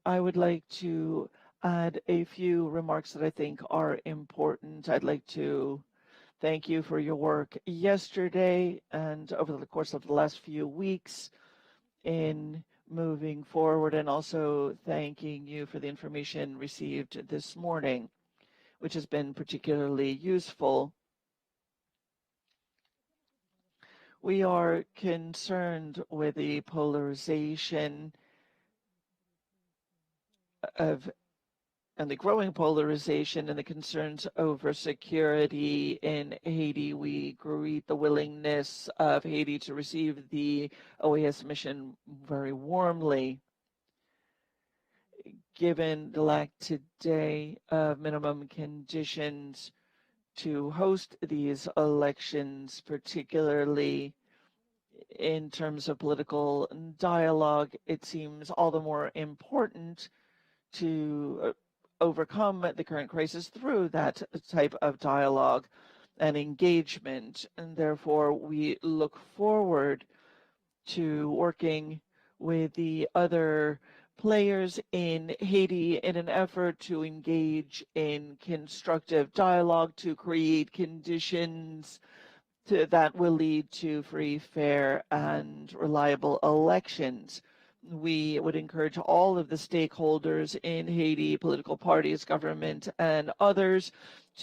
I would like to add a few remarks that I think are important. I'd like to thank you for your work yesterday and over the course of the last few weeks in moving forward, and also thanking you for the information received this morning, which has been particularly useful. We are concerned with the polarization and the growing polarization and the concerns over security in Haiti. We greet the willingness of Haiti to receive the OAS mission very warmly. Given the lack today of minimum conditions to host these elections, particularly in terms of political dialogue, it seems all the more important to overcome the current crisis through that type of dialogue and engagement. And therefore, we look forward to working with the other players in Haiti in an effort to engage in constructive dialogue to create conditions that will lead to free, fair, and reliable elections. We would encourage all of the stakeholders in Haiti, political parties, government, and others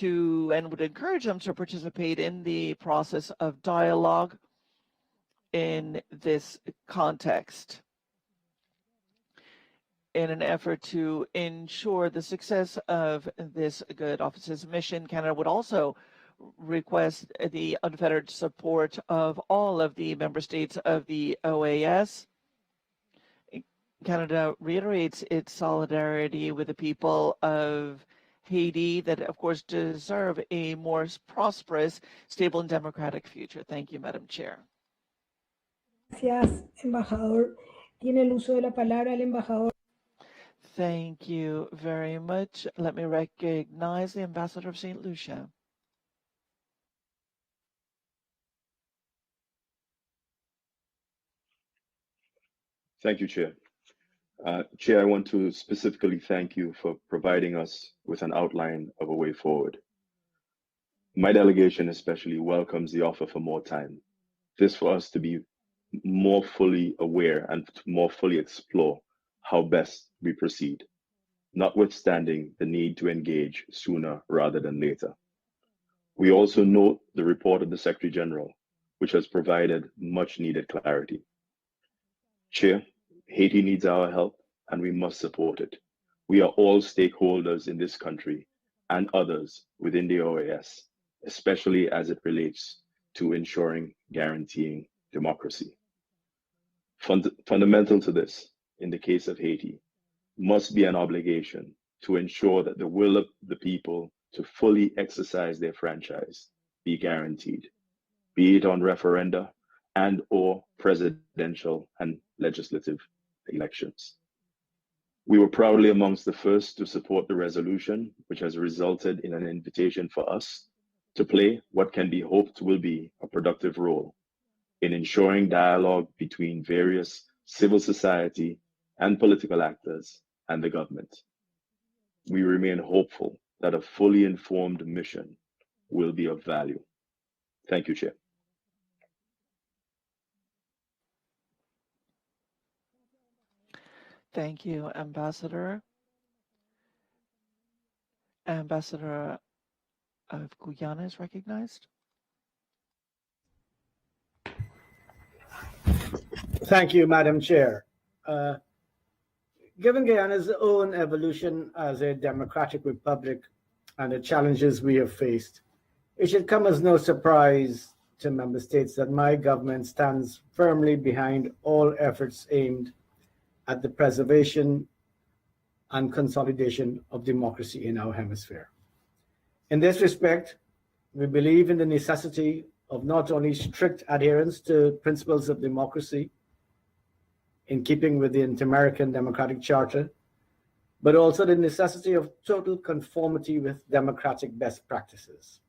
and would encourage them to participate in the process of dialogue in this context in an effort to ensure the success of this good office's mission. Canada would also request the unfettered support of all of the member states of the OAS. Canada reiterates its solidarity with the people of Haiti that, of course, deserve a more prosperous, stable, and democratic future. Thank you, Madam Chair. Gracias, embajador. Tiene el uso de la palabra el embajador. Thank you very much. Let me recognize the Ambassador of St. Lucia. Thank you, Chair. Chair, I want to specifically thank you for providing us with an outline of a way forward. My delegation especially welcomes the offer for more time. This for us to be more fully aware and to more fully explore how best we proceed, notwithstanding the need to engage sooner rather than later. We also note the report of the Secretary General, which has provided much needed clarity. Chair, Haiti needs our help and we must support it. We are all stakeholders in this country and others within the OAS, especially as it relates to ensuring, guaranteeing democracy. Fundamental to this, in the case of Haiti, must be an obligation to ensure that the will of the people to fully exercise their franchise be guaranteed, be it on referenda and or presidential and legislative elections. We were proudly amongst the first to support the resolution, which has resulted in an invitation for us to play what can be hoped will be a productive role in ensuring dialogue between various civil society and political actors and the government. We remain hopeful that a fully informed mission will be of value. Thank you, Chair. Thank you, Ambassador. Ambassador of Guyana is recognized. Thank you, Madam Chair. Given Guyana's own evolution as a democratic republic and the challenges we have faced, it should come as no surprise to member states that my government stands firmly behind all efforts aimed at the preservation and consolidation of democracy in our hemisphere. In this respect, we believe in the necessity of not only strict adherence to principles of democracy in keeping with the Inter-American Democratic Charter, but also the necessity of total conformity with democratic best practices.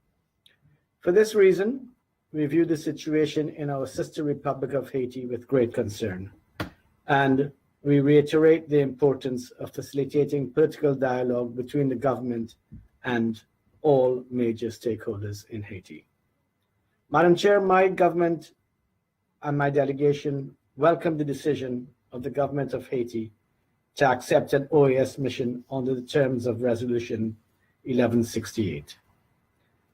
For this reason, we view the situation in our sister Republic of Haiti with great concern, and we reiterate the importance of facilitating political dialogue between the government and all major stakeholders in Haiti. Madam Chair, my government and my delegation welcome the decision of the government of Haiti to accept an OAS mission under the terms of Resolution 1168.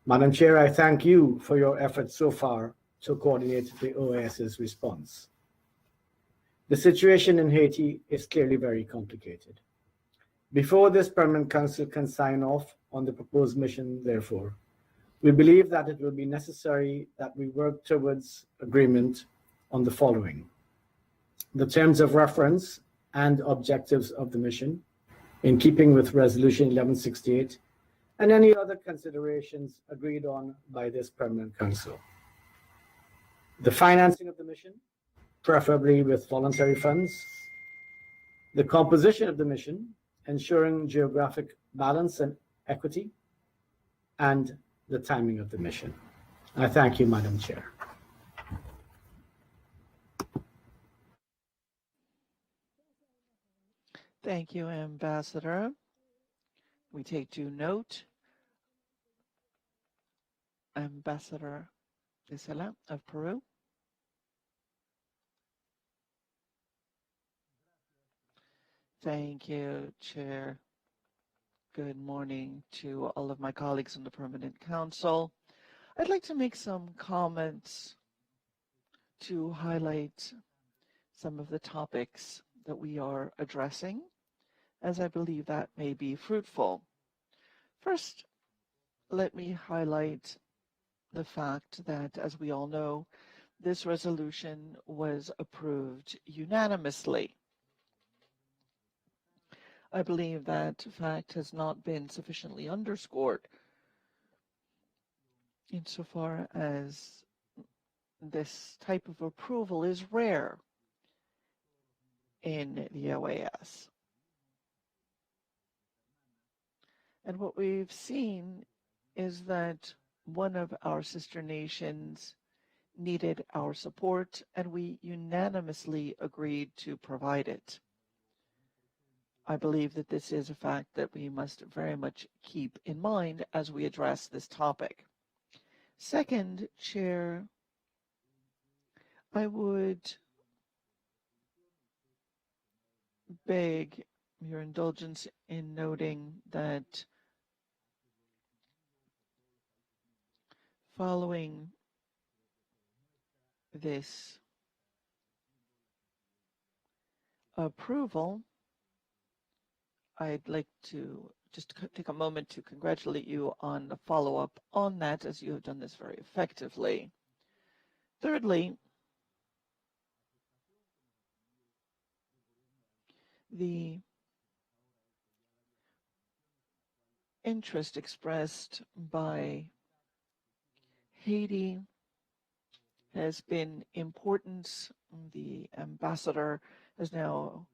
Madam Chair, I thank you for your efforts so far to coordinate the OAS's response. The situation in Haiti is clearly very complicated. Before this Permanent Council can sign off on the proposed mission, therefore, we believe that it will be necessary that we work towards agreement on the following: the terms of reference and objectives of the mission, in keeping with Resolution 1168, and any other considerations agreed on by this Permanent Council. The financing of the mission, preferably with voluntary funds, the composition of the mission, ensuring geographic balance and equity, and the timing of the mission. I thank you, Madam Chair. Thank you, Ambassador. We take due note. Ambassador Isela of Peru. Thank you, Chair. Good morning to all of my colleagues on the Permanent Council. I'd like to make some comments to highlight some of the topics that we are addressing, as I believe that may be fruitful. First, let me highlight the fact that, as we all know, this resolution was approved unanimously. I believe that fact has not been sufficiently underscored insofar as this type of approval is rare in the OAS. And what we've seen is that one of our sister nations needed our support, and we unanimously agreed to provide it. I believe that this is a fact that we must very much keep in mind as we address this topic. Second, Chair, I would beg your indulgence in noting that following this approval, I'd like to just take a moment to congratulate you on the follow-up on that, as you have done this very effectively. Thirdly, the interest expressed by Haiti has been important. The ambassador has now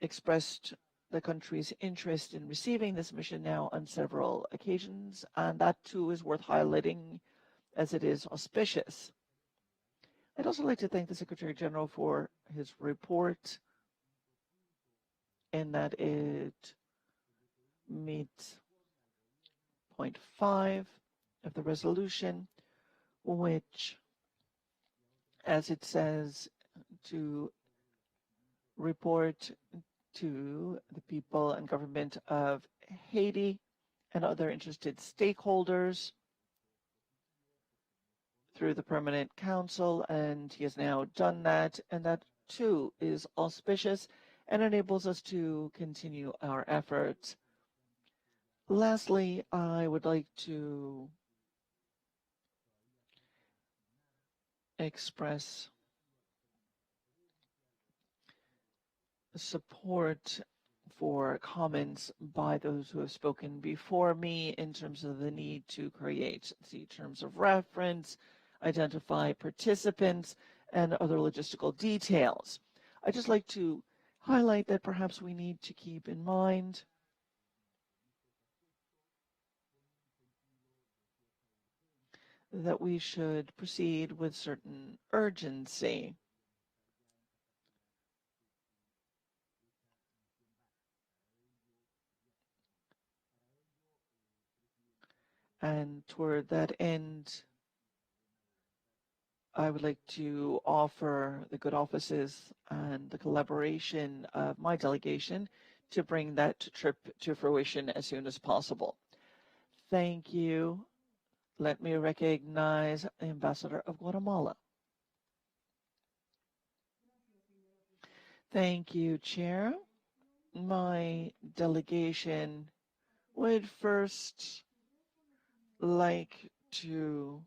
expressed the country's interest in receiving this mission now on several occasions, and that too is worth highlighting as it is auspicious. I'd also like to thank the Secretary General for his report, in that it meets point 5 of the resolution, which, as it says, to report to the people and government of Haiti and other interested stakeholders through the Permanent Council, and he has now done that, and that too is auspicious and enables us to continue our efforts. Lastly, I would like to express support for comments by those who have spoken before me in terms of the need to create the terms of reference, identify participants, and other logistical details. I'd just like to highlight that perhaps we need to keep in mind that we should proceed with certain urgency. And toward that end, I would like to offer the good offices and the collaboration of my delegation to bring that trip to fruition as soon as possible. Thank you. Let me recognize the Ambassador of Guatemala. Thank you, Chair. My delegation would first like to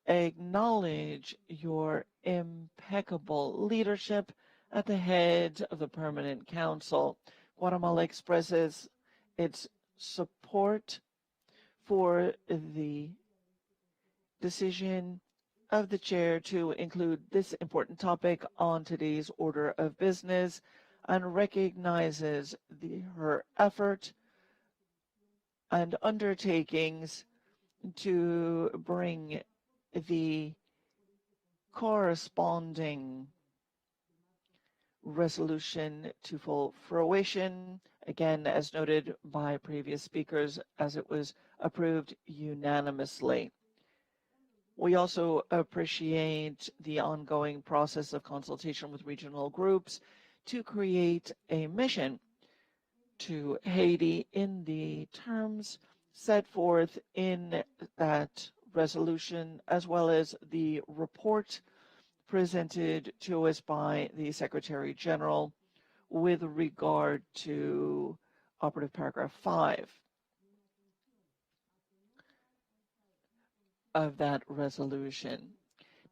acknowledge your impeccable leadership at the head of the Permanent Council. Guatemala expresses its support for the decision of the chair to include this important topic on today's order of business. and recognizes her effort and undertakings to bring the corresponding resolution to full fruition, again, as noted by previous speakers, as it was approved unanimously. We also appreciate the ongoing process of consultation with regional groups to create a mission to Haiti in the terms set forth in that resolution, as well as the report presented to us by the Secretary General with regard to operative paragraph 5 of that resolution.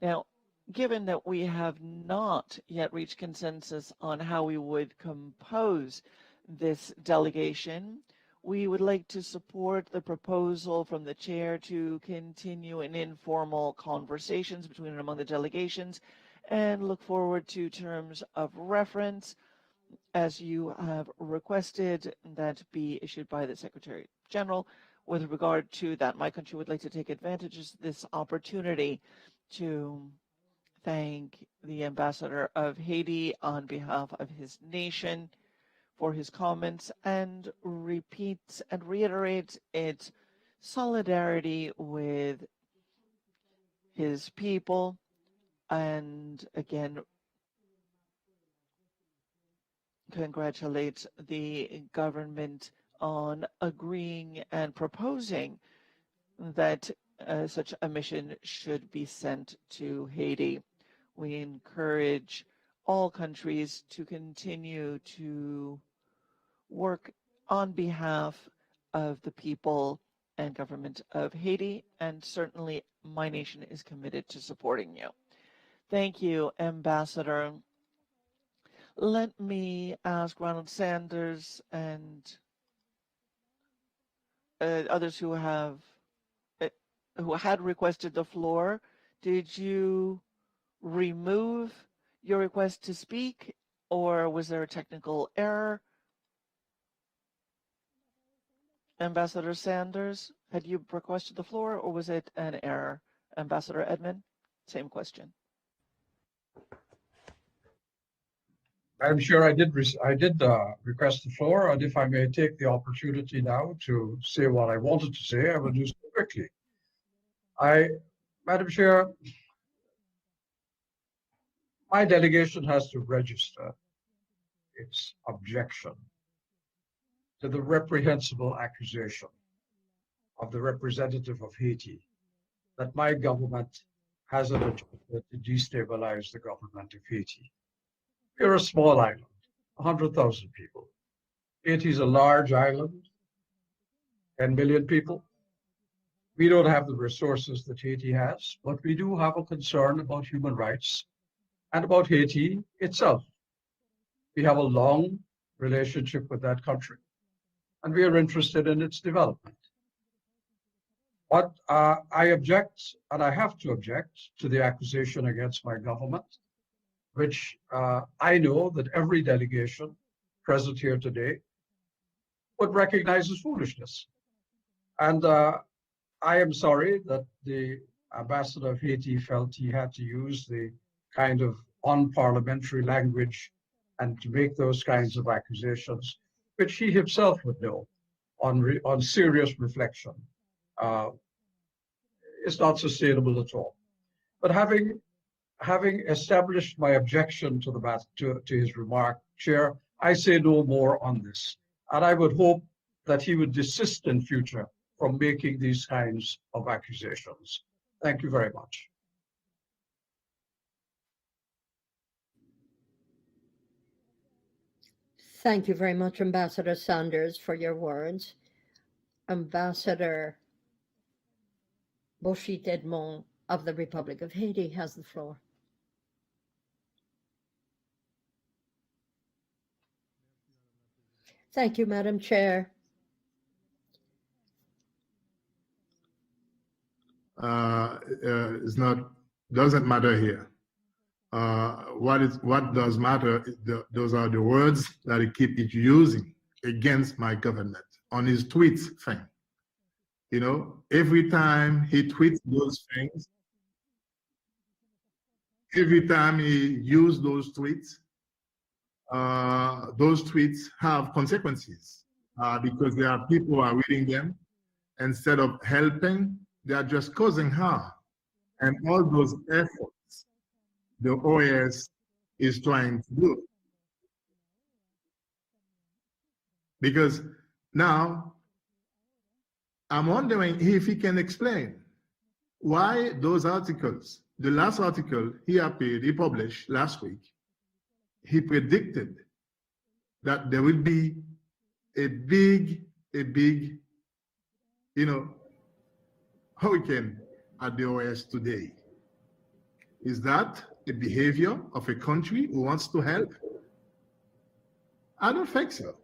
Now, given that we have not yet reached consensus on how we would compose this delegation, we would like to support the proposal from the chair to continue in informal conversations between and among the delegations and look forward to terms of reference as you have requested that be issued by the Secretary General. With regard to that, my country would like to take advantage of this opportunity to thank the Ambassador of Haiti on behalf of his nation for his comments and repeats and reiterates its solidarity with his people, and again congratulates the government on agreeing and proposing that such a mission should be sent to Haiti. We encourage all countries to continue to work on behalf of the people and government of Haiti, and certainly my nation is committed to supporting you. Thank you, Ambassador. Let me ask Ronald Sanders and others who had requested the floor. Did you remove your request to speak, or was there a technical error? Ambassador Sanders, had you requested the floor, or was it an error? Ambassador Edmond, same question. I'm sure I did request the floor, and if I may take the opportunity now to say what I wanted to say, I will do so quickly. Madam Chair, my delegation has to register its objection to the reprehensible accusation of the representative of Haiti that my government has an agenda to destabilize the government of Haiti. We're a small island, 100,000 people. Haiti is a large island, 10 million people. We don't have the resources that Haiti has, but we do have a concern about human rights and about Haiti itself. We have a long relationship with that country, and we are interested in its development. But I object, and I have to object, to the accusation against my government, which I know that every delegation present here today would recognize as foolishness. And I am sorry that the ambassador of Haiti felt he had to use the kind of unparliamentary language and to make those kinds of accusations, which he himself would know on serious reflection is not sustainable at all. But having established my objection to his remark, Chair, I say no more on this. And I would hope that he would desist in future from making these kinds of accusations. Thank you very much. Thank you very much, Ambassador Sanders, for your words. Ambassador Boshit Edmond of the Republic of Haiti has the floor. Thank you, Madam Chair. Doesn't matter here. what does matter, those are the words that he keep using against my government on his tweets thing. You know, every time he tweets those things, every time he uses those tweets have consequences because there are people who are reading them. Instead of helping, they are just causing harm. And all those efforts the OAS is trying to do. Because now, I'm wondering if he can explain why those articles, the last article he published last week, he predicted that there will be a big, hurricane at the OAS today. Is that a behavior of a country who wants to help? I don't think so.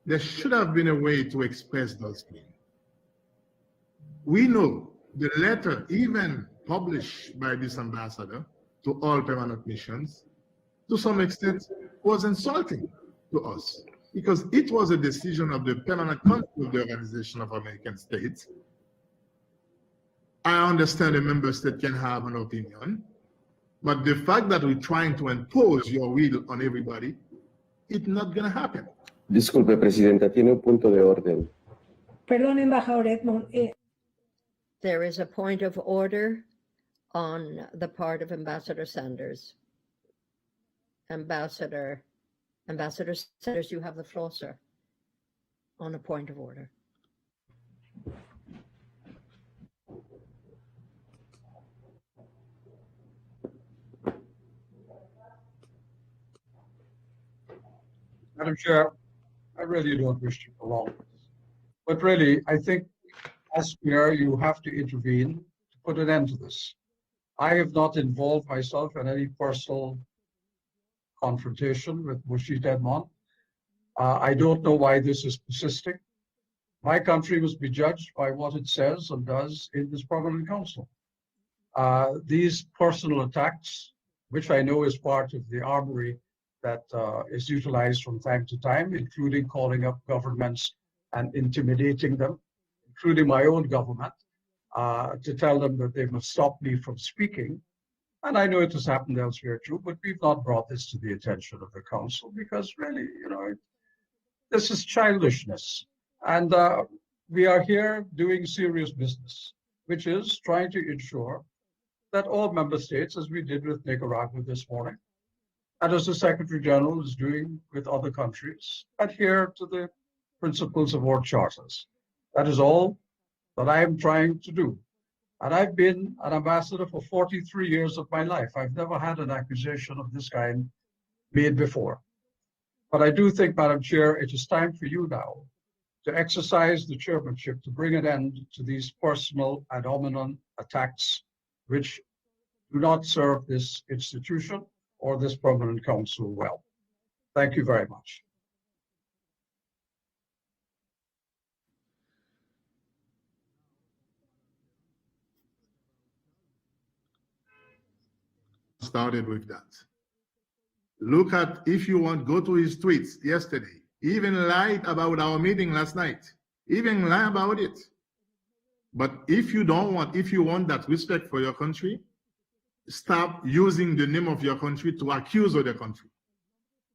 There should have been a way to express those things. We know the letter, even published by this ambassador to all permanent missions, to some extent was insulting to us because it was a decision of the permanent council of the Organization of American States. I understand a member state can have an opinion, but the fact that we're trying to impose your will on everybody, it's not going to happen. Disculpe, Presidenta, tiene un punto de orden. Perdón, embajador Edmond. There is a point of order on the part of Ambassador Sanders. Ambassador Sanders, you have the floor, sir, on a point of order. Madam Chair, I really don't wish to prolong this. But really, I think as Speaker, you have to intervene to put an end to this. I have not involved myself in any personal confrontation with Moshid Edmond. I don't know why this is persisting. My country must be judged by what it says and does in this Permanent Council. These personal attacks, which I know is part of the armory that is utilized from time to time, including calling up governments and intimidating them, including my own government, to tell them that they must stop me from speaking. And I know it has happened elsewhere too, but we've not brought this to the attention of the council because really, this is childishness. And we are here doing serious business, which is trying to ensure that all member states, as we did with Nicaragua this morning, and as the Secretary General is doing with other countries, adhere to the principles of our charters. That is all that I am trying to do. And I've been an ambassador for 43 years of my life. I've never had an accusation of this kind made before. But I do think, Madam Chair, it is time for you now to exercise the chairmanship to bring an end to these personal ad hominem attacks, which do not serve this institution or this Permanent Council well. Thank you very much. Started with that. Look at, if you want, go to his tweets yesterday. He even lied about our meeting last night. Even lie about it. But if you want that respect for your country, stop using the name of your country to accuse other country.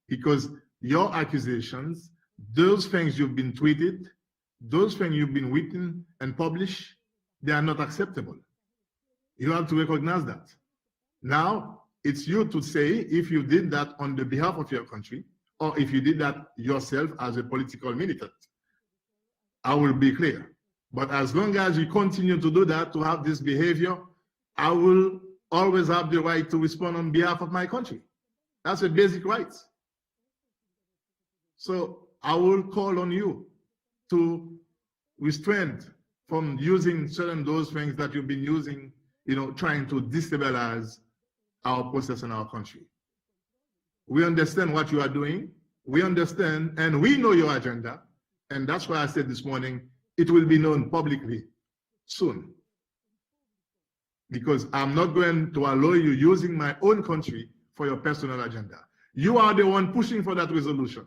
Because your accusations, those things you've been tweeted, those things you've been written and published, they are not acceptable. You have to recognize that. Now, it's you to say if you did that on the behalf of your country, or if you did that yourself as a political militant. I will be clear. But as long as you continue to do that, to have this behavior, I will always have the right to respond on behalf of my country. That's a basic right. So I will call on you to restrain from using certain those things that you've been using, trying to destabilize our process in our country. We understand what you are doing. We understand and we know your agenda. And that's why I said this morning, it will be known publicly soon. Because I'm not going to allow you using my own country for your personal agenda. You are the one pushing for that resolution.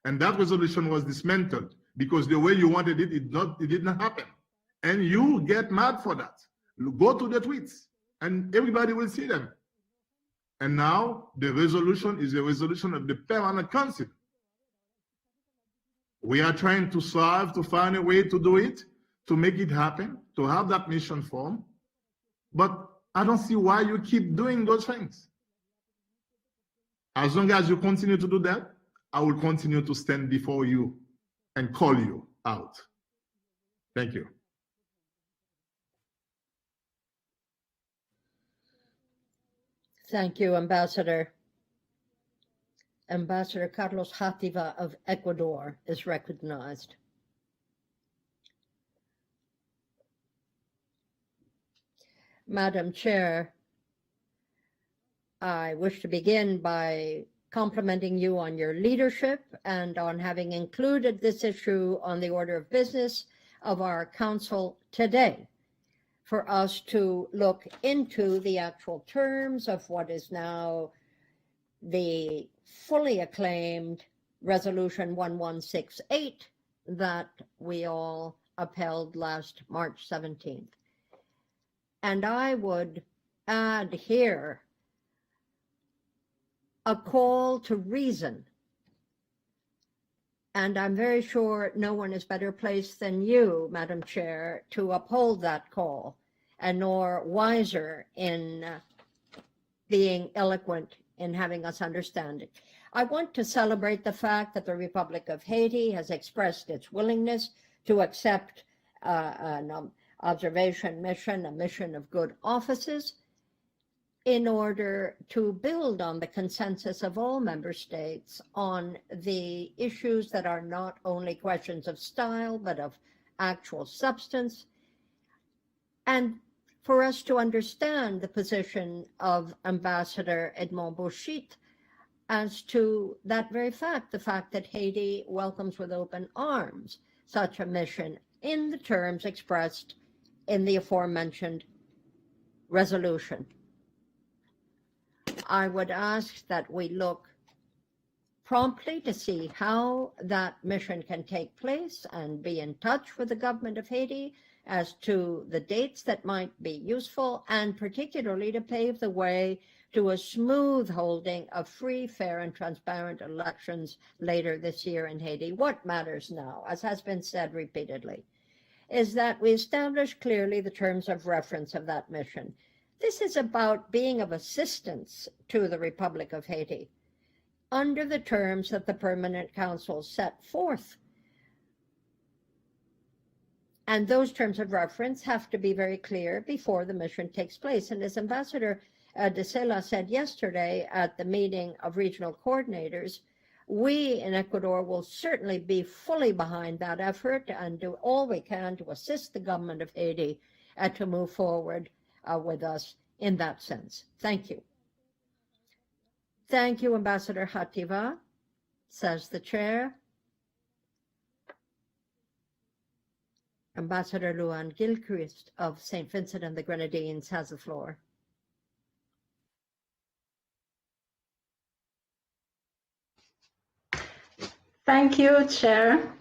And that resolution was dismantled because the way you wanted it, it did not happen. And you get mad for that. Go to the tweets and everybody will see them. And now the resolution is a resolution of the Permanent Council. We are trying to solve, to find a way to do it, to make it happen, to have that mission form. But I don't see why you keep doing those things. As long as you continue to do that, I will continue to stand before you and call you out. Thank you. Thank you, Ambassador. Ambassador Carlos Jativa of Ecuador is recognized. Madam Chair, I wish to begin by complimenting you on your leadership and on having included this issue on the order of business of our council today, for us to look into the actual terms of what is now the fully acclaimed Resolution 1168 that we all upheld last March 17th. And I would add here a call to reason. And I'm very sure no one is better placed than you, Madam Chair, to uphold that call, and nor wiser in being eloquent in having us understand it. I want to celebrate the fact that the Republic of Haiti has expressed its willingness to accept an observation mission, a mission of good offices, in order to build on the consensus of all member states on the issues that are not only questions of style, but of actual substance, and for us to understand the position of Ambassador Edmond Bouchit as to that very fact, the fact that Haiti welcomes with open arms such a mission in the terms expressed in the aforementioned resolution. I would ask that we look promptly to see how that mission can take place and be in touch with the government of Haiti as to the dates that might be useful, and particularly to pave the way to a smooth holding of free, fair, and transparent elections later this year in Haiti. What matters now, as has been said repeatedly, is that we establish clearly the terms of reference of that mission. This is about being of assistance to the Republic of Haiti under the terms that the Permanent Council set forth. And those terms of reference have to be very clear before the mission takes place. And as Ambassador De Sela said yesterday at the meeting of regional coordinators, we in Ecuador will certainly be fully behind that effort and do all we can to assist the government of Haiti to move forward with us in that sense. Thank you. Thank you, Ambassador Jativa, says the chair. Ambassador Luan Gilchrist of St. Vincent and the Grenadines has the floor. Thank you, Chair.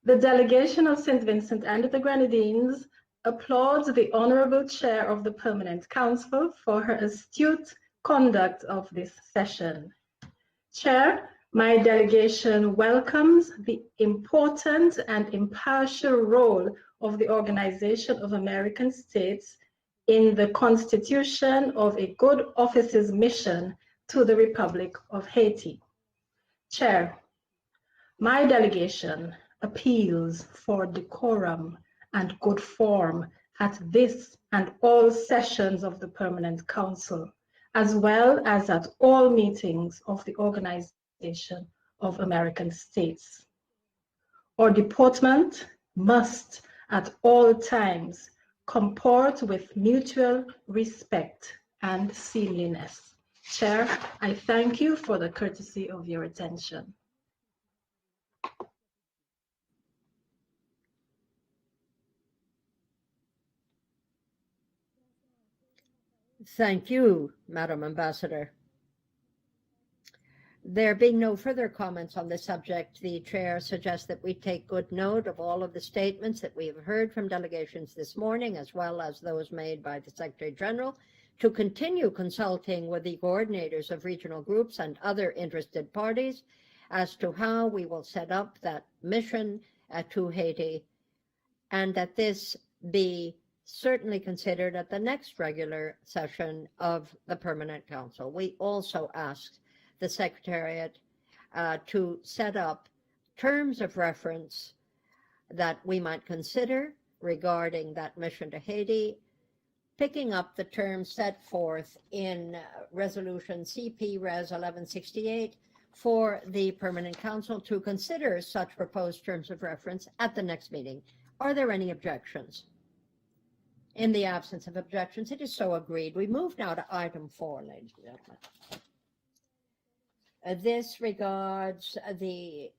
The delegation of St. Vincent and the Grenadines applauds the Honorable Chair of the Permanent Council for her astute conduct of this session. Chair, my delegation welcomes the important and impartial role of the Organization of American States in the constitution of a good offices mission to the Republic of Haiti. Chair, my delegation appeals for decorum and good form at this and all sessions of the Permanent Council, as well as at all meetings of the Organization of American States. Our deportment must at all times comport with mutual respect and seamlessness. Chair, I thank you for the courtesy of your attention. Thank you, Madam Ambassador. There being no further comments on this subject, the chair suggests that we take good note of all of the statements that we have heard from delegations this morning, as well as those made by the Secretary General, to continue consulting with the coordinators of regional groups and other interested parties as to how we will set up that mission to Haiti, and that this be certainly considered at the next regular session of the Permanent Council. We also asked the Secretariat to set up terms of reference that we might consider regarding that mission to Haiti, picking up the terms set forth in Resolution CP-Res 1168 for the Permanent Council to consider such proposed terms of reference at the next meeting. Are there any objections? In the absence of objections, it is so agreed. We move now to item 4, ladies and gentlemen. This regards the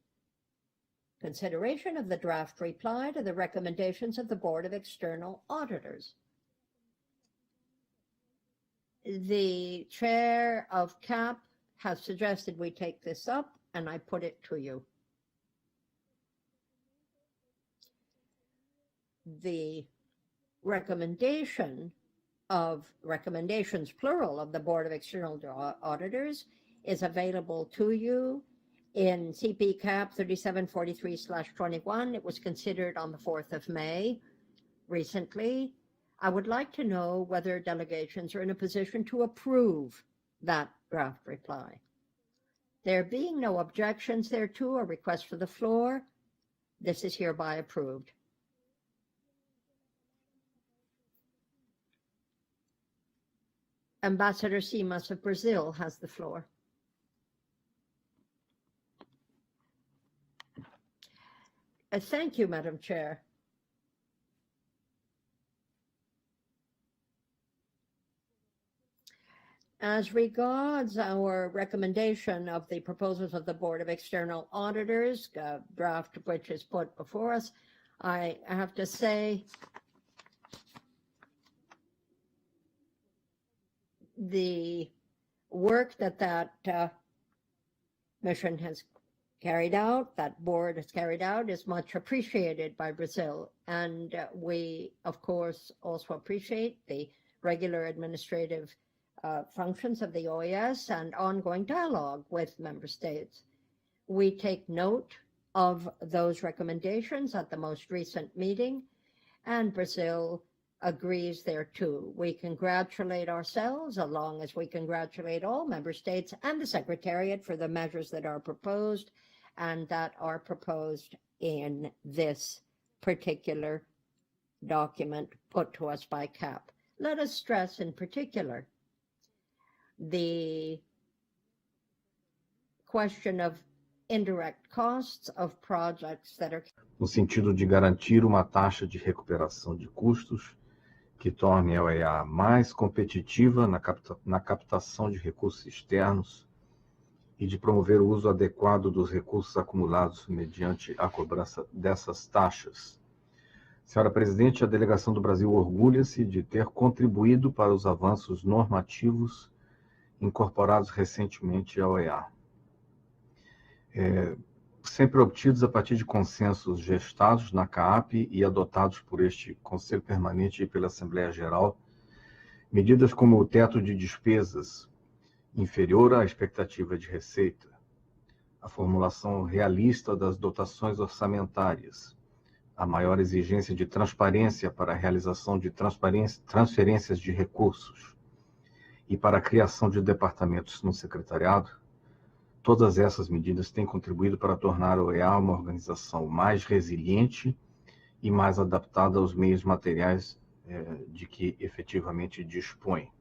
consideration of the draft reply to the recommendations of the Board of External Auditors. The chair of CAP has suggested we take this up, and I put it to you. The recommendations, plural, of the Board of External Auditors is available to you in CP CAP 3743/21. It was considered on the 4th of May recently. I would like to know whether delegations are in a position to approve that draft reply. There being no objections thereto or request for the floor, this is hereby approved. Ambassador Simas of Brazil has the floor. Thank you, Madam Chair. As regards our recommendation of the proposals of the Board of External Auditors, draft which is put before us, I have to say the work that mission has carried out, that board has carried out, is much appreciated by Brazil. And we, of course, also appreciate the regular administrative functions of the OAS and ongoing dialogue with member states. We take note of those recommendations at the most recent meeting, and Brazil agrees thereto. We congratulate ourselves, along as we congratulate all member states and the Secretariat, for the measures that are proposed and that are proposed in this particular document put to us by CAP. Let us stress in particular the question of indirect costs of projects that are... No sentido de garantir uma taxa de recuperação de custos que torne a OEA mais competitiva na captação de recursos externos e de promover o uso adequado dos recursos acumulados mediante a cobrança dessas taxas. Senhora Presidente, a delegação do Brasil orgulha-se de ter contribuído para os avanços normativos incorporados recentemente à OEA. Sempre obtidos a partir de consensos gestados na CAAP e adotados por este Conselho Permanente e pela Assembleia Geral, medidas como o teto de despesas inferior à expectativa de receita, a formulação realista das dotações orçamentárias, a maior exigência de transparência para a realização de transferências de recursos e para a criação de departamentos no secretariado, todas essas medidas têm contribuído para tornar a OEA uma organização mais resiliente e mais adaptada aos meios materiais de que efetivamente dispõe.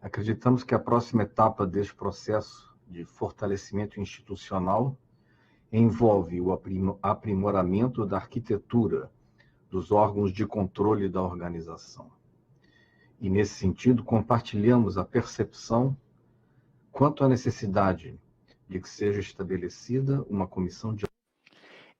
Acreditamos que a próxima etapa deste processo de fortalecimento institucional envolve o aprimoramento da arquitetura dos órgãos de controle da organização. E, nesse sentido, compartilhamos a percepção quanto à necessidade de que seja estabelecida uma comissão de...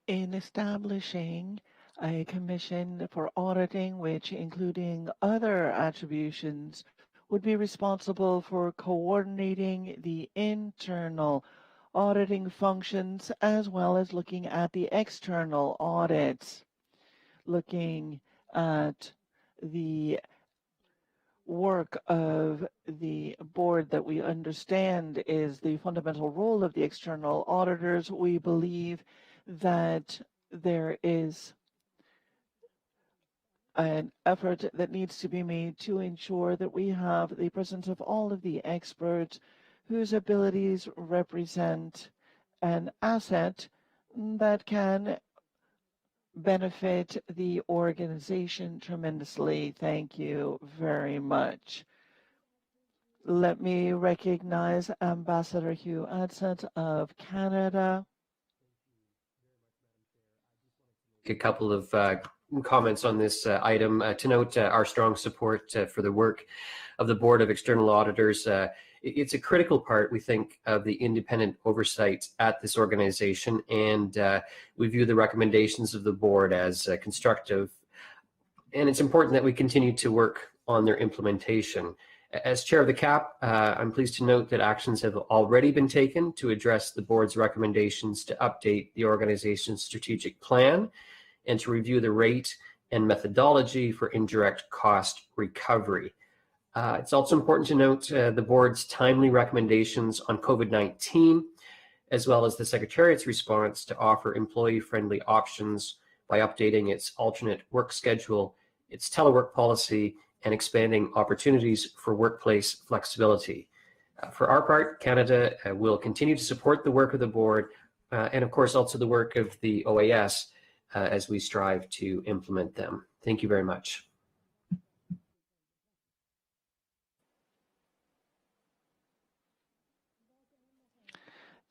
In establishing a commission for auditing, which, including other attributions, would be responsible for coordinating the internal auditing functions as well as looking at the external audits, looking at the work of the board that we understand is the fundamental role of the external auditors. We believe that there is an effort that needs to be made to ensure that we have the presence of all of the experts whose abilities represent an asset that can benefit the organization tremendously. Thank you very much. Let me recognize Ambassador Hugh Adsett of Canada. A couple of comments on this item. To note our strong support for the work of the Board of External Auditors. It's a critical part, we think, of the independent oversight at this organization, and we view the recommendations of the board as constructive, and it's important that we continue to work on their implementation. As chair of the CAP, I'm pleased to note that actions have already been taken to address the board's recommendations to update the organization's strategic plan and to review the rate and methodology for indirect cost recovery. It's also important to note the board's timely recommendations on COVID-19, as well as the Secretariat's response to offer employee-friendly options by updating its alternate work schedule, its telework policy, and expanding opportunities for workplace flexibility. For our part, Canada will continue to support the work of the board and, of course, also the work of the OAS as we strive to implement them. Thank you very much.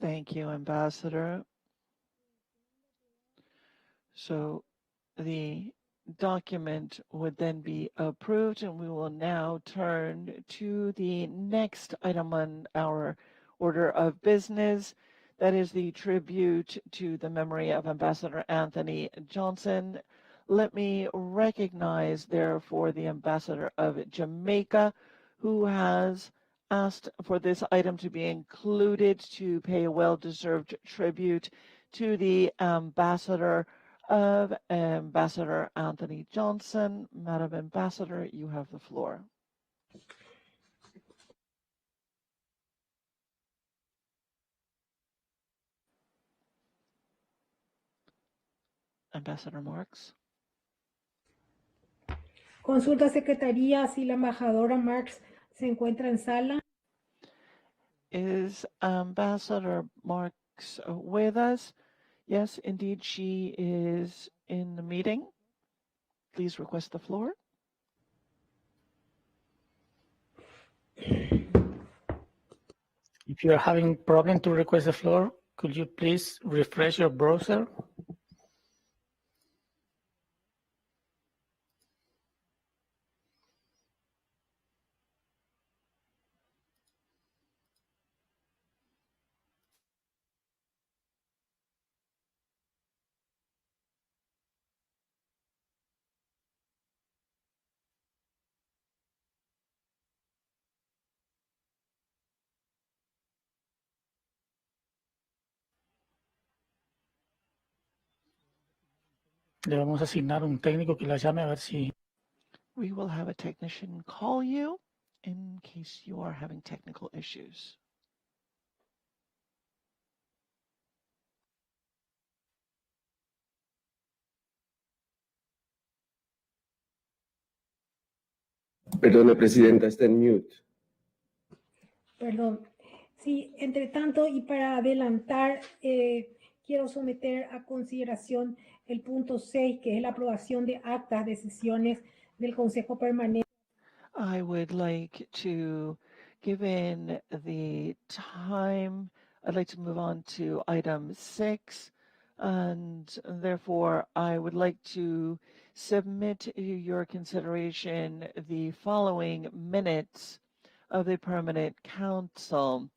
Thank you, Ambassador. So the document would then be approved, and we will now turn to the next item on our order of business. That is the tribute to the memory of Ambassador Anthony Johnson. Let me recognize, therefore, the Ambassador of Jamaica, who has asked for this item to be included to pay a well-deserved tribute to the Ambassador of Ambassador Anthony Johnson. Madam Ambassador, you have the floor. Ambassador Marks. Consulta Secretaría si la embajadora Marks se encuentra en sala. Is Ambassador Marks with us? Yes, indeed, she is in the meeting. Please request the floor. If you're having problem to request the floor, could you please refresh your browser? Le vamos a asignar un técnico que la llame a ver si... We will have a technician call you in case you are having technical issues. Perdona, Presidenta, está en mute. Perdón. Sí, entre tanto, y para adelantar, quiero someter a consideración el punto 6, que es la aprobación de actas de sesiones del Consejo Permanente. I would like to, given the time, I'd like to move on to item 6, and therefore I would like to submit to your consideration the following minutes of the Permanent Council.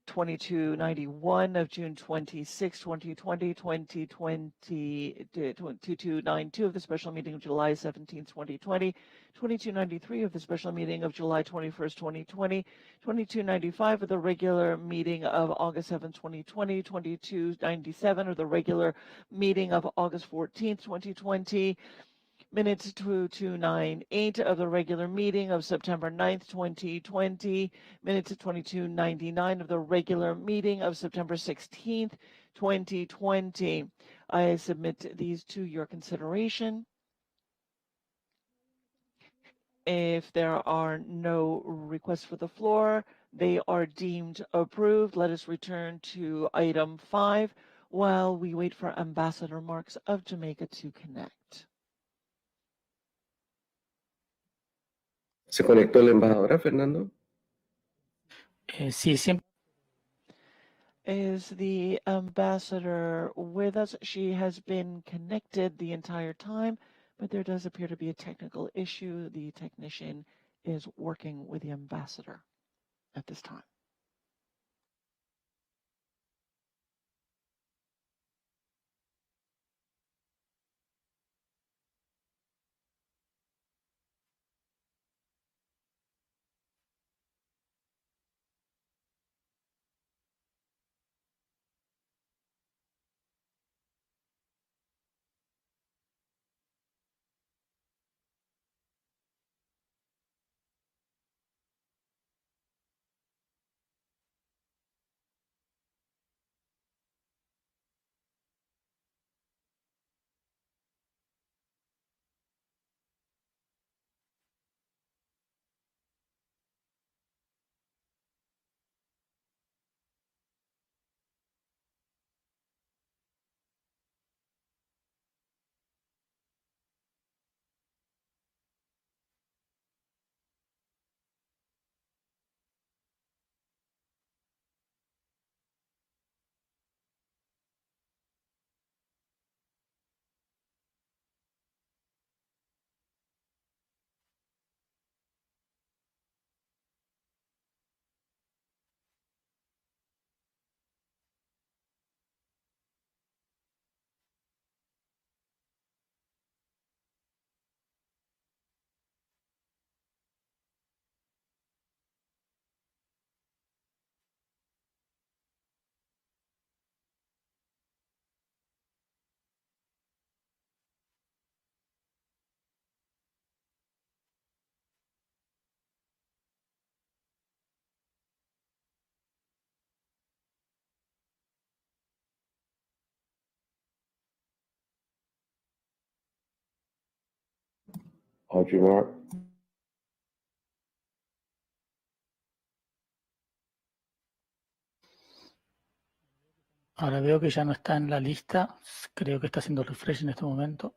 2291 of June 26, 2020, 2292 of the special meeting of July 17, 2020, 2293 of the special meeting of July 21st, 2020, 2295 of the regular meeting of August 7, 2020, 2297 of the regular meeting of August 14th, 2020, minutes 2298 of the regular meeting of September 9th, 2020, minutes 2299 of the regular meeting of September 16th, 2020. I submit these to your consideration. If there are no requests for the floor, they are deemed approved. Let us return to item 5 while we wait for Ambassador Marks of Jamaica to connect. ¿Se conectó la embajadora, Fernando? Sí, siempre. Is the ambassador with us? She has been connected the entire time, but there does appear to be a technical issue. The technician is working with the ambassador at this time. Audrey Mark. Ahora veo que ya no está en la lista. Creo que está haciendo refresh en este momento.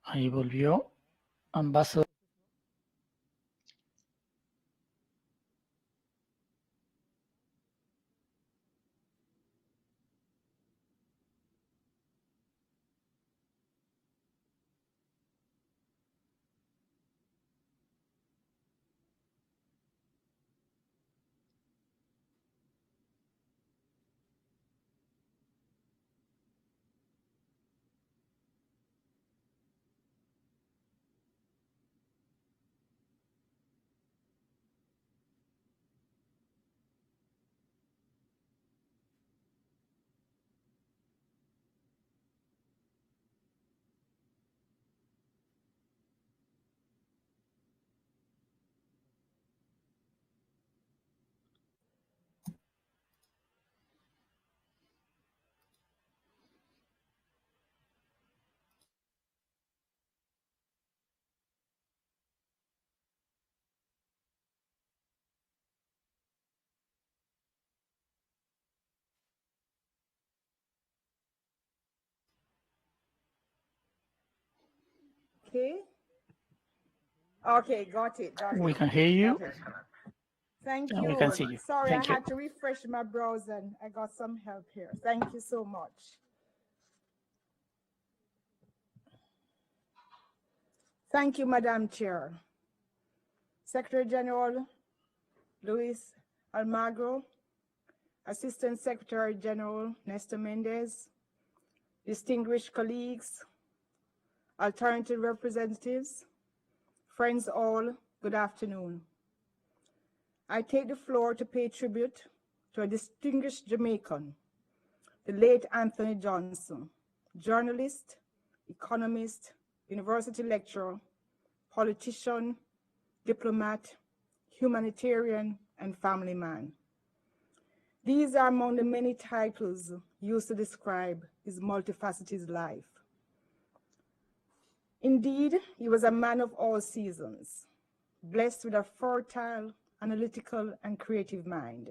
Ahí volvió. Ambassador. Okay. Okay, got it. We can hear you. Okay. Thank And you. we can see you. Sorry, Thank I you. had to refresh my browser and I got some help here. Thank you so much. Thank you, Madam Chair. Secretary General Luis Almagro, Assistant Secretary General Nestor Mendez, distinguished colleagues, alternative representatives, friends all, good afternoon. I take the floor to pay tribute to a distinguished Jamaican, the late Anthony Johnson, journalist, economist, university lecturer, politician, diplomat, humanitarian, and family man. These are among the many titles used to describe his multifaceted life. Indeed, he was a man of all seasons, blessed with a fertile, analytical, and creative mind.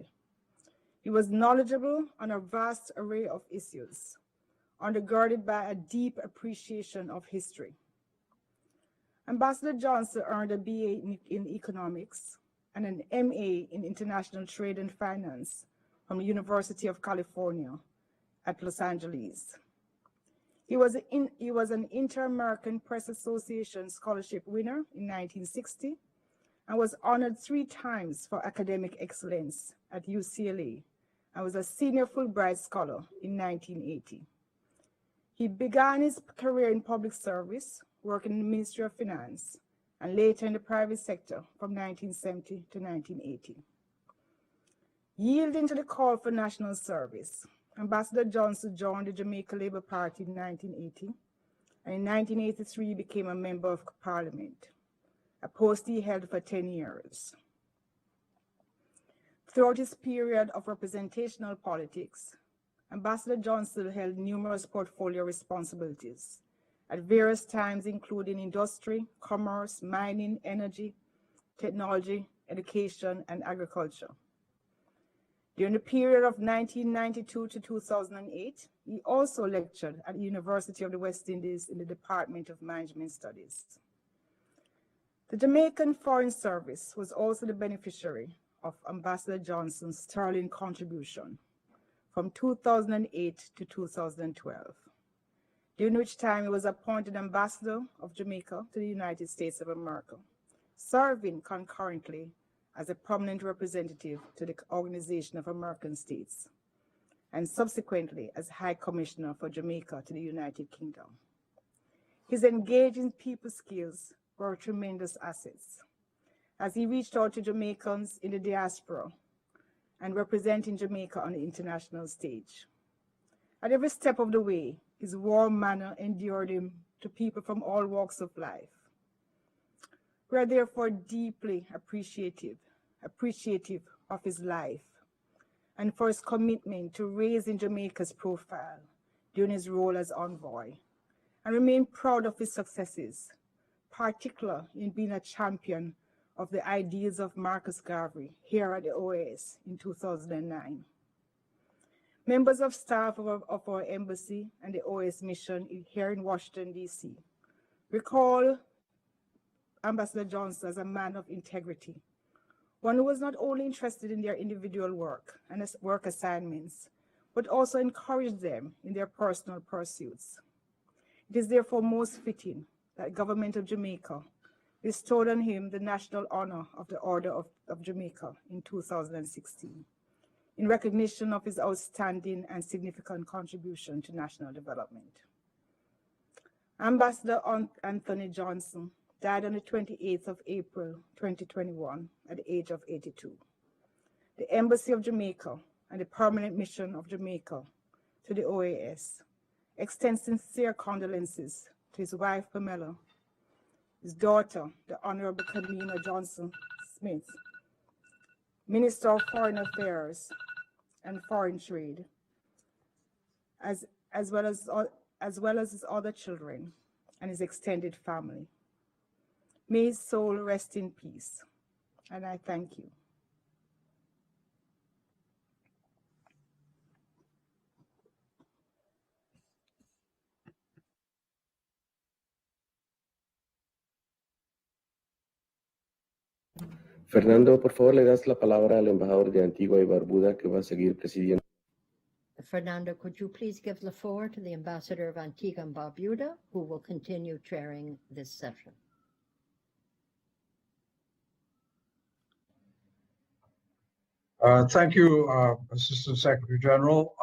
He was knowledgeable on a vast array of issues, undergirded by a deep appreciation of history. Ambassador Johnson earned a BA in economics and an MA in international trade and finance from the University of California at Los Angeles. He was an Inter-American Press Association scholarship winner in 1960 and was honored 3 times for academic excellence at UCLA and was a senior Fulbright scholar in 1980. He began his career in public service, working in the Ministry of Finance, and later in the private sector from 1970 to 1980. Yielding to the call for national service, Ambassador Johnson joined the Jamaica Labour Party in 1980, and in 1983 became a member of Parliament, a post he held for 10 years. Throughout his period of representational politics, Ambassador Johnson held numerous portfolio responsibilities at various times, including industry, commerce, mining, energy, technology, education, and agriculture. During the period of 1992 to 2008, he also lectured at the University of the West Indies in the Department of Management Studies. The Jamaican Foreign Service was also the beneficiary of Ambassador Johnson's sterling contribution from 2008 to 2012, during which time he was appointed Ambassador of Jamaica to the United States of America, serving concurrently as a prominent representative to the Organization of American States, and subsequently as High Commissioner for Jamaica to the United Kingdom. His engaging people skills were tremendous assets as he reached out to Jamaicans in the diaspora and representing Jamaica on the international stage. At every step of the way, his warm manner endeared him to people from all walks of life. We are therefore deeply appreciative of his life and for his commitment to raising Jamaica's profile during his role as envoy, and remain proud of his successes, particularly in being a champion of the ideals of Marcus Garvey here at the OAS in 2009. Members of staff of our embassy and the OAS mission here in Washington, D.C. recall Ambassador Johnson as a man of integrity, one who was not only interested in their individual work and work assignments, but also encouraged them in their personal pursuits. It is therefore most fitting that Government of Jamaica bestowed on him the national honor of the Order of Jamaica in 2016, in recognition of his outstanding and significant contribution to national development. Ambassador Anthony Johnson died on the 28th of April, 2021, at the age of 82. The Embassy of Jamaica and the Permanent Mission of Jamaica to the OAS extend sincere condolences to his wife, Pamela, his daughter, the Honorable Camina Johnson-Smith, Minister of Foreign Affairs and Foreign Trade, as well as his other children and his extended family. May his soul rest in peace, and I thank you. Fernando, por favor, le das la palabra al embajador de Antigua y Barbuda que va a seguir presidiendo. Fernando, could you please give the floor to the ambassador of Antigua and Barbuda, who will continue chairing this session? Thank you, Assistant Secretary General.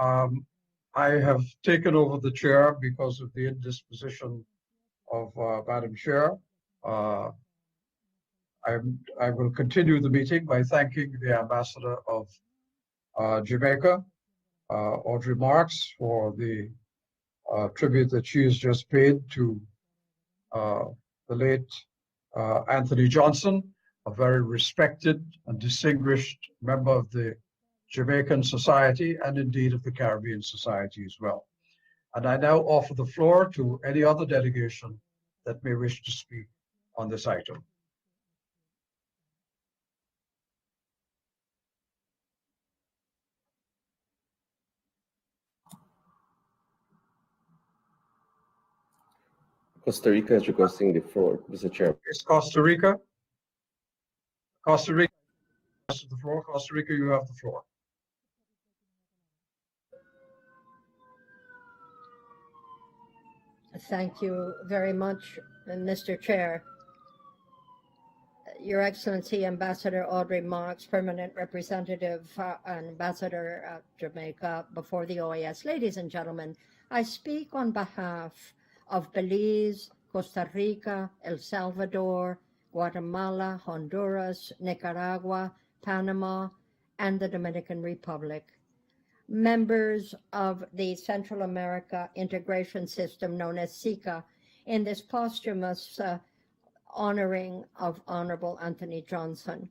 I have taken over the chair because of the indisposition of Madam Chair. I will continue the meeting by thanking the Ambassador of Jamaica, Audrey Marks, for the tribute that she has just paid to the late Anthony Johnson, a very respected and distinguished member of the Jamaican society and indeed of the Caribbean society as well. And I now offer the floor to any other delegation that may wish to speak on this item. Costa Rica is requesting the floor, Mr. Chair. Is Costa Rica? Costa Rica has the floor. Costa Rica, you have the floor. Thank you very much, Mr. Chair. Your Excellency, Ambassador Audrey Marks, Permanent Representative and Ambassador of Jamaica before the OAS. Ladies and gentlemen, I speak on behalf of Belize, Costa Rica, El Salvador, Guatemala, Honduras, Nicaragua, Panama, and the Dominican Republic. Members of the Central America Integration System known as SICA in this posthumous honoring of Honorable Anthony Johnson.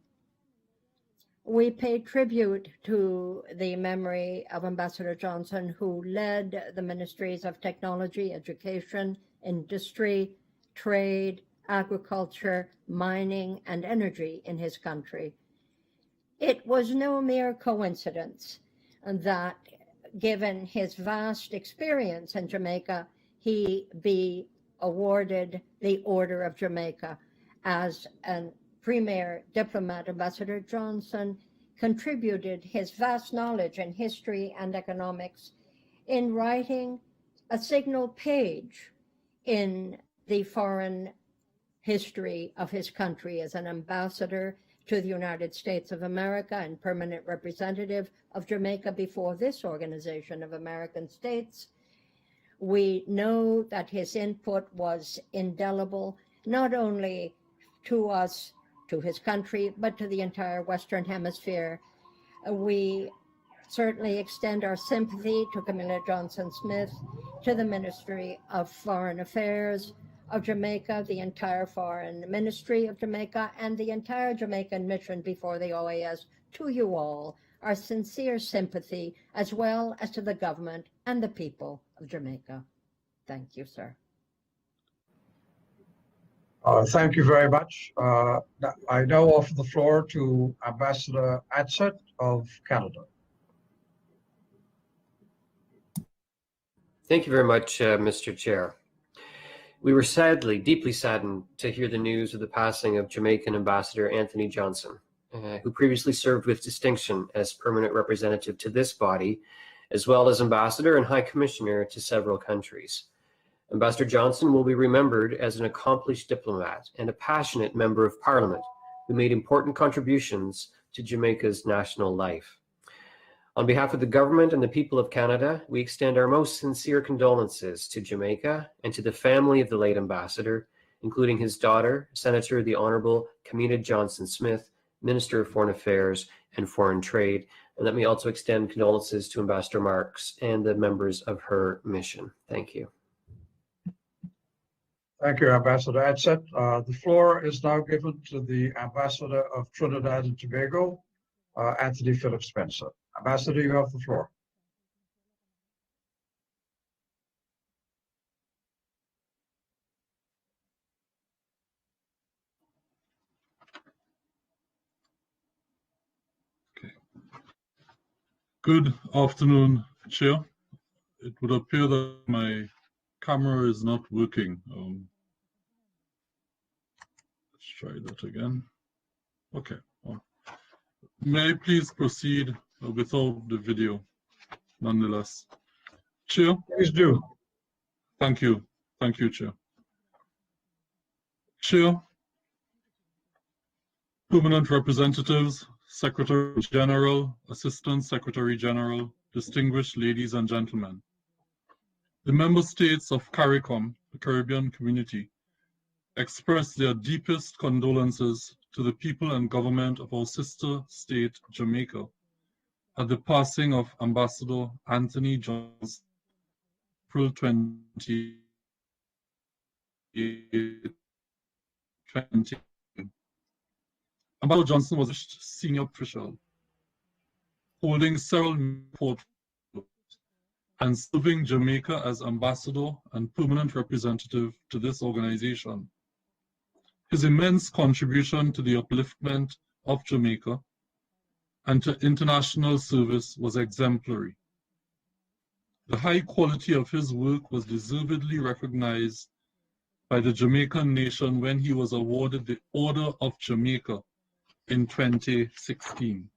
We pay tribute to the memory of Ambassador Johnson, who led the ministries of technology, education, industry, trade, agriculture, mining, and energy in his country. It was no mere coincidence that, given his vast experience in Jamaica, he be awarded the Order of Jamaica. As a premier diplomat, Ambassador Johnson contributed his vast knowledge in history and economics in writing a signal page in the foreign history of his country as an ambassador to the United States of America and permanent representative of Jamaica before this Organization of American States. We know that his input was indelible, not only to us, to his country, but to the entire Western Hemisphere. We certainly extend our sympathy to Camilla Johnson-Smith, to the Ministry of Foreign Affairs of Jamaica, the entire Foreign Ministry of Jamaica, and the entire Jamaican mission before the OAS. To you all, our sincere sympathy, as well as to the government and the people of Jamaica. Thank you, sir. Thank you very much. I now offer the floor to Ambassador Adsett of Canada. Thank you very much, Mr. Chair. We were deeply saddened to hear the news of the passing of Jamaican Ambassador Anthony Johnson, who previously served with distinction as permanent representative to this body, as well as ambassador and high commissioner to several countries. Ambassador Johnson will be remembered as an accomplished diplomat and a passionate member of Parliament who made important contributions to Jamaica's national life. On behalf of the government and the people of Canada, we extend our most sincere condolences to Jamaica and to the family of the late ambassador, including his daughter, Senator the Honourable Camilla Johnson-Smith, Minister of Foreign Affairs and Foreign Trade. And let me also extend condolences to Ambassador Marks and the members of her mission. Thank you. Thank you, Ambassador Adsett. The floor is now given to the Ambassador of Trinidad and Tobago, Anthony Philip Spencer. Ambassador, you have the floor. Good afternoon, Chair. It would appear that my camera is not working. Let's try that again. Okay, all May I please proceed without the video, nonetheless? Chair? Please do. Thank you. Thank you, Chair. Chair, permanent representatives, Secretary General, Assistant Secretary General, distinguished ladies and gentlemen. The member states of CARICOM, the Caribbean Community, express their deepest condolences to the people and government of our sister state, Jamaica, at the passing of Ambassador Anthony Johnson, April 20, 20. Ambassador Johnson was a senior official, holding several portfolios and serving Jamaica as ambassador and permanent representative to this organization. His immense contribution to the upliftment of Jamaica and to international service was exemplary. The high quality of his work was deservedly recognized by the Jamaican nation when he was awarded the Order of Jamaica in 2016.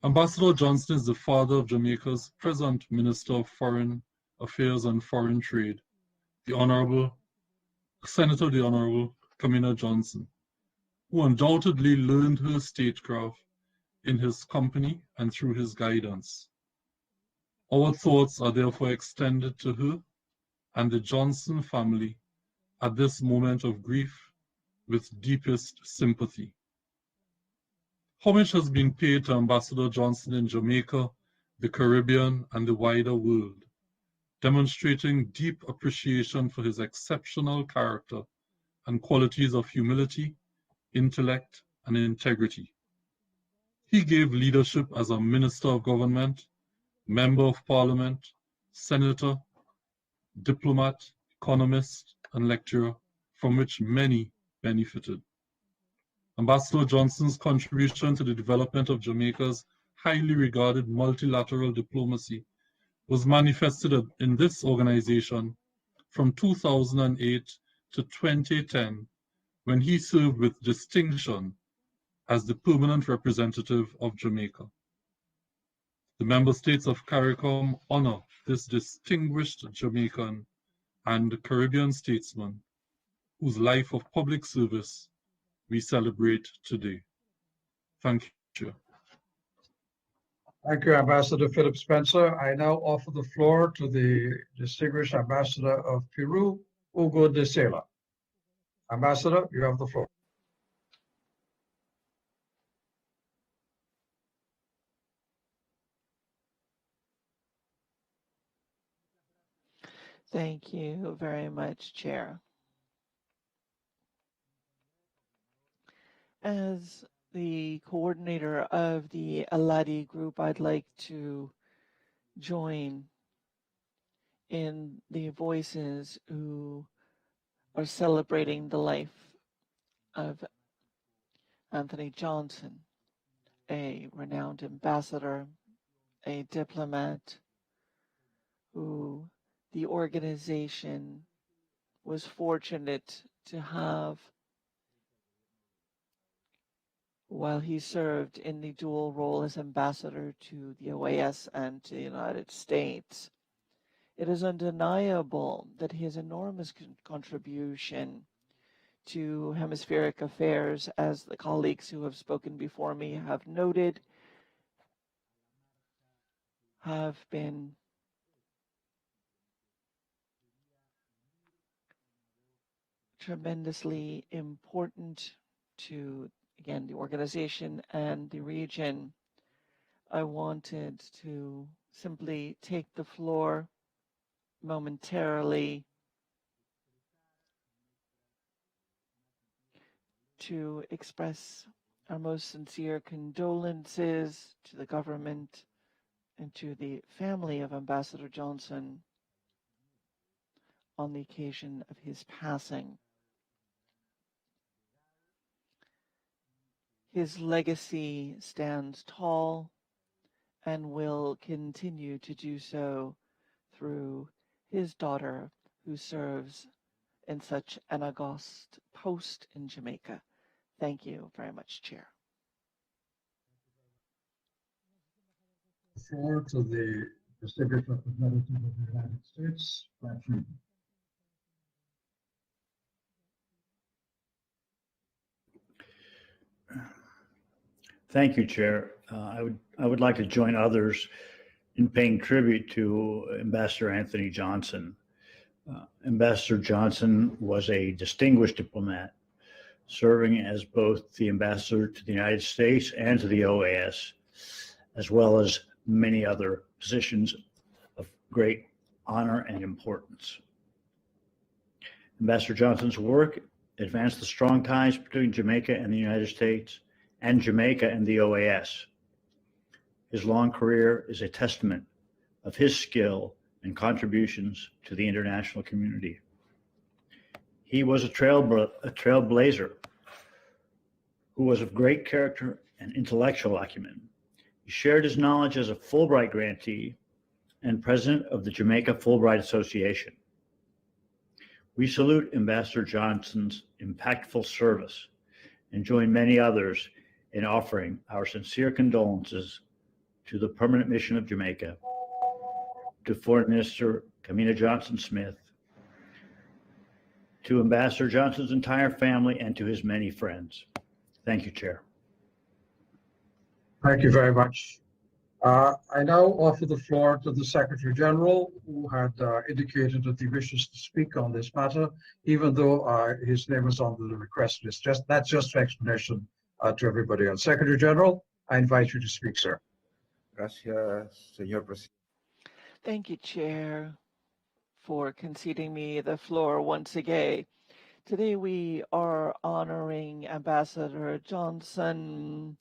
Ambassador Johnson is the father of Jamaica's present Minister of Foreign Affairs and Foreign Trade, the Honorable Senator the Honorable Kamina Johnson, who undoubtedly learned her statecraft in his company and through his guidance. Our thoughts are therefore extended to her and the Johnson family at this moment of grief with deepest sympathy. Homage has been paid to Ambassador Johnson in Jamaica, the Caribbean, and the wider world, demonstrating deep appreciation for his exceptional character and qualities of humility, intellect, and integrity. He gave leadership as a Minister of Government, Member of Parliament, Senator, diplomat, economist, and lecturer, from which many benefited. Ambassador Johnson's contribution to the development of Jamaica's highly regarded multilateral diplomacy was manifested in this organization from 2008 to 2010, when he served with distinction as the permanent representative of Jamaica. The member states of CARICOM honor this distinguished Jamaican and Caribbean statesman whose life of public service we celebrate today. Thank you. Thank you, Ambassador Philip Spencer. I now offer the floor to the distinguished Ambassador of Peru, Hugo de Sela. Ambassador, you have the floor. Thank you very much, Chair. As the coordinator of the Aladi group, I'd like to join in the voices who are celebrating the life of Anthony Johnson, a renowned ambassador, a diplomat, who the organization was fortunate to have while he served in the dual role as ambassador to the OAS and to the United States. It is undeniable that his enormous contribution to hemispheric affairs, as the colleagues who have spoken before me have noted, have been tremendously important to, again, the organization and the region. I wanted to simply take the floor momentarily to express our most sincere condolences to the government and to the family of Ambassador Johnson on the occasion of his passing. His legacy stands tall and will continue to do so through his daughter, who serves in such an august post in Jamaica. Thank you very much, Chair. floor to the distinguished representative of the United States, Brad Friedman. Thank you, Chair. I would like to join others in paying tribute to Ambassador Anthony Johnson. Ambassador Johnson was a distinguished diplomat, serving as both the ambassador to the United States and to the OAS, as well as many other positions of great honor and importance. Ambassador Johnson's work advanced the strong ties between Jamaica and the United States and Jamaica and the OAS. His long career is a testament of his skill and contributions to the international community. He was a trailblazer who was of great character and intellectual acumen. He shared his knowledge as a Fulbright grantee and president of the Jamaica Fulbright Association. We salute Ambassador Johnson's impactful service and join many others in offering our sincere condolences to the Permanent Mission of Jamaica, to Foreign Minister Kamina Johnson-Smith, to Ambassador Johnson's entire family, and to his many friends. Thank you, Chair. Thank you very much. I now offer the floor to the Secretary General, who had indicated that he wishes to speak on this matter, even though his name is on the request list. That's just for explanation to everybody else. Secretary General, I invite you to speak, sir. Gracias, señor presidente. Thank you, Chair, for conceding me the floor once again. Today we are honoring Ambassador Johnson,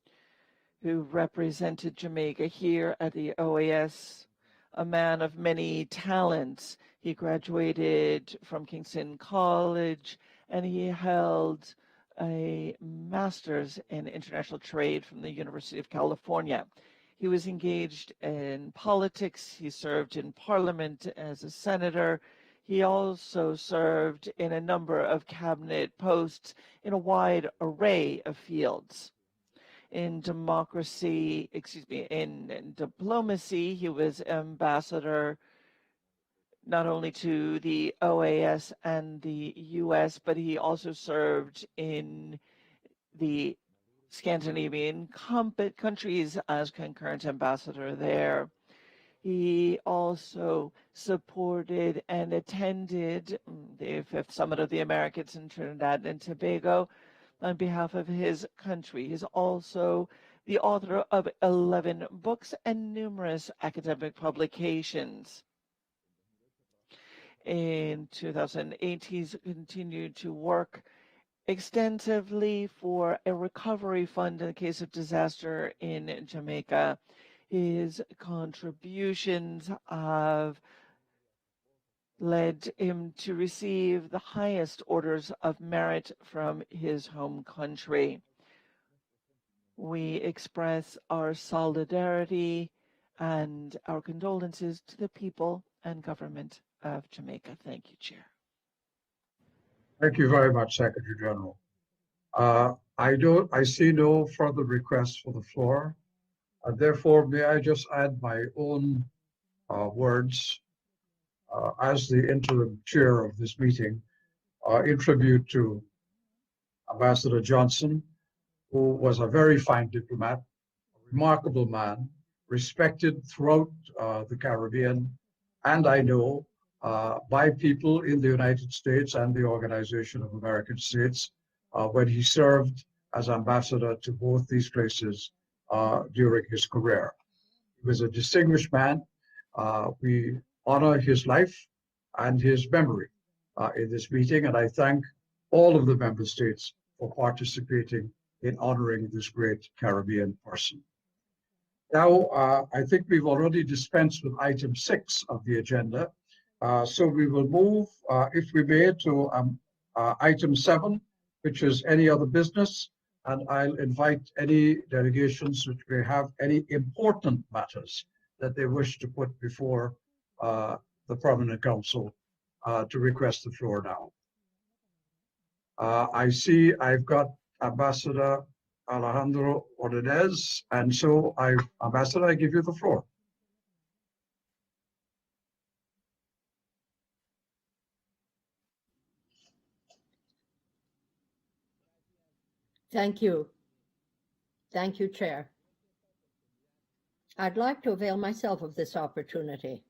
who represented Jamaica here at the OAS, a man of many talents. He graduated from Kingston College and he held a master's in international trade from the University of California. He was engaged in politics. He served in Parliament as a senator. He also served in a number of cabinet posts in a wide array of fields. In diplomacy, he was ambassador not only to the OAS and the US, but he also served in the Scandinavian countries as concurrent ambassador there. He also supported and attended the 5th Summit of the Americas in Trinidad and Tobago on behalf of his country. He's also the author of 11 books and numerous academic publications. In 2008, he's continued to work extensively for a recovery fund in the case of disaster in Jamaica. His contributions have led him to receive the highest orders of merit from his home country. We express our solidarity and our condolences to the people and government of Jamaica. Thank you, Chair. Thank you very much, Secretary General. I see no further requests for the floor. Therefore, may I just add my own words as the interim chair of this meeting in tribute to Ambassador Johnson, who was a very fine diplomat, a remarkable man, respected throughout the Caribbean, and I know by people in the United States and the Organization of American States when he served as ambassador to both these places during his career. He was a distinguished man. We honor his life and his memory in this meeting, and I thank all of the member states for participating in honoring this great Caribbean person. Now, I think we've already dispensed with item 6 of the agenda, so we will move, if we may, to item 7, which is any other business, and I'll invite any delegations which may have any important matters that they wish to put before the Permanent Council to request the floor now. I see I've got Ambassador Alejandro Ordonez, and so Ambassador, I give you the floor. Thank you. Thank you, Chair. I'd like to avail myself of this opportunity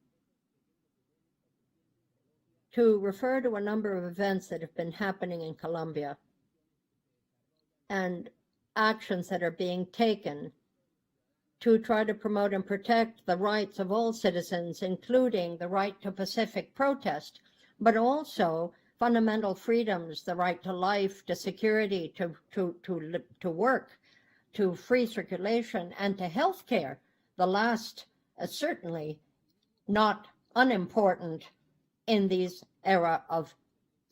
to refer to a number of events that have been happening in Colombia and actions that are being taken to try to promote and protect the rights of all citizens, including the right to pacific protest, but also fundamental freedoms, the right to life, to security, to work, to free circulation, and to health care. The last certainly not unimportant in this era of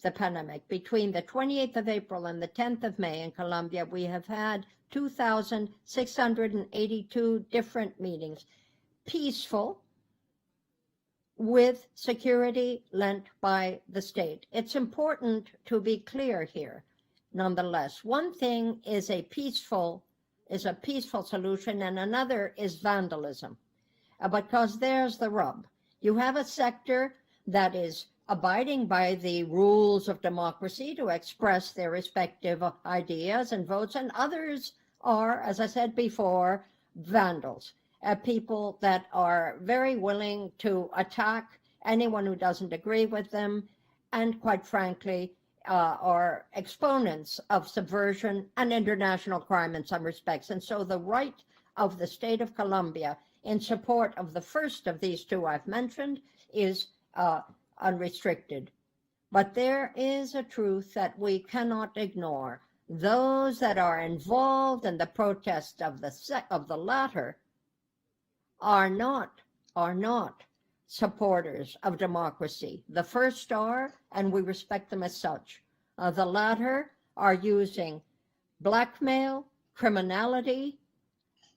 the pandemic. Between the 28th of April and the 10th of May in Colombia, we have had 2,682 different meetings, peaceful, with security lent by the state. It's important to be clear here. Nonetheless, one thing is a peaceful solution, and another is vandalism, because there's the rub. You have a sector that is abiding by the rules of democracy to express their respective ideas and votes, and others are, as I said before, vandals, people that are very willing to attack anyone who doesn't agree with them, and quite frankly, are exponents of subversion and international crime in some respects. And so the right of the state of Colombia in support of the first of these two I've mentioned is unrestricted. But there is a truth that we cannot ignore. Those that are involved in the protest of the latter are not supporters of democracy. The first are, and we respect them as such. The latter are using blackmail, criminality,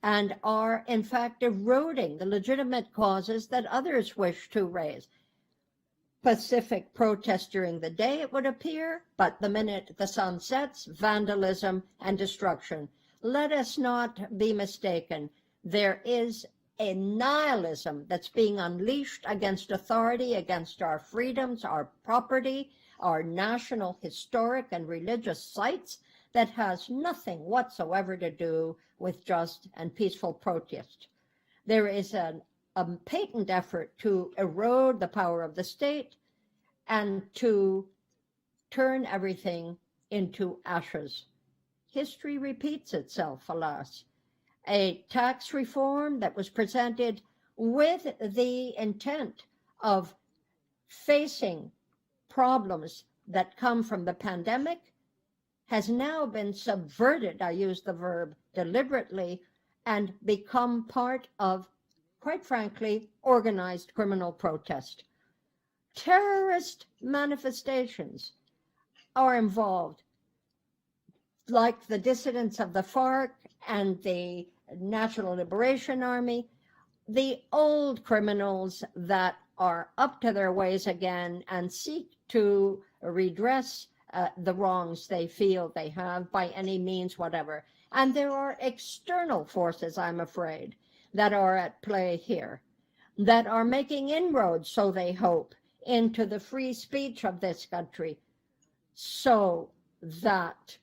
and are in fact eroding the legitimate causes that others wish to raise. Pacific protest during the day, it would appear, but the minute the sun sets, vandalism and destruction. Let us not be mistaken. There is a nihilism that's being unleashed against authority, against our freedoms, our property, our national, historic, and religious sites that has nothing whatsoever to do with just and peaceful protest. There is a patent effort to erode the power of the state and to turn everything into ashes. History repeats itself, alas. A tax reform that was presented with the intent of facing problems that come from the pandemic has now been subverted, I use the verb deliberately, and become part of, quite frankly, organized criminal protest. Terrorist manifestations are involved, like the dissidents of the FARC and the National Liberation Army, the old criminals that are up to their ways again and seek to redress the wrongs they feel they have by any means whatever. And there are external forces, I'm afraid, that are at play here, that are making inroads, so they hope, into the free speech of this country, so that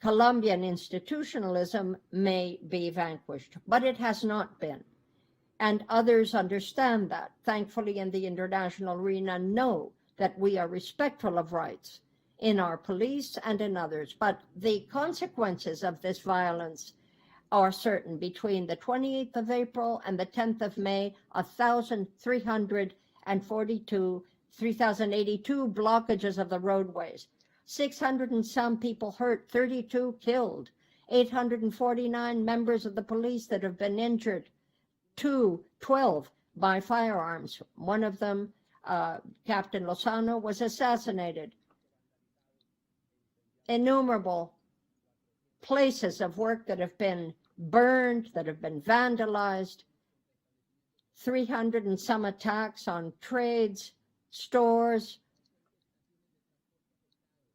Colombian institutionalism may be vanquished. But it has not been. And others understand that. Thankfully, in the international arena, know that we are respectful of rights in our police and in others. But the consequences of this violence are certain. Between the 28th of April and the 10th of May, 3,082 blockages of the roadways, 600 and some people hurt, 32 killed, 849 members of the police that have been injured, 12 by firearms. One of them, Captain Lozano, was assassinated. Innumerable places of work that have been burned, that have been vandalized, 300 and some attacks on trades, stores,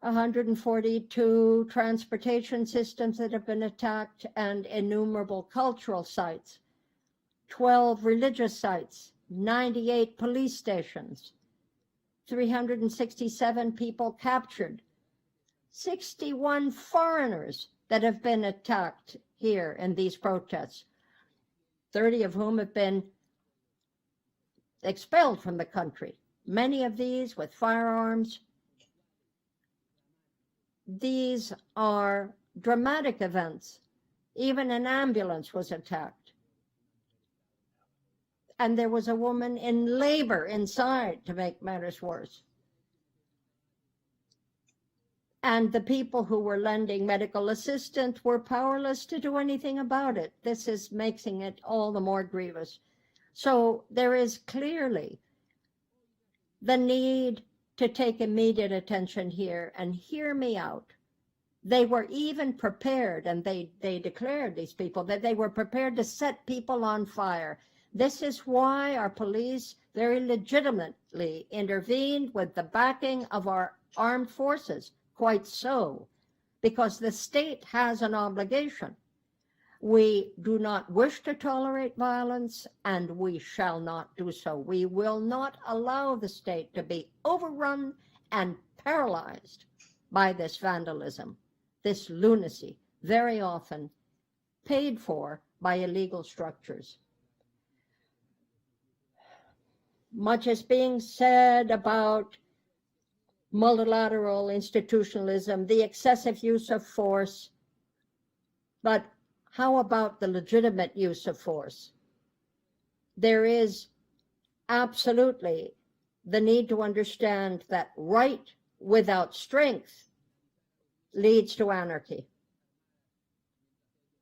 142 transportation systems that have been attacked, and innumerable cultural sites, 12 religious sites, 98 police stations, 367 people captured, 61 foreigners that have been attacked here in these protests, 30 of whom have been expelled from the country, many of these with firearms. These are dramatic events. Even an ambulance was attacked. And there was a woman in labor inside to make matters worse. And the people who were lending medical assistance were powerless to do anything about it. This is making it all the more grievous. So there is clearly the need to take immediate attention here, and hear me out. They were even prepared, and they declared, these people, that they were prepared to set people on fire. This is why our police very legitimately intervened with the backing of our armed forces. Quite so, because the state has an obligation. We do not wish to tolerate violence, and we shall not do so. We will not allow the state to be overrun and paralyzed by this vandalism, this lunacy, very often paid for by illegal structures. Much is being said about multilateral institutionalism, the excessive use of force, but how about the legitimate use of force? There is absolutely the need to understand that right without strength leads to anarchy.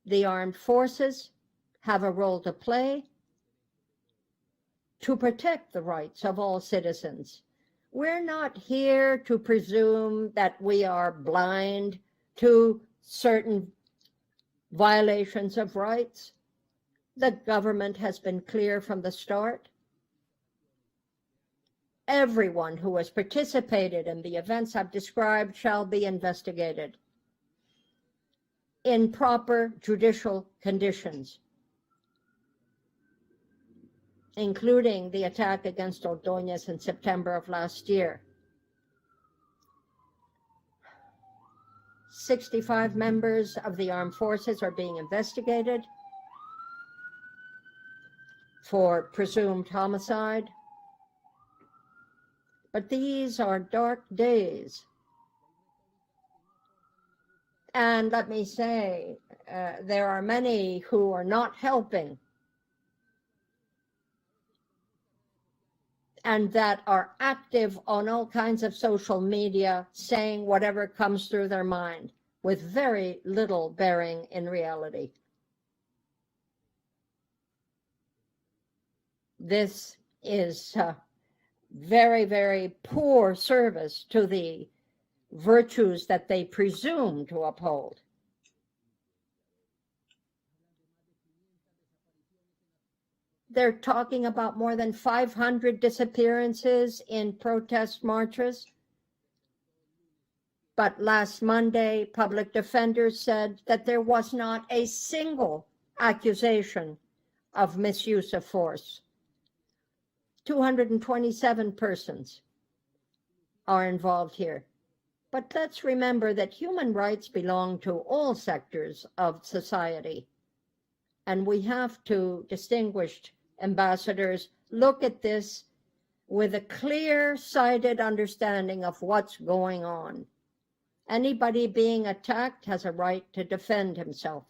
The armed forces have a role to play to protect the rights of all citizens. We're not here to presume that we are blind to certain violations of rights. The government has been clear from the start. Everyone who has participated in the events I've described shall be investigated in proper judicial conditions, including the attack against Ordóñez in September of last year. 65 members of the armed forces are being investigated for presumed homicide. But these are dark days. And let me say, there are many who are not helping and that are active on all kinds of social media, saying whatever comes through their mind, with very little bearing in reality. This is very, very poor service to the virtues that they presume to uphold. They're talking about more than 500 disappearances in protest marches. But last Monday, public defenders said that there was not a single accusation of misuse of force. 227 persons are involved here. But let's remember that human rights belong to all sectors of society. And we have to, distinguished ambassadors, look at this with a clear-sighted understanding of what's going on. Anybody being attacked has a right to defend himself.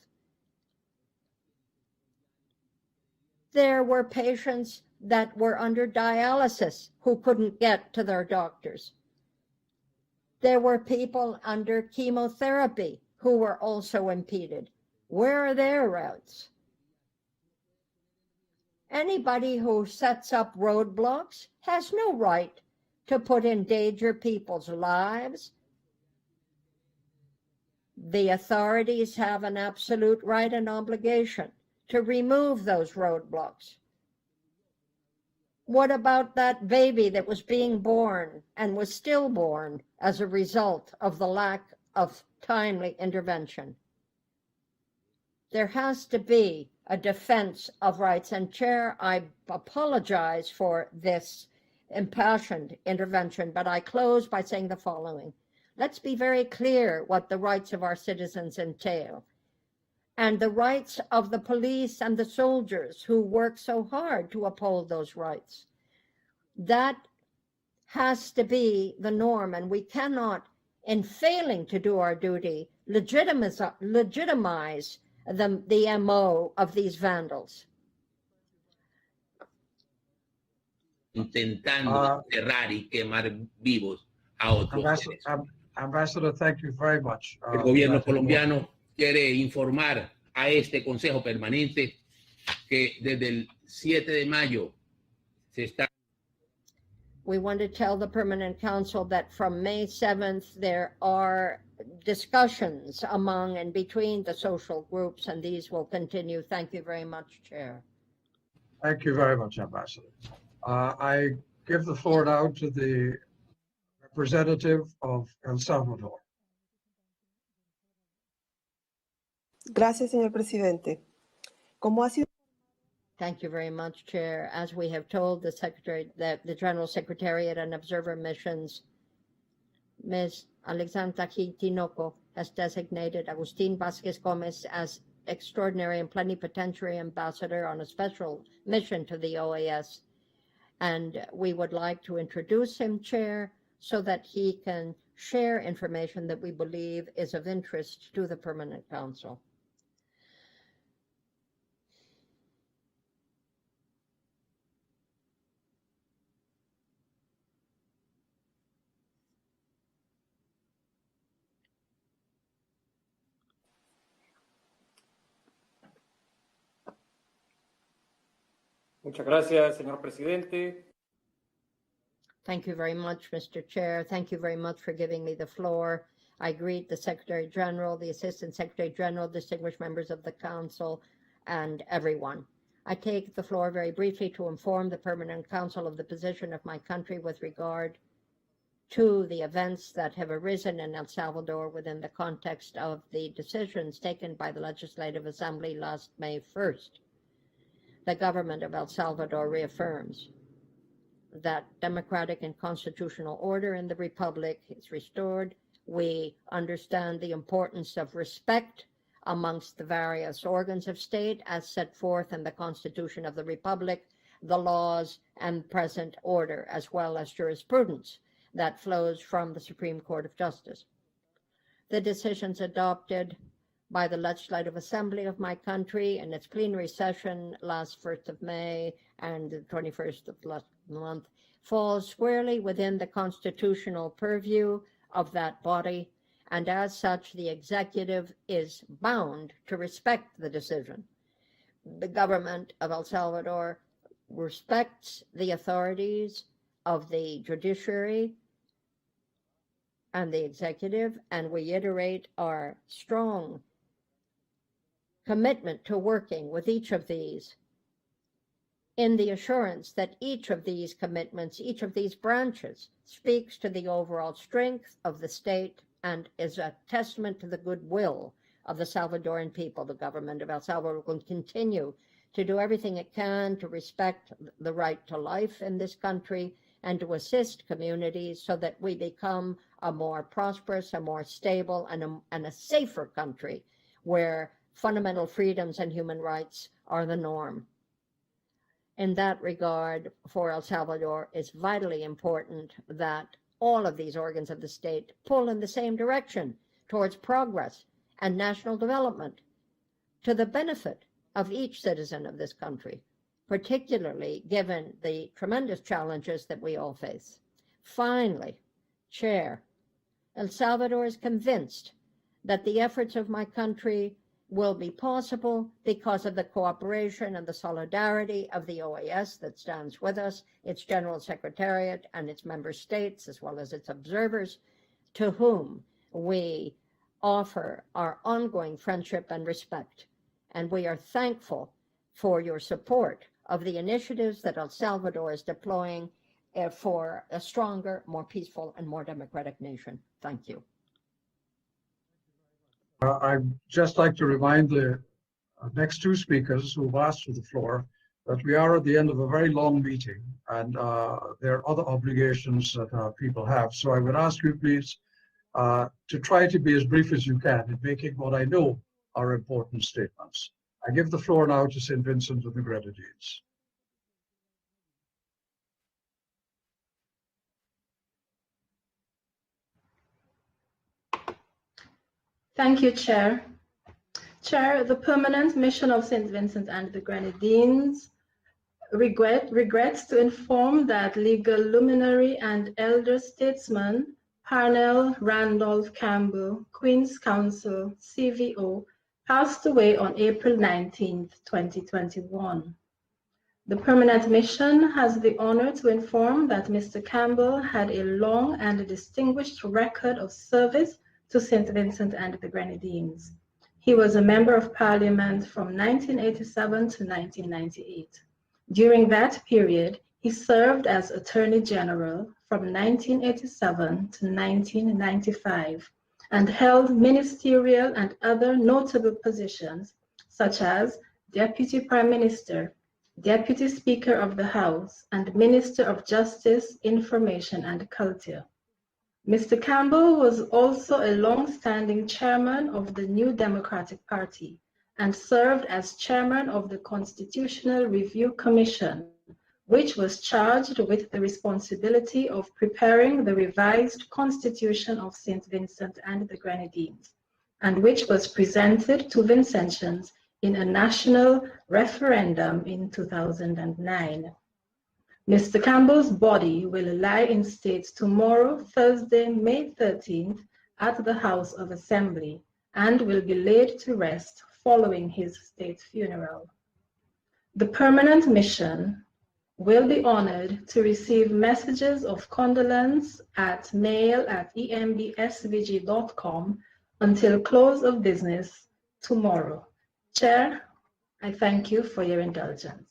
There were patients that were under dialysis who couldn't get to their doctors. There were people under chemotherapy who were also impeded. Where are their rights? Anybody who sets up roadblocks has no right to put in danger people's lives. The authorities have an absolute right and obligation to remove those roadblocks. What about that baby that was being born and was stillborn as a result of the lack of timely intervention? There has to be a defense of rights. And Chair, I apologize for this impassioned intervention, but I close by saying the following. Let's be very clear what the rights of our citizens entail, and the rights of the police and the soldiers who work so hard to uphold those rights. That has to be the norm, and we cannot, in failing to do our duty, legitimize the MO of these vandals. Intentando enterrar y quemar vivos a otros seres. Ambassador, thank you very much. El gobierno colombiano quiere informar a este Consejo Permanente que desde el 7 de mayo se está. We want to tell the Permanent Council that from May 7th, there are discussions among and between the social groups, and these will continue. Thank you very much, Chair. Thank you very much, Ambassador. I give the floor now to the representative of El Salvador. Gracias, señor presidente. Como ha sido Thank you very much, Chair. As we have told the Secretary, the General Secretariat and Observer Missions, Ms. Alexandra Tinoco has designated Agustin Vasquez Gomez as Extraordinary and Plenipotentiary Ambassador on a special mission to the OAS. And we would like to introduce him, Chair, so that he can share information that we believe is of interest to the Permanent Council. Muchas gracias, señor presidente. Thank you very much, Mr. Chair. Thank you very much for giving me the floor. I greet the Secretary General, the Assistant Secretary General, distinguished members of the Council, and everyone. I take the floor very briefly to inform the Permanent Council of the position of my country with regard to the events that have arisen in El Salvador within the context of the decisions taken by the Legislative Assembly last May 1st. The government of El Salvador reaffirms that democratic and constitutional order in the Republic is restored. We understand the importance of respect amongst the various organs of state as set forth in the Constitution of the Republic, the laws and present order, as well as jurisprudence that flows from the Supreme Court of Justice. The decisions adopted by the Legislative Assembly of my country in its plenary session last 1st of May and the 21st of last month falls squarely within the constitutional purview of that body, and as such, the executive is bound to respect the decision. The government of El Salvador respects the authorities of the judiciary and the executive, and we reiterate our strong commitment to working with each of these in the assurance that each of these commitments, each of these branches, speaks to the overall strength of the state and is a testament to the goodwill of the Salvadoran people. The government of El Salvador will continue to do everything it can to respect the right to life in this country and to assist communities so that we become a more prosperous, a more stable, and a safer country where fundamental freedoms and human rights are the norm. In that regard, for El Salvador, it's vitally important that all of these organs of the state pull in the same direction towards progress and national development to the benefit of each citizen of this country, particularly given the tremendous challenges that we all face. Finally, Chair, El Salvador is convinced that the efforts of my country will be possible because of the cooperation and the solidarity of the OAS that stands with us, its General Secretariat and its member states, as well as its observers, to whom we offer our ongoing friendship and respect. And we are thankful for your support of the initiatives that El Salvador is deploying for a stronger, more peaceful, and more democratic nation. Thank you. I'd just like to remind the next two speakers who've asked for the floor that we are at the end of a very long meeting, and there are other obligations that people have. So I would ask you, please, to try to be as brief as you can in making what I know are important statements. I give the floor now to St. Vincent and the Grenadines. Thank you, Chair. Chair, the permanent mission of St. Vincent and the Grenadines regrets to inform that legal luminary and elder statesman Parnell Randolph Campbell, Queen's Counsel, CVO, passed away on April 19, 2021. The permanent mission has the honor to inform that Mr. Campbell had a long and distinguished record of service to St. Vincent and the Grenadines. He was a member of Parliament from 1987 to 1998. During that period, he served as Attorney General from 1987 to 1995 and held ministerial and other notable positions such as Deputy Prime Minister, Deputy Speaker of the House, and Minister of Justice, Information and Culture. Mr. Campbell was also a long-standing chairman of the New Democratic Party and served as chairman of the Constitutional Review Commission, which was charged with the responsibility of preparing the revised Constitution of St. Vincent and the Grenadines, and which was presented to Vincentians in a national referendum in 2009. Mr. Campbell's body will lie in state tomorrow, Thursday, May 13th, at the House of Assembly, and will be laid to rest following his state funeral. The permanent mission will be honored to receive messages of condolence at mail@embsvg.com until close of business tomorrow. Chair, I thank you for your indulgence.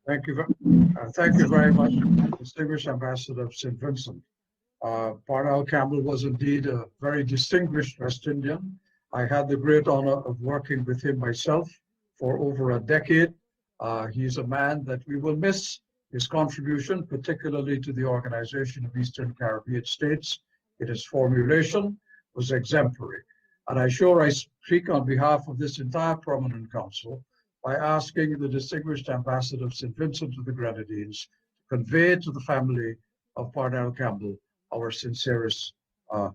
Thank you very much, distinguished Ambassador of St. Vincent. Parnell Campbell was indeed a very distinguished West Indian. I had the great honor of working with him myself for over a decade. He's a man that we will miss. His contribution, particularly to the Organization of Eastern Caribbean States, in its formulation was exemplary. And I'm sure I speak on behalf of this entire Permanent Council by asking the distinguished Ambassador of St. Vincent to the Grenadines to convey to the family of Parnell Campbell our sincerest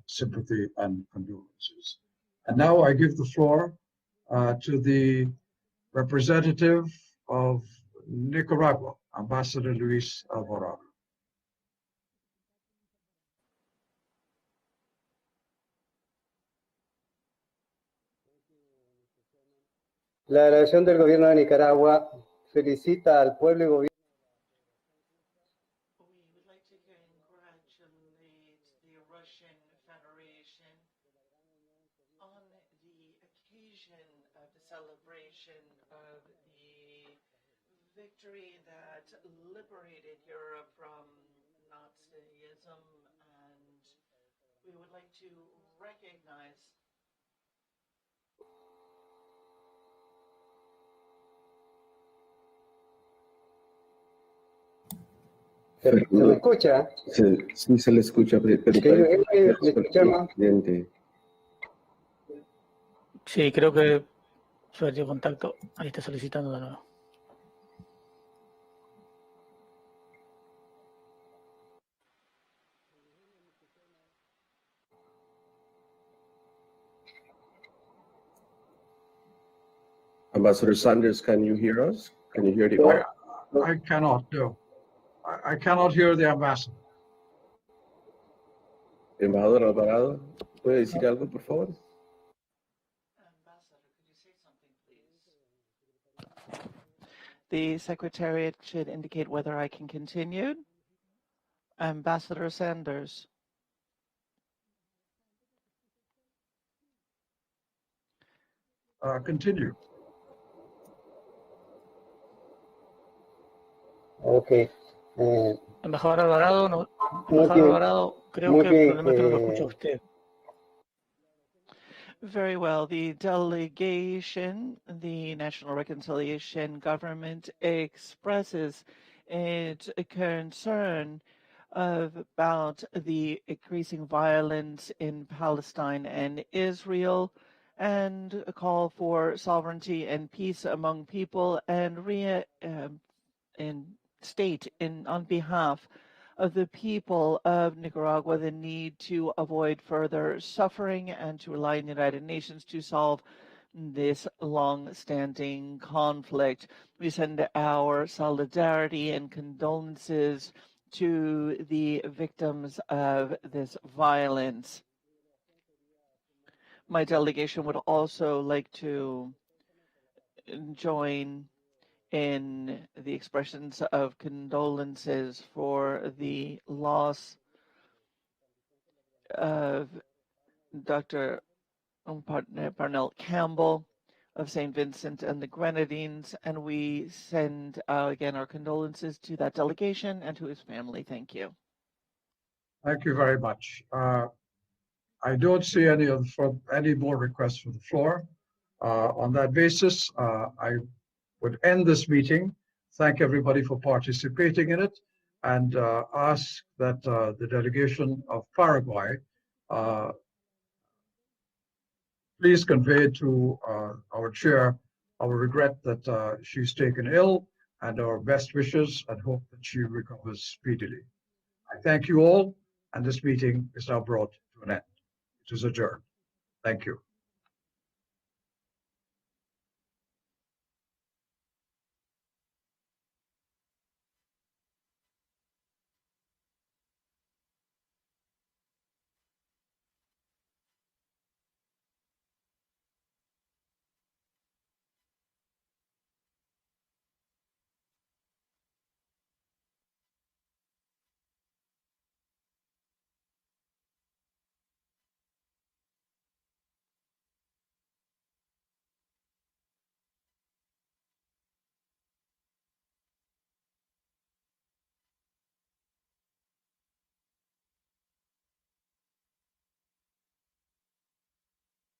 sympathy and condolences. And now I give the floor to the representative of Nicaragua, Ambassador Luis Alvarado. La delegación del Gobierno de Nicaragua felicita al pueblo y gobierno. We would like to congratulate the Russian Federation on the occasion of the celebration of the victory that liberated Europe from Nazism, and we would like to recognize ¿Se me escucha? Sí, se le escucha, pero presidente. Sí, creo que perdió contacto. Ahí está solicitando de nuevo. Ambassador Sanders, can you hear us? Can you hear the audio? I cannot, no. I cannot hear the ambassador. Embajador Alvarado, ¿puede decir algo, por favor? the Secretariat should indicate whether I can continue. Ambassador Sanders. Continue. Ok. Embajador Alvarado, no, embajador Alvarado, creo que el problema es que no lo escucha usted. Very well. The delegation, the National Reconciliation Government, expresses its concern about the increasing violence in Palestine and Israel, and a call for sovereignty and peace among people, and state on behalf of the people of Nicaragua the need to avoid further suffering and to rely on the United Nations to solve this long-standing conflict. We send our solidarity and condolences to the victims of this violence. My delegation would also like to join in the expressions of condolences for the loss of Dr. Parnell Campbell of St. Vincent and the Grenadines, and we send again our condolences to that delegation and to his family. Thank you. Thank you very much. I don't see any more requests for the floor. On that basis, I would end this meeting. Thank everybody for participating in it, and ask that the delegation of Paraguay please convey to our chair our regret that she's taken ill, and our best wishes and hope that she recovers speedily. I thank you all, and this meeting is now brought to an end. It is adjourned. Thank you.